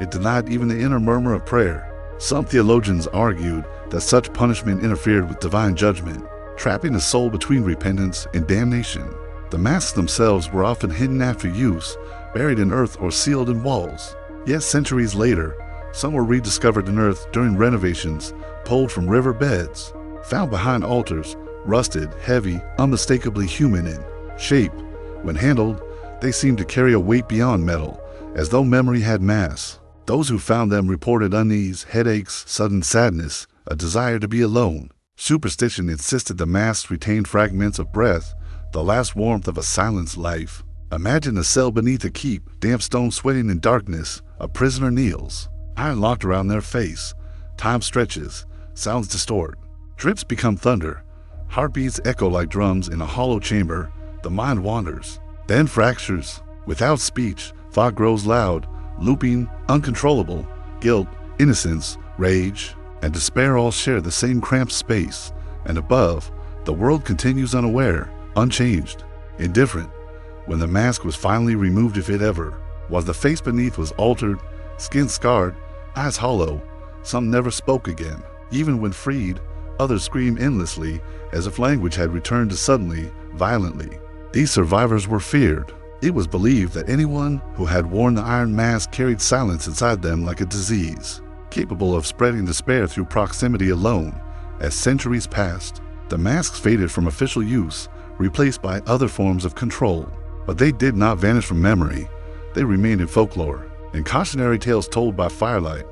It denied even the inner murmur of prayer. Some theologians argued that such punishment interfered with divine judgment, trapping the soul between repentance and damnation. The masks themselves were often hidden after use, buried in earth or sealed in walls. Yet centuries later, some were rediscovered in earth during renovations, pulled from river beds, found behind altars, rusted, heavy, unmistakably human in shape. When handled, they seemed to carry a weight beyond metal, as though memory had mass. Those who found them reported unease, headaches, sudden sadness, a desire to be alone. Superstition insisted the masks retained fragments of breath, the last warmth of a silenced life. Imagine a cell beneath a keep, damp stones sweating in darkness. A prisoner kneels, iron locked around their face. Time stretches, sounds distort. Drips become thunder. Heartbeats echo like drums in a hollow chamber. The mind wanders, then fractures. Without speech, thought grows loud, looping, uncontrollable. Guilt, innocence, rage, and despair all share the same cramped space. And above, the world continues unaware, unchanged, indifferent. When the mask was finally removed, if it ever was, the face beneath was altered, skin scarred, eyes hollow. Some never spoke again. Even when freed, others screamed endlessly, as if language had returned suddenly, violently. These survivors were feared. It was believed that anyone who had worn the iron mask carried silence inside them like a disease, capable of spreading despair through proximity alone. As centuries passed, the masks faded from official use, replaced by other forms of control. But they did not vanish from memory. They remained in folklore, in cautionary tales told by firelight.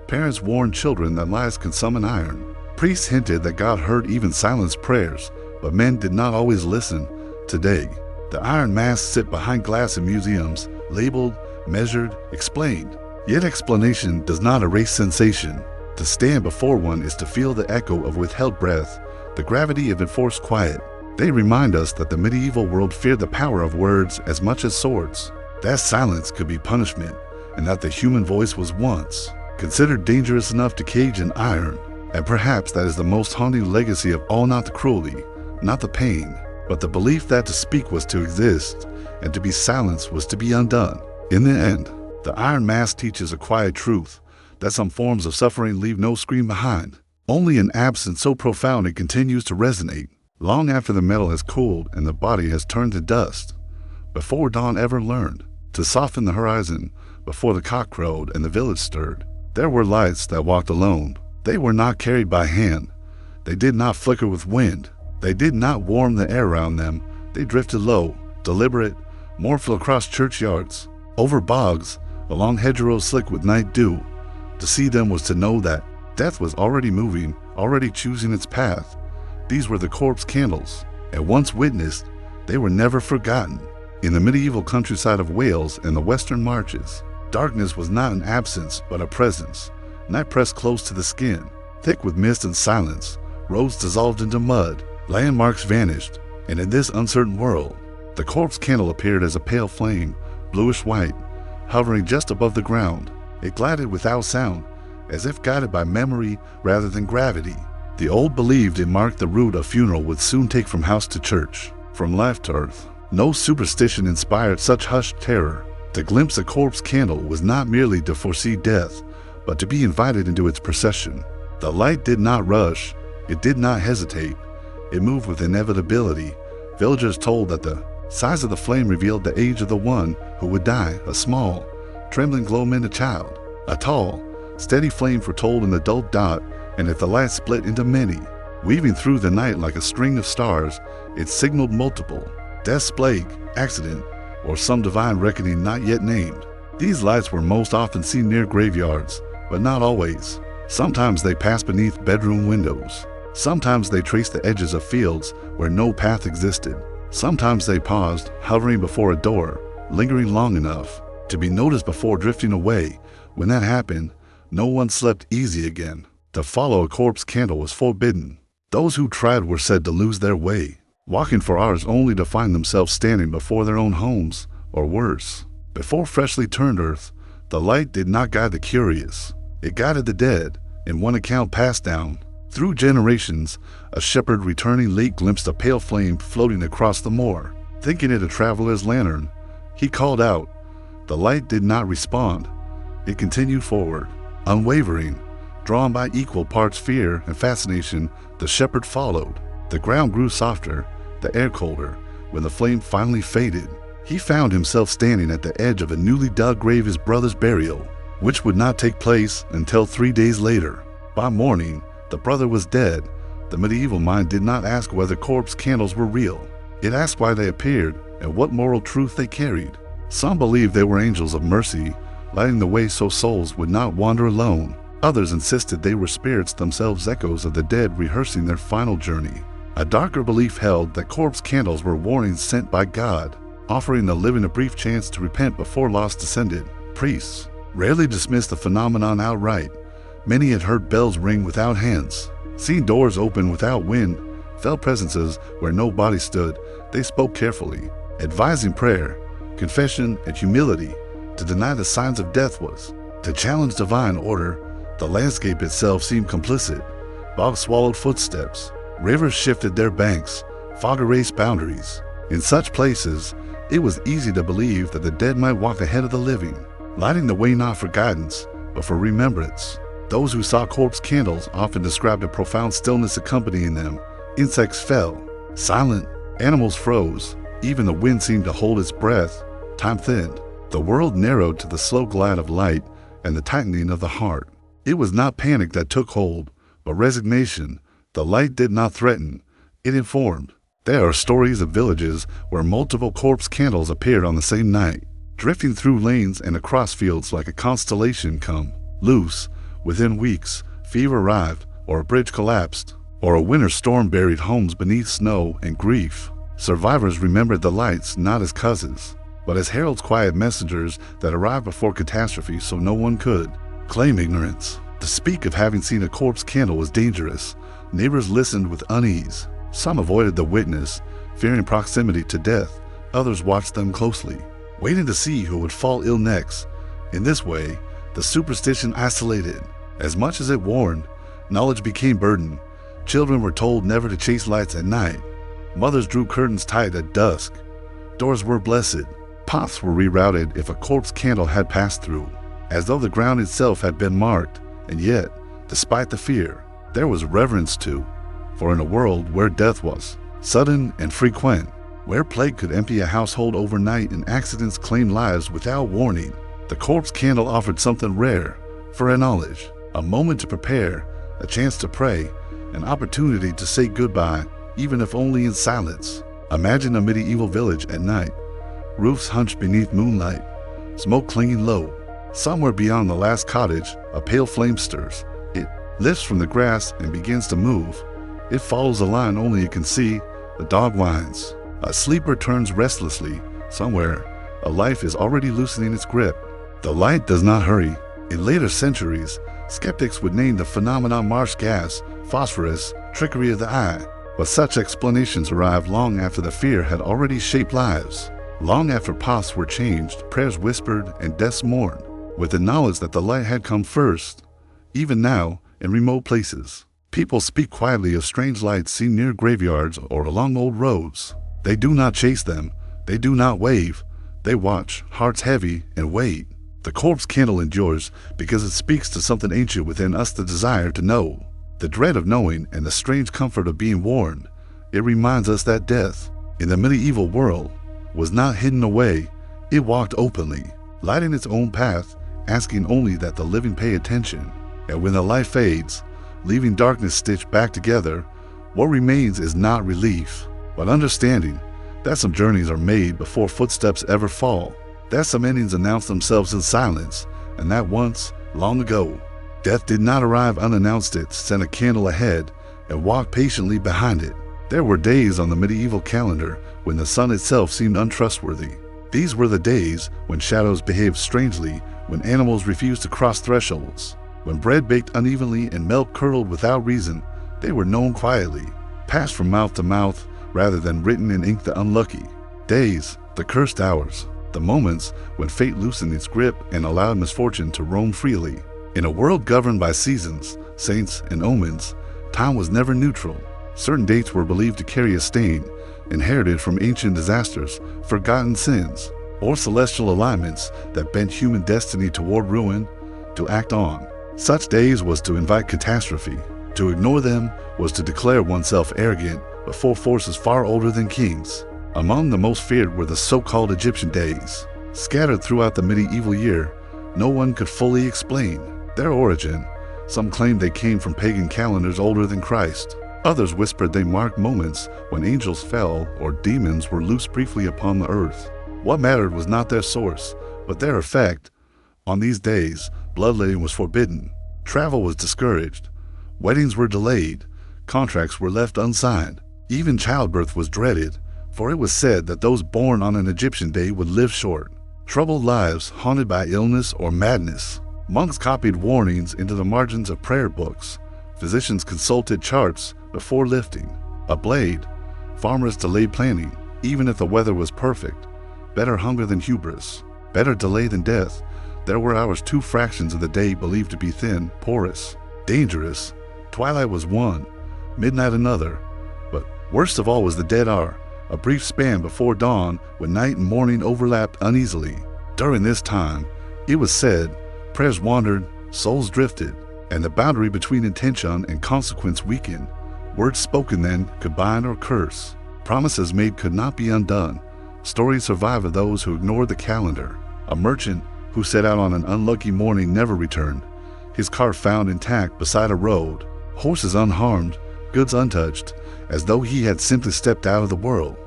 Parents warned children that lies can summon iron. Priests hinted that God heard even silenced prayers, but men did not always listen. Today, the iron masks sit behind glass in museums, labeled, measured, explained. Yet explanation does not erase sensation. To stand before one is to feel the echo of withheld breath, the gravity of enforced quiet. They remind us that the medieval world feared the power of words as much as swords, that silence could be punishment, and that the human voice was once considered dangerous enough to cage in iron. And perhaps that is the most haunting legacy of all, not the cruelty, not the pain, but the belief that to speak was to exist, and to be silenced was to be undone. In the end, the iron mask teaches a quiet truth, that some forms of suffering leave no scream behind, only an absence so profound it continues to resonate, long after the metal has cooled and the body has turned to dust. Before dawn ever learned to soften the horizon, before the cock crowed and the village stirred, there were lights that walked alone. They were not carried by hand. They did not flicker with wind. They did not warm the air around them. They drifted low, deliberate, mournful across churchyards, over bogs, along hedgerows slick with night dew. To see them was to know that death was already moving, already choosing its path. These were the corpse candles, and once witnessed, they were never forgotten. In the medieval countryside of Wales and the Western Marches, darkness was not an absence but a presence. Night pressed close to the skin, thick with mist and silence. Roads dissolved into mud, landmarks vanished, and in this uncertain world, the corpse candle appeared as a pale flame, bluish-white, hovering just above the ground. It glided without sound, as if guided by memory rather than gravity. The old believed it marked the route a funeral would soon take from house to church, from life to earth. No superstition inspired such hushed terror. To glimpse a corpse candle was not merely to foresee death, but to be invited into its procession. The light did not rush, it did not hesitate, it moved with inevitability. Villagers told that the size of the flame revealed the age of the one who would die. A small, trembling glow meant a child. A tall, steady flame foretold an adult dot, and if the light split into many, weaving through the night like a string of stars, it signaled multiple, death's plague, accident, or some divine reckoning not yet named. These lights were most often seen near graveyards, but not always. Sometimes they passed beneath bedroom windows. Sometimes they traced the edges of fields where no path existed. Sometimes they paused, hovering before a door, lingering long enough to be noticed before drifting away. When that happened, no one slept easy again. To follow a corpse candle was forbidden. Those who tried were said to lose their way, walking for hours only to find themselves standing before their own homes, or worse. Before freshly turned earth, the light did not guide the curious. It guided the dead. In one account passed down through generations, a shepherd returning late glimpsed a pale flame floating across the moor. Thinking it a traveler's lantern, he called out. The light did not respond. It continued forward, unwavering. Drawn by equal parts fear and fascination, the shepherd followed. The ground grew softer, the air colder. When the flame finally faded, he found himself standing at the edge of a newly dug grave, his brother's burial, which would not take place until 3 days later. By morning, the brother was dead. The medieval mind did not ask whether corpse candles were real. It asked why they appeared and what moral truth they carried. Some believed they were angels of mercy, lighting the way so souls would not wander alone. Others insisted they were spirits themselves, echoes of the dead rehearsing their final journey. A darker belief held that corpse candles were warnings sent by God, offering the living a brief chance to repent before loss descended. Priests rarely dismissed the phenomenon outright. Many had heard bells ring without hands, seen doors open without wind, felt presences where no body stood. They spoke carefully, advising prayer, confession, and humility. To deny the signs of death was to challenge divine order. The landscape itself seemed complicit. Bogs swallowed footsteps, rivers shifted their banks, fog erased boundaries. In such places, it was easy to believe that the dead might walk ahead of the living, lighting the way not for guidance, but for remembrance. Those who saw corpse candles often described a profound stillness accompanying them. Insects fell, silent, animals froze, even the wind seemed to hold its breath. Time thinned. The world narrowed to the slow glide of light and the tightening of the heart. It was not panic that took hold, but resignation. The light did not threaten, it informed. There are stories of villages where multiple corpse candles appeared on the same night, drifting through lanes and across fields like a constellation come loose. Within weeks, fever arrived, or a bridge collapsed, or a winter storm buried homes beneath snow and grief. Survivors remembered the lights not as cousins, but as heralds, quiet messengers that arrived before catastrophe so no one could claim ignorance. To speak of having seen a corpse candle was dangerous. Neighbors listened with unease. Some avoided the witness, fearing proximity to death. Others watched them closely, waiting to see who would fall ill next. In this way, the superstition isolated. As much as it warned, knowledge became burden. Children were told never to chase lights at night. Mothers drew curtains tight at dusk. Doors were blessed. Paths were rerouted if a corpse candle had passed through, as though the ground itself had been marked. And yet, despite the fear, there was reverence too. For in a world where death was sudden and frequent, where plague could empty a household overnight and accidents claim lives without warning, the corpse candle offered something rare: foreknowledge, a moment to prepare, a chance to pray, an opportunity to say goodbye, even if only in silence. Imagine a medieval village at night, roofs hunched beneath moonlight, smoke clinging low. Somewhere beyond the last cottage, a pale flame stirs. It lifts from the grass and begins to move. It follows a line only it can see, a dog whines. A sleeper turns restlessly. Somewhere, a life is already loosening its grip. The light does not hurry. In later centuries, skeptics would name the phenomenon marsh gas, phosphorus, trickery of the eye. But such explanations arrived long after the fear had already shaped lives. Long after paths were changed, prayers whispered, and deaths mourned, with the knowledge that the light had come first. Even now, in remote places, people speak quietly of strange lights seen near graveyards or along old roads. They do not chase them. They do not wave. They watch, hearts heavy, and wait. The corpse candle endures because it speaks to something ancient within us, the desire to know, the dread of knowing, and the strange comfort of being warned. It reminds us that death, in the medieval world, was not hidden away. It walked openly, lighting its own path, asking only that the living pay attention. And when the light fades, leaving darkness stitched back together, what remains is not relief, but understanding that some journeys are made before footsteps ever fall, that some endings announce themselves in silence, and that once, long ago, death did not arrive unannounced. It sent a candle ahead and walked patiently behind it. There were days on the medieval calendar when the sun itself seemed untrustworthy. These were the days when shadows behaved strangely, when animals refused to cross thresholds, when bread baked unevenly and milk curdled without reason. They were known quietly, passed from mouth to mouth rather than written in ink. The unlucky days, the cursed hours, the moments when fate loosened its grip and allowed misfortune to roam freely. In a world governed by seasons, saints, and omens, time was never neutral. Certain dates were believed to carry a stain, inherited from ancient disasters, forgotten sins, or celestial alignments that bent human destiny toward ruin. To act on such days was to invite catastrophe. To ignore them was to declare oneself arrogant before forces far older than kings. Among the most feared were the so-called Egyptian days. Scattered throughout the medieval year, no one could fully explain their origin. Some claimed they came from pagan calendars older than Christ. Others whispered they marked moments when angels fell or demons were loosed briefly upon the earth. What mattered was not their source, but their effect. On these days, bloodletting was forbidden. Travel was discouraged. Weddings were delayed. Contracts were left unsigned. Even childbirth was dreaded, for it was said that those born on an Egyptian day would live short. Troubled lives haunted by illness or madness. Monks copied warnings into the margins of prayer books. Physicians consulted charts before lifting a blade. Farmers delayed planting, even if the weather was perfect. Better hunger than hubris. Better delay than death. There were hours, 2 fractions of the day believed to be thin, porous, dangerous. Twilight was one, midnight another. But worst of all was the dead hour, a brief span before dawn when night and morning overlapped uneasily. During this time, it was said, prayers wandered, souls drifted, and the boundary between intention and consequence weakened. Words spoken then could bind or curse. Promises made could not be undone. Stories survive of those who ignored the calendar. A merchant who set out on an unlucky morning never returned. His cart found intact beside a road, horses unharmed, goods untouched, as though he had simply stepped out of the world.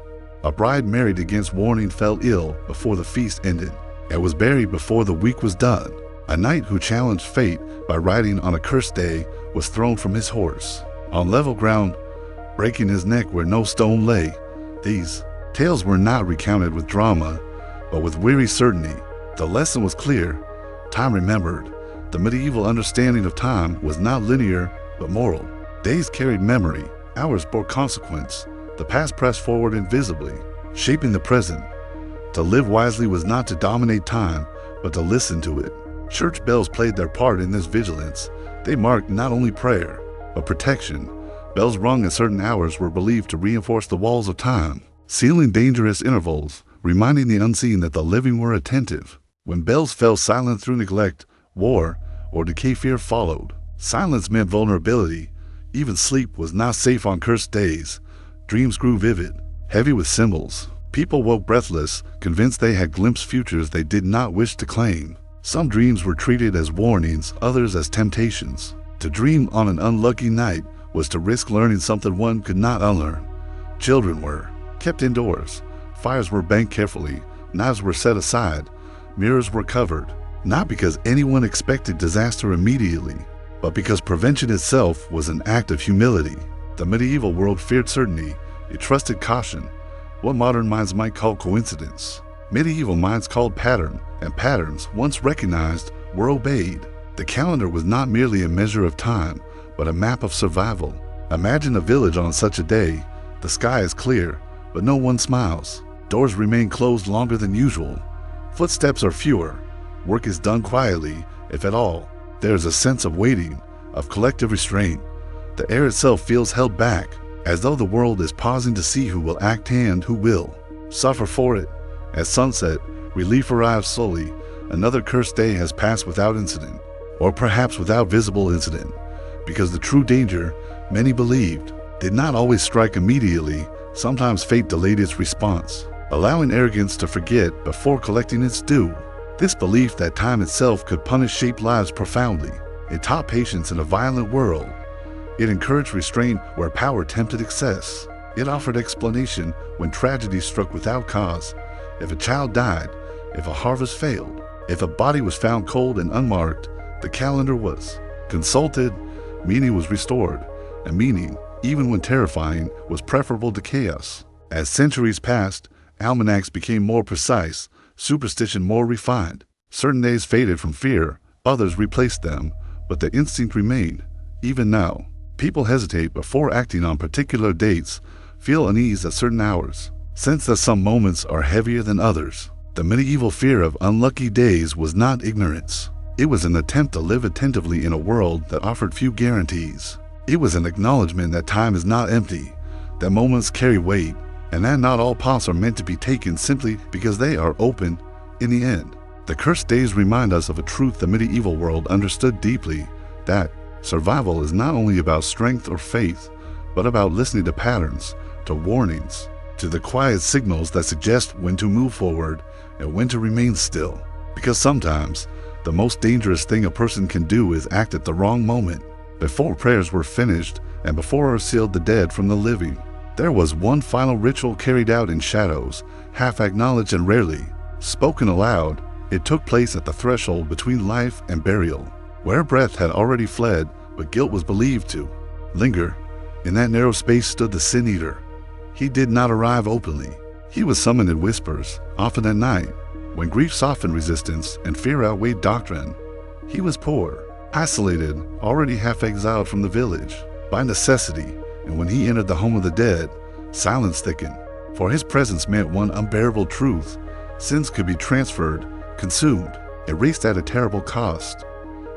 A bride married against warning fell ill before the feast ended, and was buried before the week was done. A knight who challenged fate by riding on a cursed day was thrown from his horse, on level ground, breaking his neck where no stone lay. These tales were not recounted with drama, but with weary certainty. The lesson was clear. Time remembered. The medieval understanding of time was not linear, but moral. Days carried memory, hours bore consequence. The past pressed forward invisibly, shaping the present. To live wisely was not to dominate time, but to listen to it. Church bells played their part in this vigilance. They marked not only prayer, but protection. Bells rung at certain hours were believed to reinforce the walls of time, sealing dangerous intervals, reminding the unseen that the living were attentive. When bells fell silent through neglect, war, or decay, fear followed. Silence meant vulnerability. Even sleep was not safe on cursed days. Dreams grew vivid, heavy with symbols. People woke breathless, convinced they had glimpsed futures they did not wish to claim. Some dreams were treated as warnings, others as temptations. To dream on an unlucky night was to risk learning something one could not unlearn. Children were kept indoors. Fires were banked carefully. Knives were set aside. Mirrors were covered. Not because anyone expected disaster immediately, but because prevention itself was an act of humility. The medieval world feared certainty, It trusted caution, what modern minds might call coincidence. Medieval minds called pattern, and patterns, once recognized, were obeyed. The calendar was not merely a measure of time, but a map of survival. Imagine a village on such a day. The sky is clear, but no one smiles. Doors remain closed longer than usual. Footsteps are fewer. Work is done quietly, if at all. There is a sense of waiting, of collective restraint. The air itself feels held back, as though the world is pausing to see who will act and who will suffer for it. At sunset, relief arrives slowly. Another cursed day has passed without incident, or perhaps without visible incident, because the true danger, many believed, did not always strike immediately. Sometimes fate delayed its response, allowing arrogance to forget before collecting its due. This belief that time itself could punish shaped lives profoundly. It taught patience in a violent world. It encouraged restraint where power tempted excess. It offered explanation when tragedy struck without cause. If a child died, if a harvest failed, if a body was found cold and unmarked, the calendar was consulted, meaning was restored, and meaning, even when terrifying, was preferable to chaos. As centuries passed, almanacs became more precise, superstition more refined. Certain days faded from fear, others replaced them, but the instinct remained. Even now, people hesitate before acting on particular dates, feel unease at certain hours, sense that some moments are heavier than others. The medieval fear of unlucky days was not ignorance. It was an attempt to live attentively in a world that offered few guarantees. It was an acknowledgement that time is not empty, that moments carry weight, and that not all paths are meant to be taken simply because they are open in the end. The cursed days remind us of a truth the medieval world understood deeply, that survival is not only about strength or faith, but about listening to patterns, to warnings, to the quiet signals that suggest when to move forward and when to remain still. Because sometimes, the most dangerous thing a person can do is act at the wrong moment. Before prayers were finished and before sealed the dead from the living, there was one final ritual carried out in shadows, half acknowledged and rarely spoken aloud. It took place at the threshold between life and burial, where breath had already fled, but guilt was believed to linger. In that narrow space stood the Sin Eater. He did not arrive openly. He was summoned in whispers, often at night, when grief softened resistance and fear outweighed doctrine. He was poor, isolated, already half exiled from the village by necessity, and when he entered the home of the dead, silence thickened, for his presence meant one unbearable truth: sins could be transferred, consumed, erased at a terrible cost.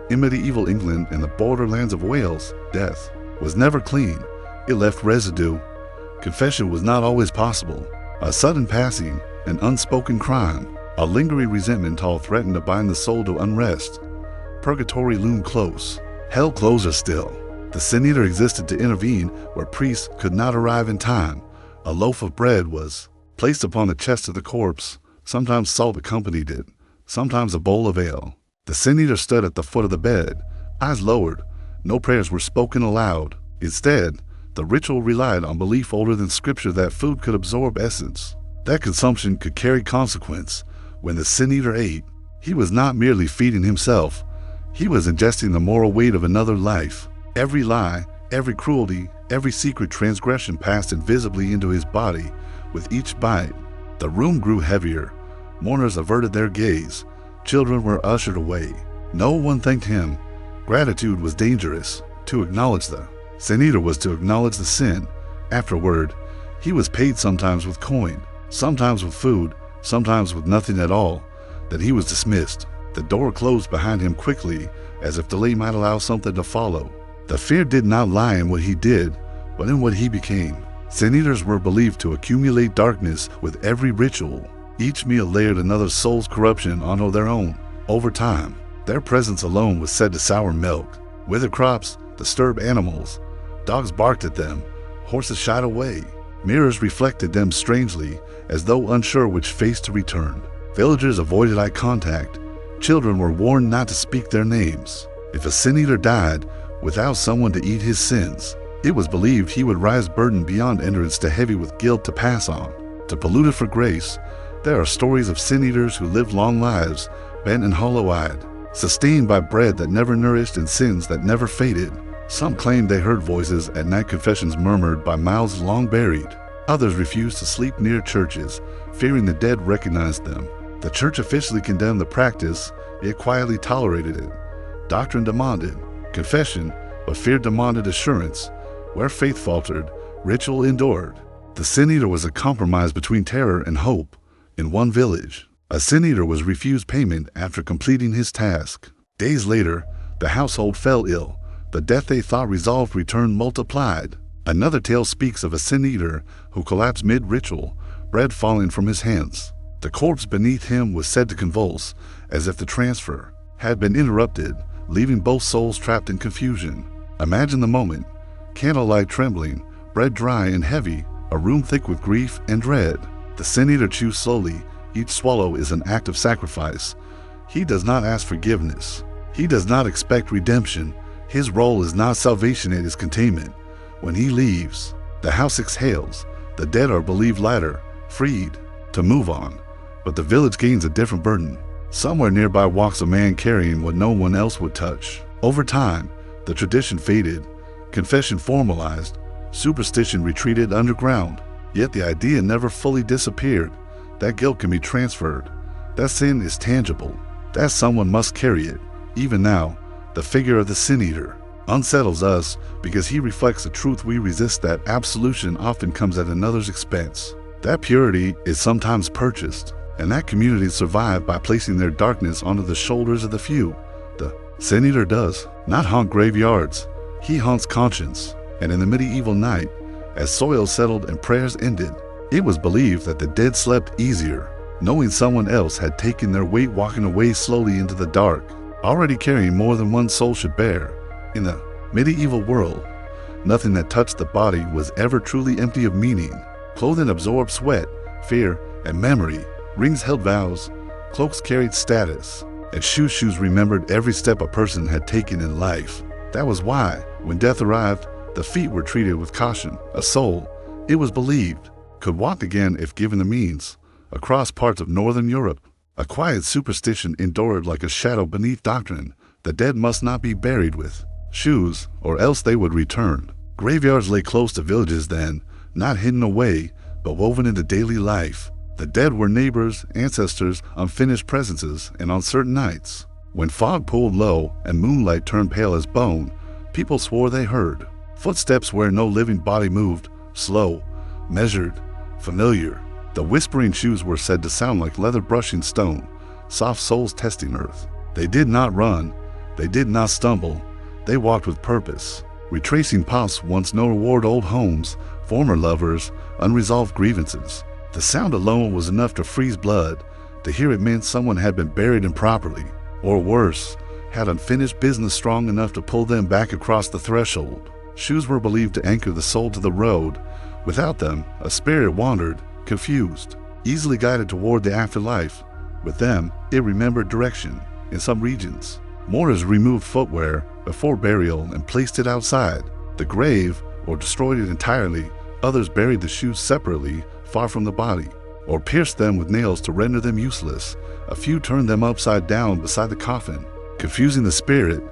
In medieval England and the borderlands of Wales, death was never clean. It left residue. Confession was not always possible. A sudden passing, an unspoken crime, a lingering resentment all threatened to bind the soul to unrest. Purgatory loomed close. Hell closer still. The Sin Eater existed to intervene where priests could not arrive in time. A loaf of bread was placed upon the chest of the corpse. Sometimes salt accompanied it, sometimes a bowl of ale. The Sin Eater stood at the foot of the bed, eyes lowered. No prayers were spoken aloud. Instead, the ritual relied on belief older than scripture that food could absorb essence, that consumption could carry consequence. When the Sin Eater ate, he was not merely feeding himself. He was ingesting the moral weight of another life. Every lie, every cruelty, every secret transgression passed invisibly into his body with each bite. The room grew heavier. Mourners averted their gaze. Children were ushered away. No one thanked him. Gratitude was dangerous. To acknowledge the Sin Eater was to acknowledge the sin. Afterward, he was paid sometimes with coin, sometimes with food, sometimes with nothing at all. Then he was dismissed. The door closed behind him quickly, as if delay might allow something to follow. The fear did not lie in what he did, but in what he became. Sin Eaters were believed to accumulate darkness with every ritual. Each meal layered another soul's corruption onto their own. Over time, their presence alone was said to sour milk, wither crops, disturb animals. Dogs barked at them, horses shied away. Mirrors reflected them strangely, as though unsure which face to return. Villagers avoided eye contact. Children were warned not to speak their names. If a Sin Eater died without someone to eat his sins, it was believed he would rise burdened beyond endurance, too heavy with guilt to pass on, to polluted for grace. There are stories of Sin Eaters who lived long lives, bent and hollow-eyed, sustained by bread that never nourished and sins that never faded. Some claimed they heard voices at night, confessions murmured by mouths long buried. Others refused to sleep near churches, fearing the dead recognized them. The church officially condemned the practice, yet quietly tolerated it. Doctrine demanded confession, but fear demanded assurance. Where faith faltered, ritual endured. The sin eater was a compromise between terror and hope. In one village, a sin eater was refused payment after completing his task. Days later, the household fell ill. The death they thought resolved returned multiplied. Another tale speaks of a sin eater who collapsed mid-ritual, bread falling from his hands. The corpse beneath him was said to convulse, as if the transfer had been interrupted, leaving both souls trapped in confusion. Imagine the moment: candlelight trembling, bread dry and heavy, a room thick with grief and dread. The sin eater chews slowly. Each swallow is an act of sacrifice. He does not ask forgiveness. He does not expect redemption. His role is not salvation, it is containment. When he leaves, the house exhales. The dead are believed lighter, freed to move on. But the village gains a different burden. Somewhere nearby walks a man carrying what no one else would touch. Over time, the tradition faded, confession formalized, superstition retreated underground. Yet the idea never fully disappeared. That guilt can be transferred. That sin is tangible. That someone must carry it. Even now, the figure of the sin eater unsettles us because he reflects a truth we resist, that absolution often comes at another's expense. That purity is sometimes purchased, and that community survive by placing their darkness onto the shoulders of the few. The sin eater does not haunt graveyards. He haunts conscience. And in the medieval night, as soil settled and prayers ended, it was believed that the dead slept easier, knowing someone else had taken their weight, walking away slowly into the dark, already carrying more than one soul should bear. In the medieval world, nothing that touched the body was ever truly empty of meaning. Clothing absorbed sweat, fear, and memory. Rings held vows, cloaks carried status, and shoes remembered every step a person had taken in life. That was why, when death arrived, the feet were treated with caution. A soul, it was believed, could walk again if given the means. Across parts of northern Europe, a quiet superstition endured like a shadow beneath doctrine. The dead must not be buried with shoes, or else they would return. Graveyards lay close to villages then, not hidden away, but woven into daily life. The dead were neighbors, ancestors, unfinished presences, and on certain nights, when fog pulled low and moonlight turned pale as bone, people swore they heard footsteps where no living body moved, slow, measured, familiar. The whispering shoes were said to sound like leather brushing stone, soft soles testing earth. They did not run, they did not stumble, they walked with purpose, retracing paths once no reward, old homes, former lovers, unresolved grievances. The sound alone was enough to freeze blood. To hear it meant someone had been buried improperly, or worse, had unfinished business strong enough to pull them back across the threshold. Shoes were believed to anchor the soul to the road. Without them, a spirit wandered, confused, easily guided toward the afterlife. With them, it remembered direction. In some regions, mourners removed footwear before burial and placed it outside the grave or destroyed it entirely. Others buried the shoes separately, far from the body, or pierced them with nails to render them useless. A few turned them upside down beside the coffin, confusing the spirit,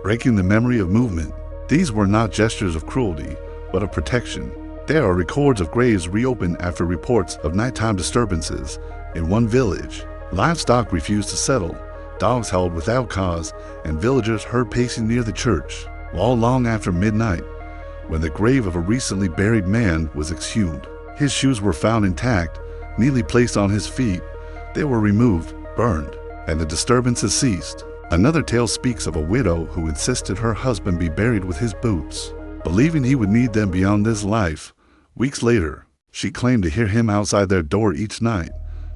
breaking the memory of movement. These were not gestures of cruelty, but of protection. There are records of graves reopened after reports of nighttime disturbances. In one village, livestock refused to settle, dogs howled without cause, and villagers heard pacing near the church, all long after midnight, when the grave of a recently buried man was exhumed. His shoes were found intact, neatly placed on his feet. They were removed, burned, and the disturbances ceased. Another tale speaks of a widow who insisted her husband be buried with his boots, believing he would need them beyond this life. Weeks later, she claimed to hear him outside their door each night.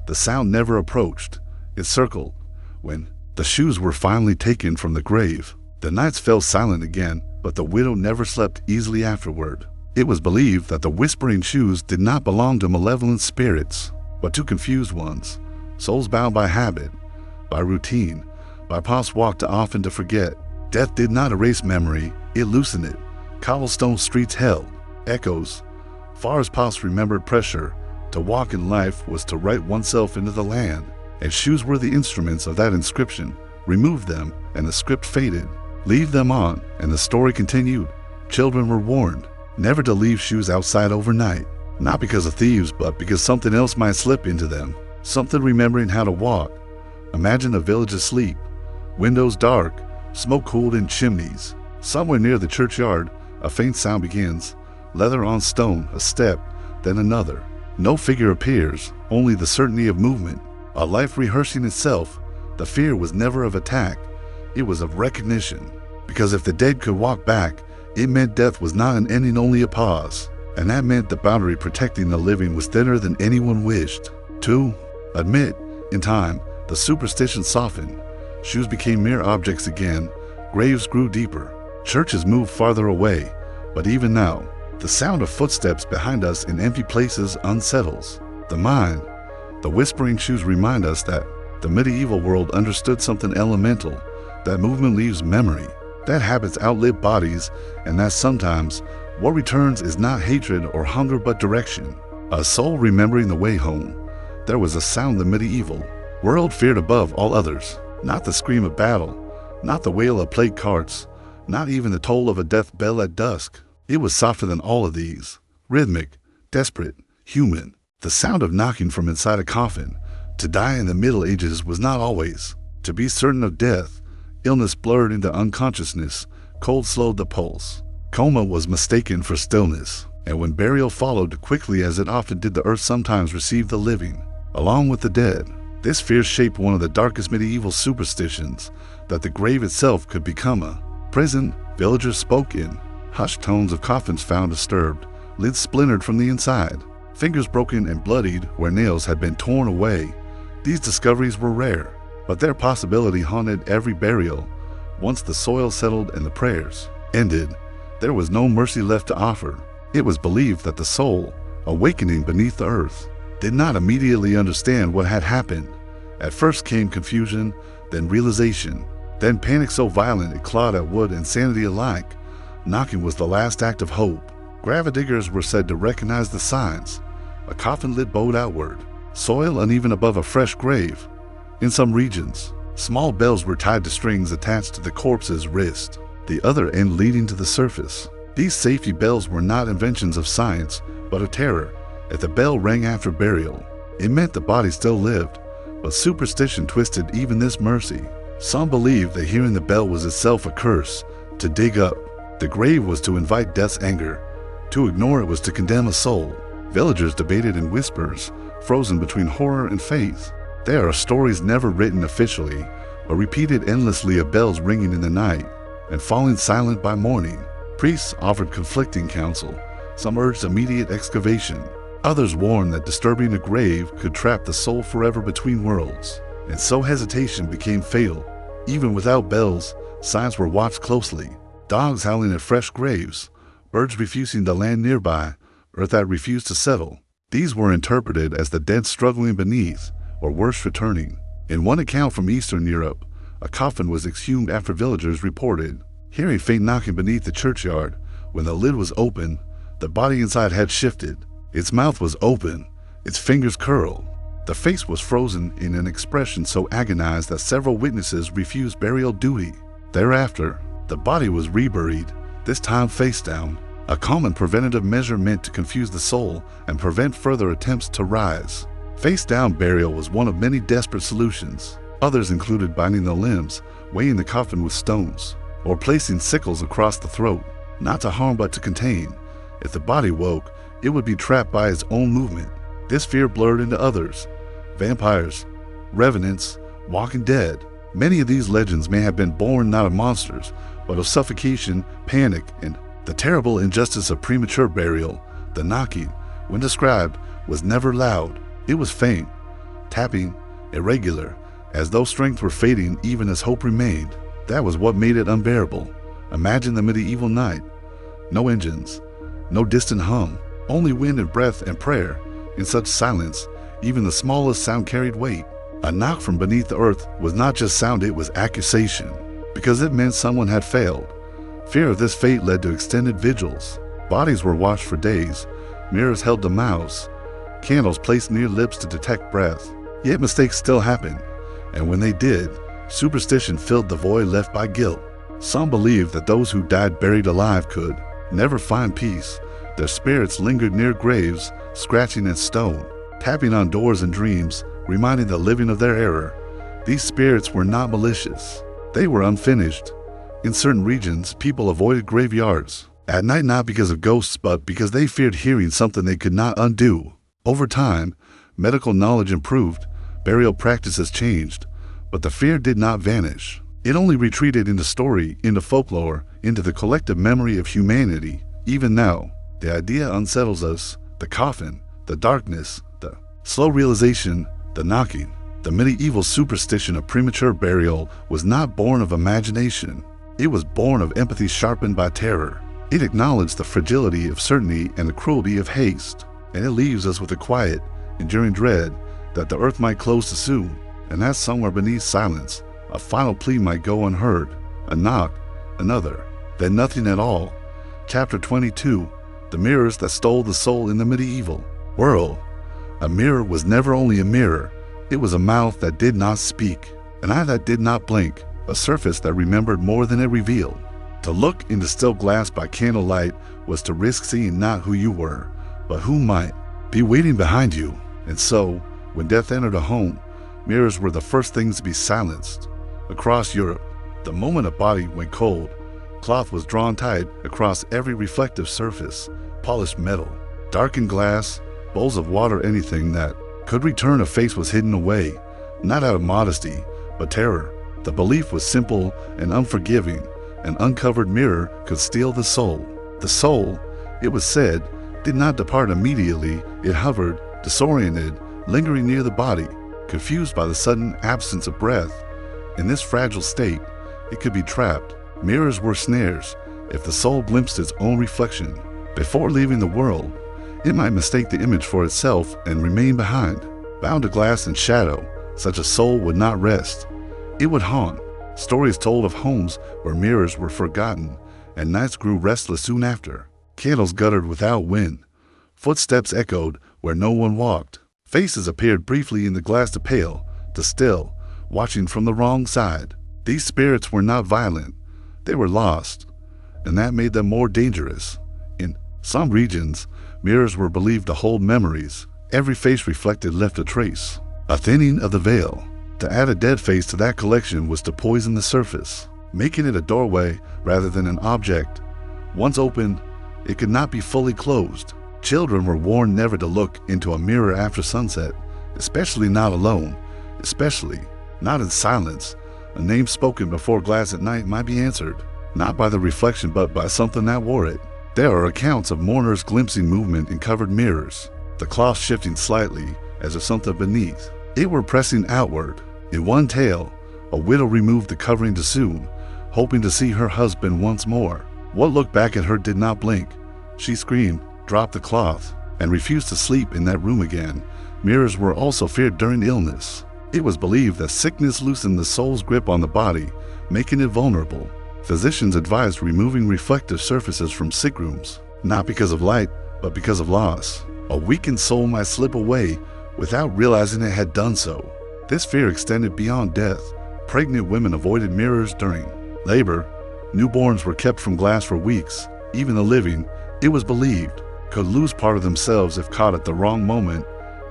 The sound never approached. It circled. When the shoes were finally taken from the grave, the nights fell silent again, but the widow never slept easily afterward. It was believed that the whispering shoes did not belong to malevolent spirits, but to confused ones, souls bound by habit, by routine, by paths walked too often to forget. Death did not erase memory, it loosened it. Cobblestone streets held echoes. Far as paths remembered pressure. To walk in life was to write oneself into the land, and shoes were the instruments of that inscription. Remove them, and the script faded. Leave them on, and the story continued. Children were warned never to leave shoes outside overnight. Not because of thieves, but because something else might slip into them. Something remembering how to walk. Imagine a village asleep, windows dark, smoke cooled in chimneys. Somewhere near the churchyard, a faint sound begins. Leather on stone, a step, then another. No figure appears, only the certainty of movement. A life rehearsing itself. The fear was never of attack, it was of recognition. Because if the dead could walk back, it meant death was not an ending, only a pause. And that meant the boundary protecting the living was thinner than anyone wished. 2. Admit, in time, the superstition softened. Shoes became mere objects again. Graves grew deeper. Churches moved farther away. But even now, the sound of footsteps behind us in empty places unsettles the mind. The whispering shoes remind us that the medieval world understood something elemental, that movement leaves memory, that habits outlive bodies, and that sometimes what returns is not hatred or hunger but direction. A soul remembering the way home. There was a sound the medieval world feared above all others. Not the scream of battle, not the wail of plague carts, not even the toll of a death bell at dusk. It was softer than all of these. Rhythmic, desperate, human. The sound of knocking from inside a coffin. To die in the Middle Ages was not always. To be certain of death. Illness blurred into unconsciousness. Cold slowed the pulse. Coma was mistaken for stillness. And when burial followed quickly as it often did, the earth sometimes received the living, along with the dead. This fear shaped one of the darkest medieval superstitions, that the grave itself could become a prison. Villagers spoke in hushed tones of coffins found disturbed, lids splintered from the inside, fingers broken and bloodied where nails had been torn away. These discoveries were rare, but their possibility haunted every burial. Once the soil settled and the prayers ended, there was no mercy left to offer. It was believed that the soul, awakening beneath the earth, did not immediately understand what had happened. At first came confusion, then realization, then panic so violent it clawed at wood and sanity alike. Knocking was the last act of hope. Gravediggers were said to recognize the signs. A coffin lid bowed outward, soil uneven above a fresh grave. In some regions, small bells were tied to strings attached to the corpse's wrist, the other end leading to the surface. These safety bells were not inventions of science, but of terror. If the bell rang after burial, it meant the body still lived, but superstition twisted even this mercy. Some believed that hearing the bell was itself a curse. To dig up the grave was to invite death's anger. To ignore it was to condemn a soul. Villagers debated in whispers, frozen between horror and faith. There are stories never written officially, but repeated endlessly of bells ringing in the night and falling silent by morning. Priests offered conflicting counsel. Some urged immediate excavation. Others warned that disturbing a grave could trap the soul forever between worlds. And so hesitation became fatal. Even without bells, signs were watched closely. Dogs howling at fresh graves, birds refusing to land nearby, earth that refused to settle. These were interpreted as the dead struggling beneath, or worse, returning. In one account from Eastern Europe, a coffin was exhumed after villagers reported hearing faint knocking beneath the churchyard. When the lid was open, the body inside had shifted. Its mouth was open, its fingers curled. The face was frozen in an expression so agonized that several witnesses refused burial duty. Thereafter, the body was reburied, this time face down, a common preventative measure meant to confuse the soul and prevent further attempts to rise. Face down burial was one of many desperate solutions. Others included binding the limbs, weighing the coffin with stones, or placing sickles across the throat, not to harm but to contain. If the body woke, it would be trapped by its own movement. This fear blurred into others: vampires, revenants, walking dead. Many of these legends may have been born not of monsters, but of suffocation, panic, and the terrible injustice of premature burial. The knocking, when described, was never loud. It was faint, tapping, irregular, as though strength were fading even as hope remained. That was what made it unbearable. Imagine the medieval night. No engines, no distant hum, only wind and breath and prayer. In such silence, even the smallest sound carried weight. A knock from beneath the earth was not just sound, it was accusation, because it meant someone had failed. Fear of this fate led to extended vigils. Bodies were watched for days, mirrors held to mouths, candles placed near lips to detect breath. Yet mistakes still happened, and when they did, superstition filled the void left by guilt. Some believed that those who died buried alive could never find peace, Their spirits lingered near graves, scratching at stone, tapping on doors and dreams, reminding the living of their error. These spirits were not malicious. They were unfinished. In certain regions, people avoided graveyards at night, not because of ghosts, but because they feared hearing something they could not undo. Over time, medical knowledge improved, burial practices changed, but the fear did not vanish. It only retreated into story, into folklore, into the collective memory of humanity. Even now, the idea unsettles us: the coffin, the darkness, the slow realization, the knocking. The medieval superstition of premature burial was not born of imagination. It was born of empathy sharpened by terror. It acknowledged the fragility of certainty and the cruelty of haste, and it leaves us with a quiet, enduring dread that the earth might close too soon, and that somewhere beneath silence, a final plea might go unheard. A knock, another, then nothing at all. Chapter 22, The Mirrors That Stole the Soul in the Medieval World. A mirror was never only a mirror. It was a mouth that did not speak, an eye that did not blink, a surface that remembered more than it revealed. To look into still glass by candlelight was to risk seeing not who you were, but who might be waiting behind you. And so, when death entered a home, mirrors were the first things to be silenced. Across Europe, the moment a body went cold, cloth was drawn tight across every reflective surface, polished metal, darkened glass, bowls of water, anything that could return a face was hidden away, not out of modesty, but terror. The belief was simple and unforgiving. An uncovered mirror could steal the soul. The soul, it was said, did not depart immediately. It hovered, disoriented, lingering near the body, confused by the sudden absence of breath. In this fragile state, it could be trapped. Mirrors were snares. If the soul glimpsed its own reflection before leaving the world, it might mistake the image for itself and remain behind. Bound to glass and shadow, such a soul would not rest. It would haunt. Stories told of homes where mirrors were forgotten, and nights grew restless soon after. Candles guttered without wind. Footsteps echoed where no one walked. Faces appeared briefly in the glass to pale, to still, watching from the wrong side. These spirits were not violent. They were lost, and that made them more dangerous. In some regions, mirrors were believed to hold memories. Every face reflected left a trace, a thinning of the veil. To add a dead face to that collection was to poison the surface, making it a doorway rather than an object. Once opened, it could not be fully closed. Children were warned never to look into a mirror after sunset, especially not alone, especially not in silence. A name spoken before glass at night might be answered, not by the reflection but by something that wore it. There are accounts of mourners glimpsing movement in covered mirrors, the cloth shifting slightly as if something beneath it were pressing outward. In one tale, a widow removed the covering too soon, hoping to see her husband once more. What looked back at her did not blink. She screamed, dropped the cloth, and refused to sleep in that room again. Mirrors were also feared during illness. It was believed that sickness loosened the soul's grip on the body, making it vulnerable. Physicians advised removing reflective surfaces from sick rooms, not because of light, but because of loss. A weakened soul might slip away without realizing it had done so. This fear extended beyond death. Pregnant women avoided mirrors during labor. Newborns were kept from glass for weeks. Even the living, it was believed, could lose part of themselves if caught at the wrong moment,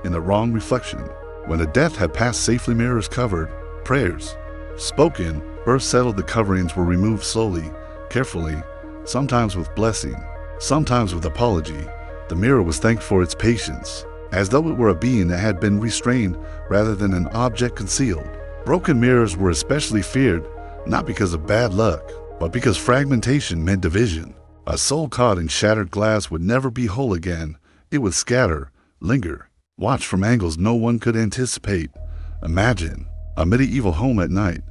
in the wrong reflection. When a death had passed safely, mirrors covered, prayers spoken, birth settled, the coverings were removed slowly, carefully, sometimes with blessing, sometimes with apology. The mirror was thanked for its patience, as though it were a being that had been restrained rather than an object concealed. Broken mirrors were especially feared, not because of bad luck, but because fragmentation meant division. A soul caught in shattered glass would never be whole again. It would scatter, linger, watch from angles no one could anticipate. Imagine a medieval home at night.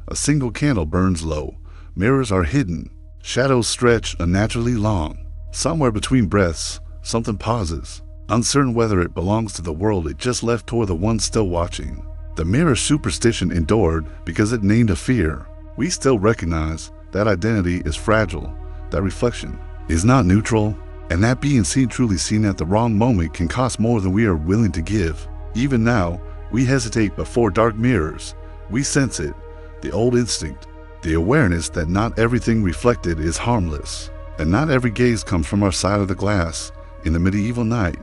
A single candle burns low. Mirrors are hidden. Shadows stretch unnaturally long. Somewhere between breaths, something pauses, uncertain whether it belongs to the world it just left or the one still watching. The mirror superstition endured because it named a fear. We still recognize that identity is fragile, that reflection is not neutral, and that being seen, truly seen at the wrong moment, can cost more than we are willing to give. Even now, we hesitate before dark mirrors. We sense it, the old instinct, the awareness that not everything reflected is harmless. And not every gaze comes from our side of the glass. In the medieval night,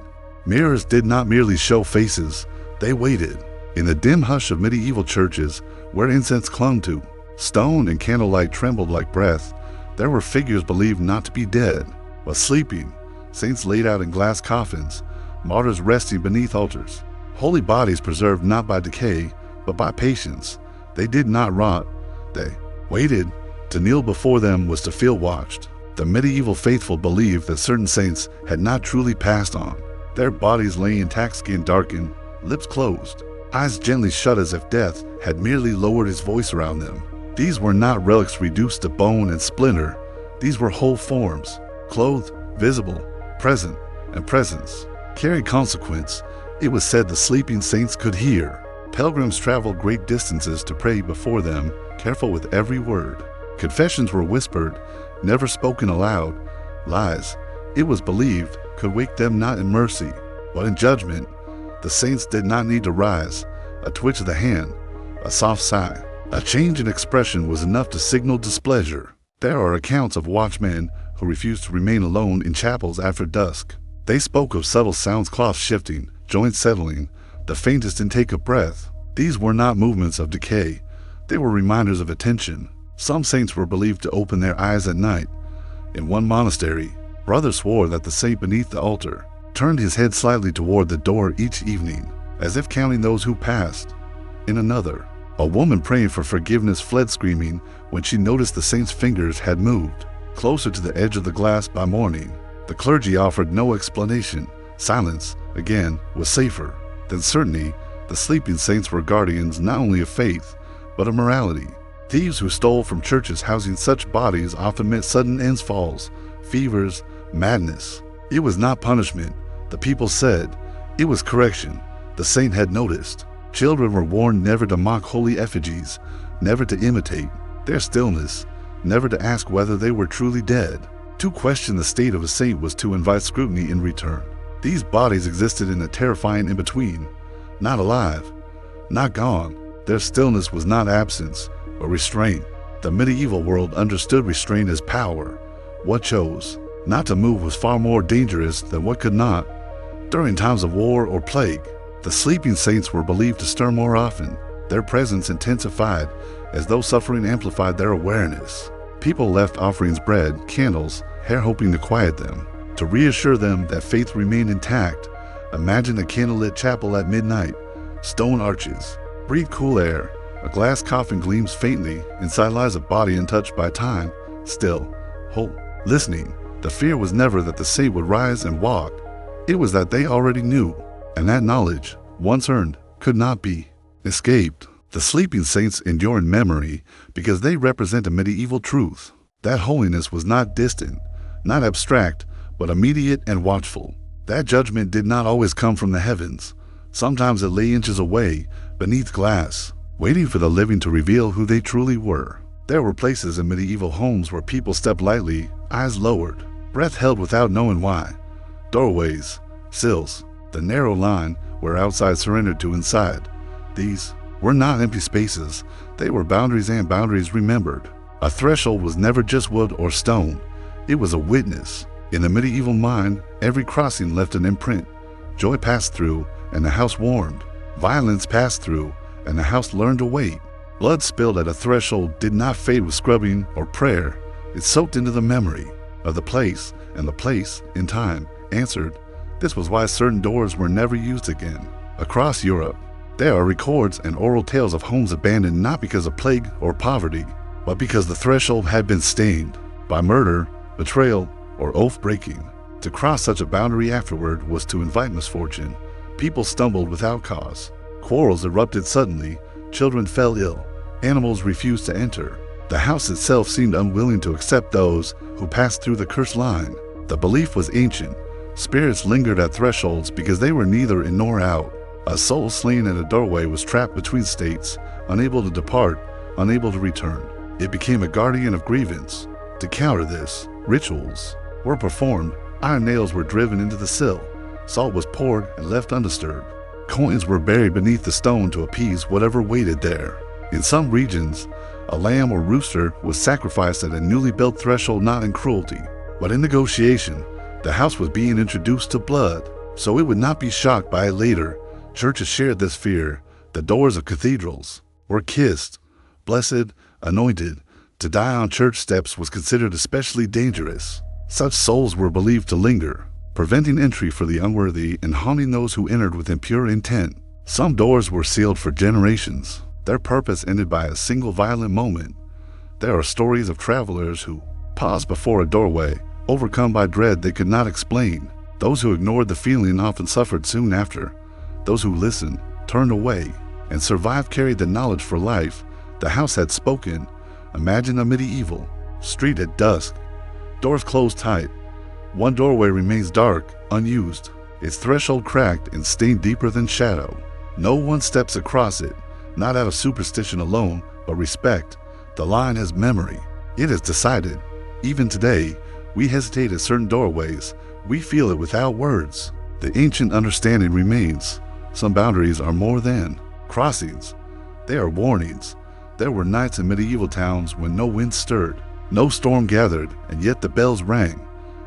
mirrors did not merely show faces, they waited. In the dim hush of medieval churches, where incense clung to, stone and candlelight trembled like breath, there were figures believed not to be dead, but sleeping, saints laid out in glass coffins, martyrs resting beneath altars, holy bodies preserved not by decay, but by patience. They did not rot, they waited. To kneel before them was to feel watched. The medieval faithful believed that certain saints had not truly passed on. Their bodies lay intact, skin darkened, lips closed, eyes gently shut as if death had merely lowered his voice around them. These were not relics reduced to bone and splinter. These were whole forms, clothed, visible, present, and presence carried consequence. It was said the sleeping saints could hear. Pilgrims traveled great distances to pray before them, careful with every word. Confessions were whispered, never spoken aloud. Lies, it was believed, could wake them not in mercy, but in judgment. The saints did not need to rise. A twitch of the hand, a soft sigh, a change in expression was enough to signal displeasure. There are accounts of watchmen who refused to remain alone in chapels after dusk. They spoke of subtle sounds, cloths shifting, joints settling, the faintest intake of breath. These were not movements of decay. They were reminders of attention. Some saints were believed to open their eyes at night. In one monastery, brothers swore that the saint beneath the altar turned his head slightly toward the door each evening, as if counting those who passed. In another, a woman praying for forgiveness fled screaming when she noticed the saint's fingers had moved closer to the edge of the glass by morning. The clergy offered no explanation. Silence, again, was safer than certainty. The sleeping saints were guardians not only of faith, but of morality. Thieves who stole from churches housing such bodies often met sudden ends, falls, fevers, madness. It was not punishment, the people said. It was correction. The saint had noticed. Children were warned never to mock holy effigies, never to imitate their stillness, never to ask whether they were truly dead. To question the state of a saint was to invite scrutiny in return. These bodies existed in a terrifying in-between, not alive, not gone. Their stillness was not absence or restraint. The medieval world understood restraint as power. What chose not to move was far more dangerous than what could not. During times of war or plague, the sleeping saints were believed to stir more often. Their presence intensified as though suffering amplified their awareness. People left offerings, bread, candles, hair, hoping to quiet them, to reassure them that faith remained intact. Imagine a candlelit chapel at midnight, stone arches, breathe cool air, a glass coffin gleams faintly, inside lies a body untouched by time, still, whole, listening. The fear was never that the saint would rise and walk. It was that they already knew, and that knowledge, once earned, could not be escaped. The sleeping saints endure in memory because they represent a medieval truth. That holiness was not distant, not abstract, but immediate and watchful. That judgment did not always come from the heavens. Sometimes it lay inches away, beneath glass, waiting for the living to reveal who they truly were. There were places in medieval homes where people stepped lightly, eyes lowered, breath held without knowing why. Doorways, sills, the narrow line where outside surrendered to inside. These were not empty spaces. They were boundaries, and boundaries remembered. A threshold was never just wood or stone. It was a witness. In the medieval mind, every crossing left an imprint. Joy passed through, and the house warmed. Violence passed through, and the house learned to wait. Blood spilled at a threshold did not fade with scrubbing or prayer. It soaked into the memory of the place, and the place, in time, answered. This was why certain doors were never used again. Across Europe, there are records and oral tales of homes abandoned not because of plague or poverty, but because the threshold had been stained by murder, betrayal, or oath-breaking. To cross such a boundary afterward was to invite misfortune. People stumbled without cause. Quarrels erupted suddenly. Children fell ill. Animals refused to enter. The house itself seemed unwilling to accept those who passed through the cursed line. The belief was ancient. Spirits lingered at thresholds because they were neither in nor out. A soul slain at a doorway was trapped between states, unable to depart, unable to return. It became a guardian of grievance. To counter this, rituals were performed. Iron nails were driven into the sill. Salt was poured and left undisturbed. Coins were buried beneath the stone to appease whatever waited there. In some regions, a lamb or rooster was sacrificed at a newly built threshold, not in cruelty, But in negotiation, the house was being introduced to blood, so it would not be shocked by it later. Churches shared this fear. The doors of cathedrals were kissed. Blessed, anointed, to die on church steps was considered especially dangerous. Such souls were believed to linger, preventing entry for the unworthy and haunting those who entered with impure intent. Some doors were sealed for generations, their purpose ended by a single violent moment. There are stories of travelers who paused before a doorway, overcome by dread they could not explain. Those who ignored the feeling often suffered soon after. Those who listened, turned away, and survived carried the knowledge for life. The house had spoken. Imagine a medieval street at dusk. Doors closed tight. One doorway remains dark, unused, its threshold cracked and stained deeper than shadow. No one steps across it, not out of superstition alone, but respect. The line has memory. It is decided. Even today, we hesitate at certain doorways. We feel it without words. The ancient understanding remains. Some boundaries are more than crossings. They are warnings. There were nights in medieval towns when no wind stirred, no storm gathered, and yet the bells rang.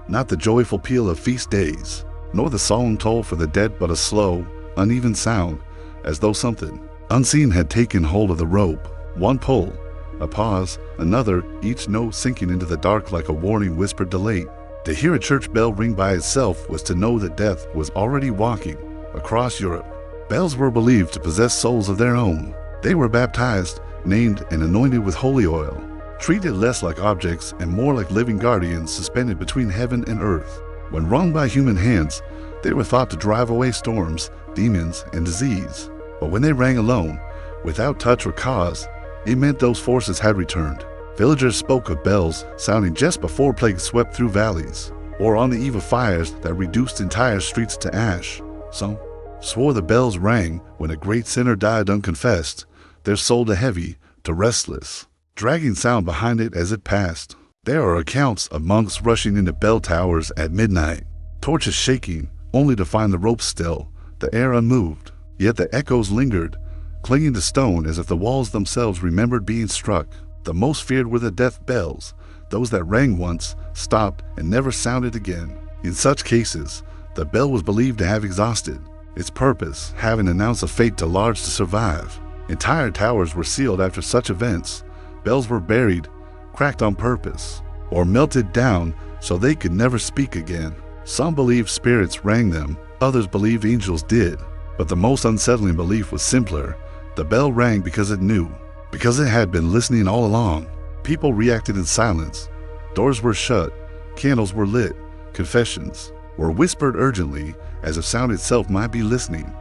Not the joyful peal of feast days, nor the solemn toll for the dead, but a slow, uneven sound, as though something unseen had taken hold of the rope. One pull, a pause, another, each note sinking into the dark like a warning whispered delayed. To hear a church bell ring by itself was to know that death was already walking across Europe. Bells were believed to possess souls of their own. They were baptized, named, and anointed with holy oil, treated less like objects and more like living guardians suspended between heaven and earth. When rung by human hands, they were thought to drive away storms, demons, and disease. But when they rang alone, without touch or cause, it meant those forces had returned. Villagers spoke of bells sounding just before plague swept through valleys, or on the eve of fires that reduced entire streets to ash. Some swore the bells rang when a great sinner died unconfessed, their soul to heavy, to restless, dragging sound behind it as it passed. There are accounts of monks rushing into bell towers at midnight, torches shaking, only to find the ropes still, the air unmoved. Yet the echoes lingered, clinging to stone as if the walls themselves remembered being struck. The most feared were the death bells, those that rang once, stopped, and never sounded again. In such cases, the bell was believed to have exhausted its purpose, having announced a fate too large to survive. Entire towers were sealed after such events. Bells were buried, cracked on purpose, or melted down so they could never speak again. Some believed spirits rang them, others believed angels did. But the most unsettling belief was simpler. The bell rang because it knew, because it had been listening all along. People reacted in silence. Doors were shut, candles were lit, confessions were whispered urgently, as if sound itself might be listening.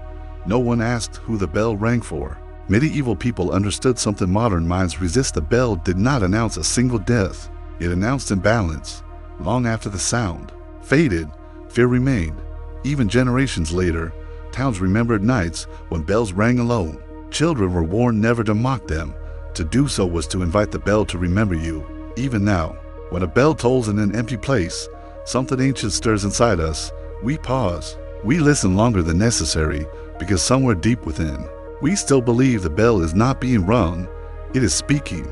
No one asked who the bell rang for. Medieval people understood something modern minds resist. The bell did not announce a single death. It announced imbalance. Long after the sound faded, fear remained. Even generations later, towns remembered nights when bells rang alone. Children were warned never to mock them. To do so was to invite the bell to remember you. Even now, when a bell tolls in an empty place, something ancient stirs inside us. We pause. We listen longer than necessary, because somewhere deep within, we still believe the bell is not being rung, it is speaking.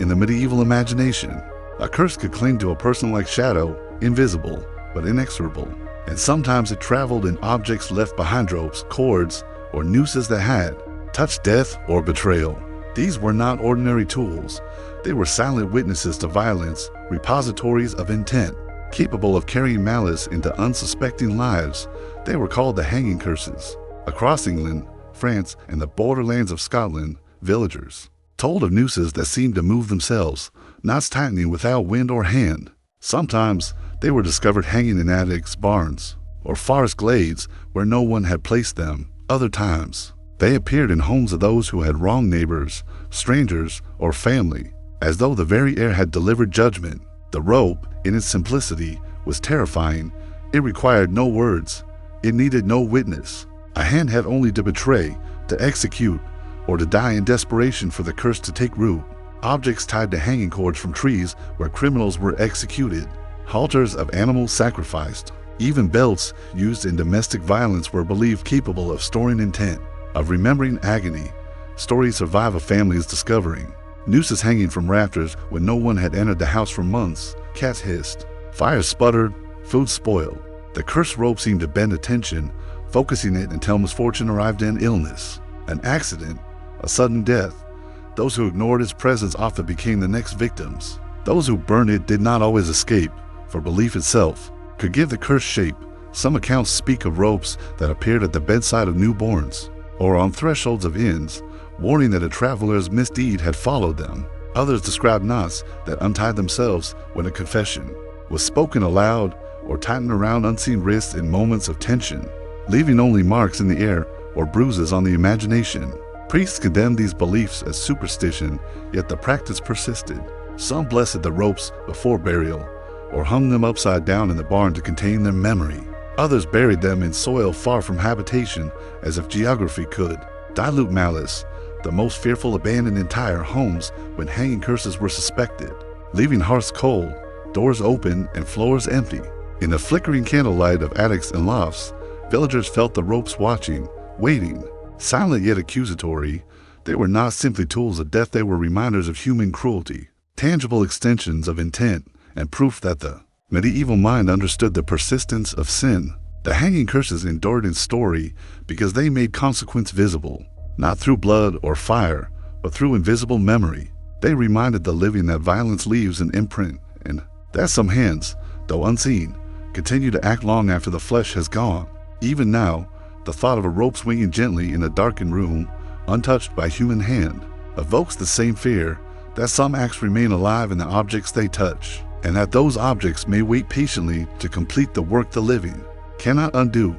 In the medieval imagination, a curse could cling to a person like shadow, invisible but inexorable. And sometimes it traveled in objects left behind, ropes, cords, or nooses that had touched death or betrayal. These were not ordinary tools. They were silent witnesses to violence, repositories of intent, capable of carrying malice into unsuspecting lives. They were called the hanging curses. Across England, France, and the borderlands of Scotland, villagers told of nooses that seemed to move themselves, knots tightening without wind or hand. Sometimes they were discovered hanging in attics, barns, or forest glades where no one had placed them. Other times, they appeared in homes of those who had wronged neighbors, strangers, or family, as though the very air had delivered judgment. The rope, in its simplicity, was terrifying. It required no words. It needed no witness. A hand had only to betray, to execute, or to die in desperation for the curse to take root. Objects tied to hanging cords from trees where criminals were executed. Halters of animals sacrificed. Even belts used in domestic violence were believed capable of storing intent, of remembering agony. Stories survive of families discovering nooses hanging from rafters when no one had entered the house for months. Cats hissed. Fire sputtered, food spoiled. The cursed rope seemed to bend attention, focusing it until misfortune arrived in illness, an accident, a sudden death. Those who ignored its presence often became the next victims. Those who burned it did not always escape, for belief itself could give the curse shape. Some accounts speak of ropes that appeared at the bedside of newborns, or on thresholds of inns, warning that a traveler's misdeed had followed them. Others describe knots that untied themselves when a confession was spoken aloud or tightened around unseen wrists in moments of tension, leaving only marks in the air or bruises on the imagination. Priests condemned these beliefs as superstition, yet the practice persisted. Some blessed the ropes before burial, or hung them upside down in the barn to contain their memory. Others buried them in soil far from habitation, as if geography could dilute malice. The most fearful abandoned entire homes when hanging curses were suspected, leaving hearths cold, doors open, and floors empty. In the flickering candlelight of attics and lofts, villagers felt the ropes watching, waiting. Silent yet accusatory, they were not simply tools of death, they were reminders of human cruelty, tangible extensions of intent, and proof that the medieval mind understood the persistence of sin. The hanging curses endured in story because they made consequence visible, not through blood or fire, but through invisible memory. They reminded the living that violence leaves an imprint, and that some hands, though unseen, continue to act long after the flesh has gone. Even now, the thought of a rope swinging gently in a darkened room, untouched by human hand, evokes the same fear that some acts remain alive in the objects they touch, and that those objects may wait patiently to complete the work the living cannot undo.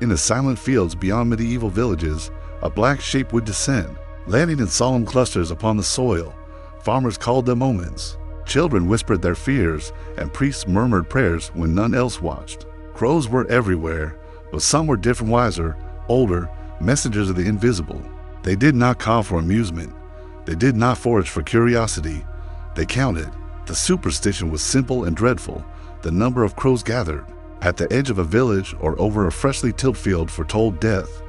In the silent fields beyond medieval villages, a black shape would descend, landing in solemn clusters upon the soil. Farmers called them omens. Children whispered their fears, and priests murmured prayers when none else watched. Crows were everywhere, but some were different, wiser, older, messengers of the invisible. They did not call for amusement. They did not forage for curiosity. They counted. The superstition was simple and dreadful. The number of crows gathered at the edge of a village or over a freshly tilled field foretold death.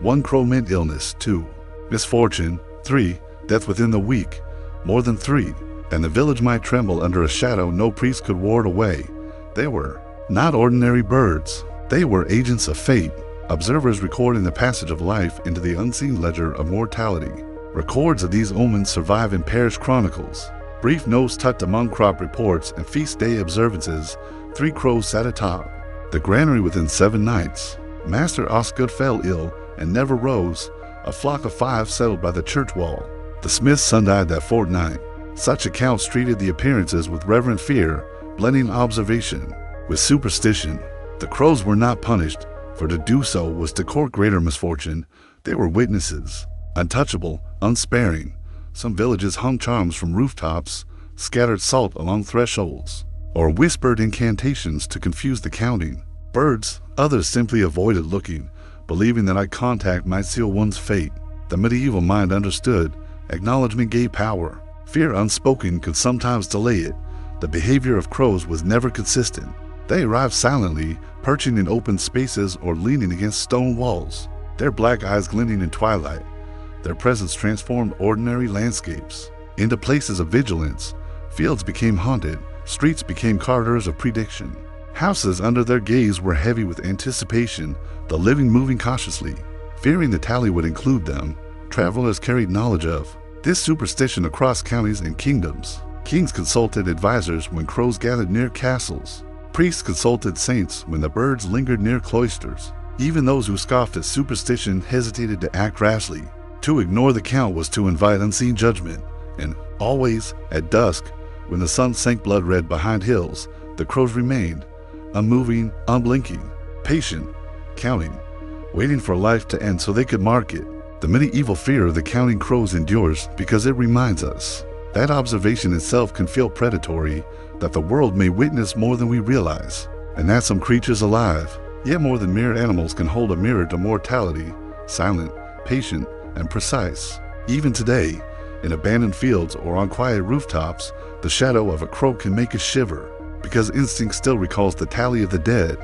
1 crow meant illness, 2 misfortune, 3 death within the week, more than 3, and the village might tremble under a shadow no priest could ward away. They were not ordinary birds. They were agents of fate, observers recording the passage of life into the unseen ledger of mortality. Records of these omens survive in parish chronicles. Brief notes tucked among crop reports and feast day observances. 3 crows sat atop the granary within 7 nights. Master Osgood fell ill and never rose. A flock of 5 settled by the church wall. The smith's son died that fortnight. Such accounts treated the appearances with reverent fear, blending observation with superstition. The crows were not punished, for to do so was to court greater misfortune. They were witnesses, untouchable, unsparing. Some villages hung charms from rooftops, scattered salt along thresholds, or whispered incantations to confuse the counting. Birds, others simply avoided looking, believing that eye contact might seal one's fate. The medieval mind understood. Acknowledgement gave power. Fear unspoken could sometimes delay it. The behavior of crows was never consistent. They arrived silently, perching in open spaces or leaning against stone walls, their black eyes glinting in twilight. Their presence transformed ordinary landscapes into places of vigilance. Fields became haunted, streets became corridors of prediction. Houses under their gaze were heavy with anticipation, the living moving cautiously, fearing the tally would include them. Travelers carried knowledge of this superstition across counties and kingdoms. Kings consulted advisors when crows gathered near castles. Priests consulted saints when the birds lingered near cloisters. Even those who scoffed at superstition hesitated to act rashly. To ignore the count was to invite unseen judgment. And always, at dusk, when the sun sank blood red behind hills, the crows remained, unmoving, unblinking, patient, counting, waiting for life to end so they could mark it. The medieval fear of the counting crows endures because it reminds us that observation itself can feel predatory, that the world may witness more than we realize, and that some creatures alive, yet more than mere animals, can hold a mirror to mortality, silent, patient, and precise. Even today, in abandoned fields or on quiet rooftops, the shadow of a crow can make us shiver, because instinct still recalls the tally of the dead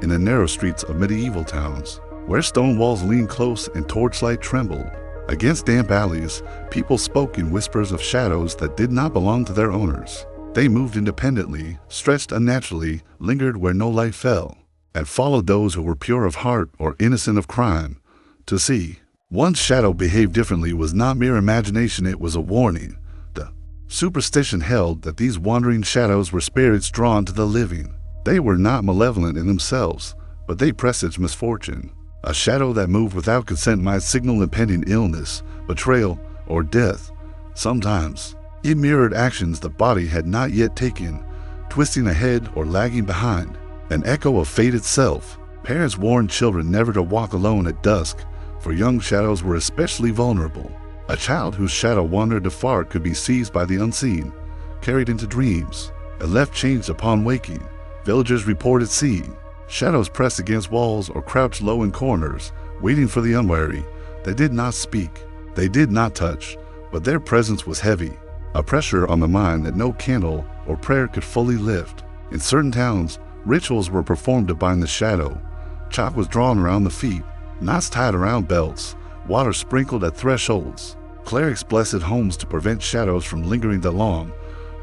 in the narrow streets of medieval towns, where stone walls leaned close and torchlight trembled. Against damp alleys, people spoke in whispers of shadows that did not belong to their owners. They moved independently, stretched unnaturally, lingered where no light fell, and followed those who were pure of heart or innocent of crime. To see one's shadow behave differently was not mere imagination, it was a warning. The superstition held that these wandering shadows were spirits drawn to the living. They were not malevolent in themselves, but they presaged misfortune. A shadow that moved without consent might signal impending illness, betrayal, or death. Sometimes, it mirrored actions the body had not yet taken, twisting ahead or lagging behind, an echo of fate itself. Parents warned children never to walk alone at dusk, for young shadows were especially vulnerable. A child whose shadow wandered afar could be seized by the unseen, carried into dreams, and left changed upon waking. Villagers reported seeing shadows pressed against walls or crouched low in corners, waiting for the unwary. They did not speak, they did not touch, but their presence was heavy, a pressure on the mind that no candle or prayer could fully lift. In certain towns, rituals were performed to bind the shadow. Chalk was drawn around the feet, knots tied around belts, water sprinkled at thresholds. Clerics blessed homes to prevent shadows from lingering too long,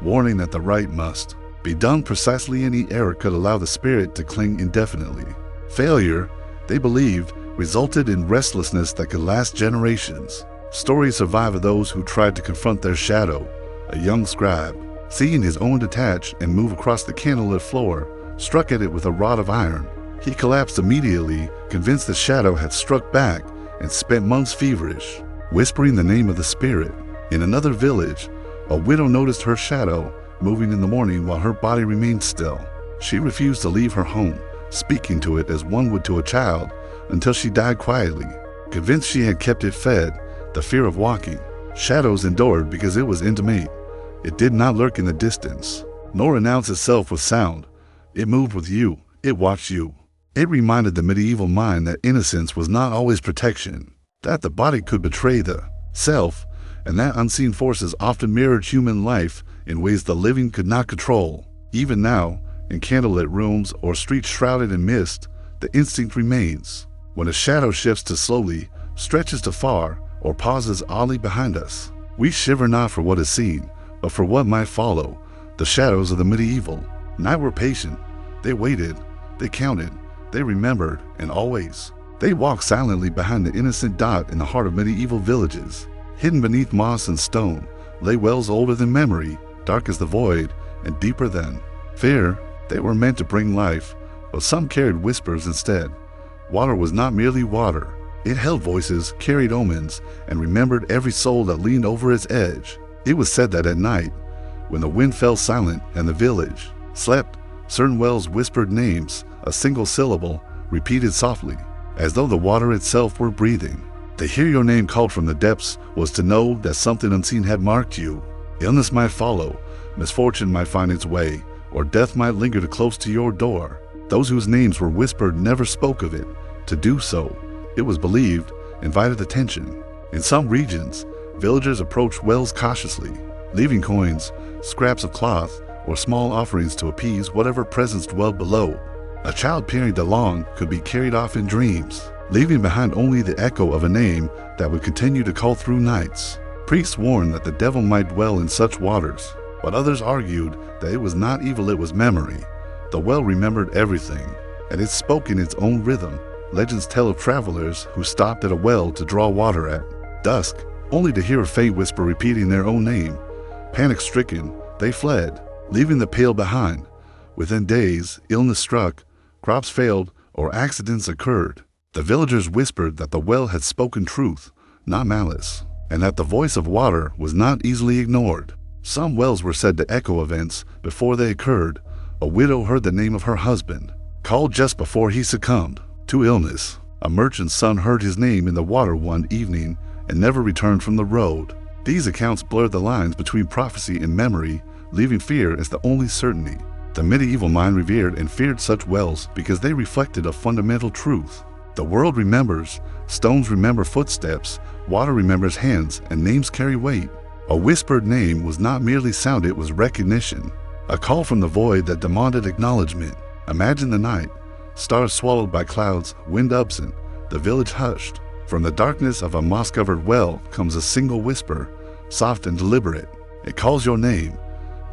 warning that the rite must be done precisely. Any error could allow the spirit to cling indefinitely. Failure, they believed, resulted in restlessness that could last generations. Stories survive of those who tried to confront their shadow. A young scribe, seeing his own detach and move across the candlelit floor, struck at it with a rod of iron. He collapsed immediately, convinced the shadow had struck back, and spent months feverish, whispering the name of the spirit. In another village, a widow noticed her shadow moving in the morning while her body remained still. She refused to leave her home, speaking to it as one would to a child, until she died quietly. Convinced she had kept it fed, the fear of walking, shadows endured because it was intimate. It did not lurk in the distance, nor announce itself with sound. It moved with you, it watched you. It reminded the medieval mind that innocence was not always protection, that the body could betray the self, and that unseen forces often mirrored human life in ways the living could not control. Even now, in candlelit rooms or streets shrouded in mist, the instinct remains. When a shadow shifts to slowly, stretches to far, or pauses oddly behind us, we shiver not for what is seen, but for what might follow. The shadows of the medieval night were patient. They waited, they counted, they remembered, and always. They walked silently behind the innocent dot in the heart of medieval villages. Hidden beneath moss and stone lay wells older than memory, dark as the void, and deeper than fear. They were meant to bring life, but some carried whispers instead. Water was not merely water. It held voices, carried omens, and remembered every soul that leaned over its edge. It was said that at night, when the wind fell silent and the village slept, certain wells whispered names, a single syllable, repeated softly, as though the water itself were breathing. To hear your name called from the depths was to know that something unseen had marked you. Illness might follow, misfortune might find its way, or death might linger close to your door. Those whose names were whispered never spoke of it. To do so, it was believed, invited attention. In some regions, villagers approached wells cautiously, leaving coins, scraps of cloth, or small offerings to appease whatever presence dwelled below. A child peering along could be carried off in dreams, leaving behind only the echo of a name that would continue to call through nights. Priests warned that the devil might dwell in such waters, but others argued that it was not evil, it was memory. The well remembered everything, and it spoke in its own rhythm. Legends tell of travelers who stopped at a well to draw water at dusk, only to hear a faint whisper repeating their own name. Panic-stricken, they fled, leaving the pail behind. Within days, illness struck, crops failed, or accidents occurred. The villagers whispered that the well had spoken truth, not malice, and that the voice of water was not easily ignored. Some wells were said to echo events before they occurred. A widow heard the name of her husband, called just before he succumbed to illness. A merchant's son heard his name in the water one evening and never returned from the road. These accounts blurred the lines between prophecy and memory, leaving fear as the only certainty. The medieval mind revered and feared such wells because they reflected a fundamental truth. The world remembers, stones remember footsteps, water remembers hands, and names carry weight. A whispered name was not merely sound, it was recognition. A call from the void that demanded acknowledgement. Imagine the night, stars swallowed by clouds, wind absent, the village hushed. From the darkness of a moss-covered well comes a single whisper, soft and deliberate. It calls your name,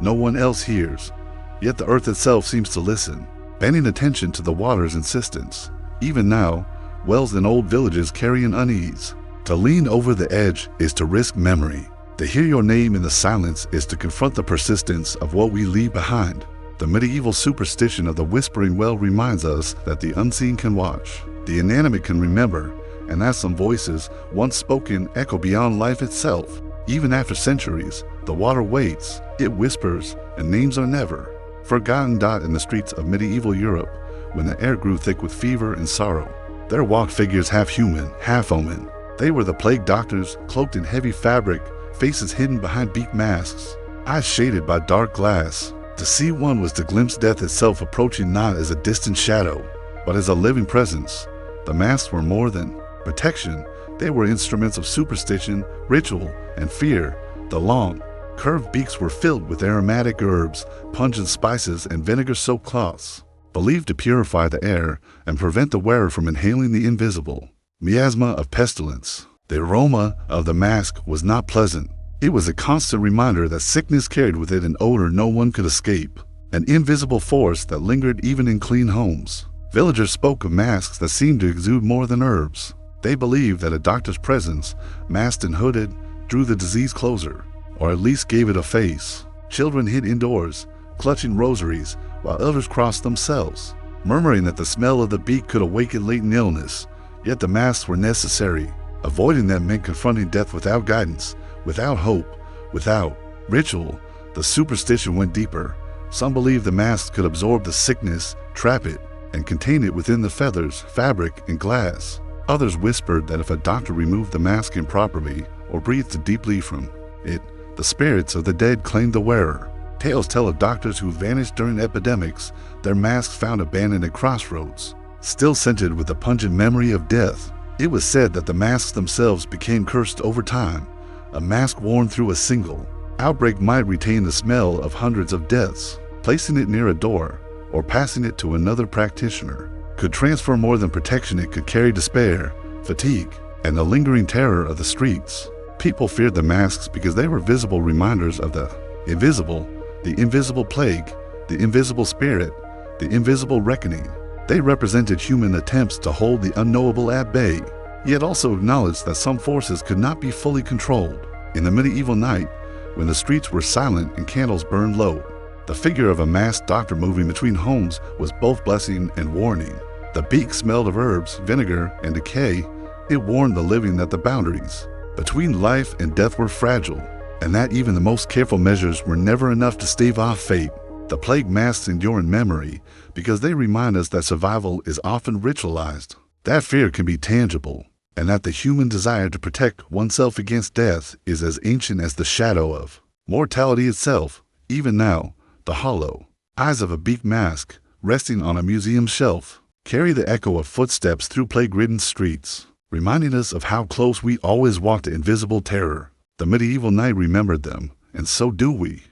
no one else hears. Yet the earth itself seems to listen, bending attention to the water's insistence. Even now, wells in old villages carry an unease. To lean over the edge is to risk memory. To hear your name in the silence is to confront the persistence of what we leave behind. The medieval superstition of the whispering well reminds us that the unseen can watch, the inanimate can remember, and that some voices, once spoken, echo beyond life itself. Even after centuries, the water waits, it whispers, and names are never forgotten. In the streets of medieval Europe, when the air grew thick with fever and sorrow, there walked figures half human, half omen. They were the plague doctors, cloaked in heavy fabric, faces hidden behind beaked masks, eyes shaded by dark glass. To see one was to glimpse death itself approaching, not as a distant shadow, but as a living presence. The masks were more than protection. They were instruments of superstition, ritual, and fear. The long, curved beaks were filled with aromatic herbs, pungent spices, and vinegar-soaked cloths, believed to purify the air and prevent the wearer from inhaling the invisible miasma of pestilence. The aroma of the mask was not pleasant. It was a constant reminder that sickness carried with it an odor no one could escape, an invisible force that lingered even in clean homes. Villagers spoke of masks that seemed to exude more than herbs. They believed that a doctor's presence, masked and hooded, drew the disease closer, or at least gave it a face. Children hid indoors, clutching rosaries, while others crossed themselves, murmuring that the smell of the beak could awaken latent illness. Yet the masks were necessary. Avoiding them meant confronting death without guidance, without hope, without ritual. The superstition went deeper. Some believed the masks could absorb the sickness, trap it, and contain it within the feathers, fabric, and glass. Others whispered that if a doctor removed the mask improperly or breathed deeply from it, the spirits of the dead claimed the wearer. Tales tell of doctors who vanished during epidemics, their masks found abandoned at crossroads, still scented with the pungent memory of death. It was said that the masks themselves became cursed over time. A mask worn through a single outbreak might retain the smell of hundreds of deaths. Placing it near a door or passing it to another practitioner could transfer more than protection. It could carry despair, fatigue, and the lingering terror of the streets. People feared the masks because they were visible reminders of the invisible plague, the invisible spirit, the invisible reckoning. They represented human attempts to hold the unknowable at bay, yet also acknowledged that some forces could not be fully controlled. In the medieval night, when the streets were silent and candles burned low, the figure of a masked doctor moving between homes was both blessing and warning. The beak smelled of herbs, vinegar, and decay. It warned the living that the boundaries between life and death were fragile, and that even the most careful measures were never enough to stave off fate. The plague masks endure in memory because they remind us that survival is often ritualized, that fear can be tangible, and that the human desire to protect oneself against death is as ancient as the shadow of mortality itself. Even now, the hollow eyes of a beaked mask, resting on a museum shelf, carry the echo of footsteps through plague-ridden streets, reminding us of how close we always walked to invisible terror. The medieval night remembered them, and so do we.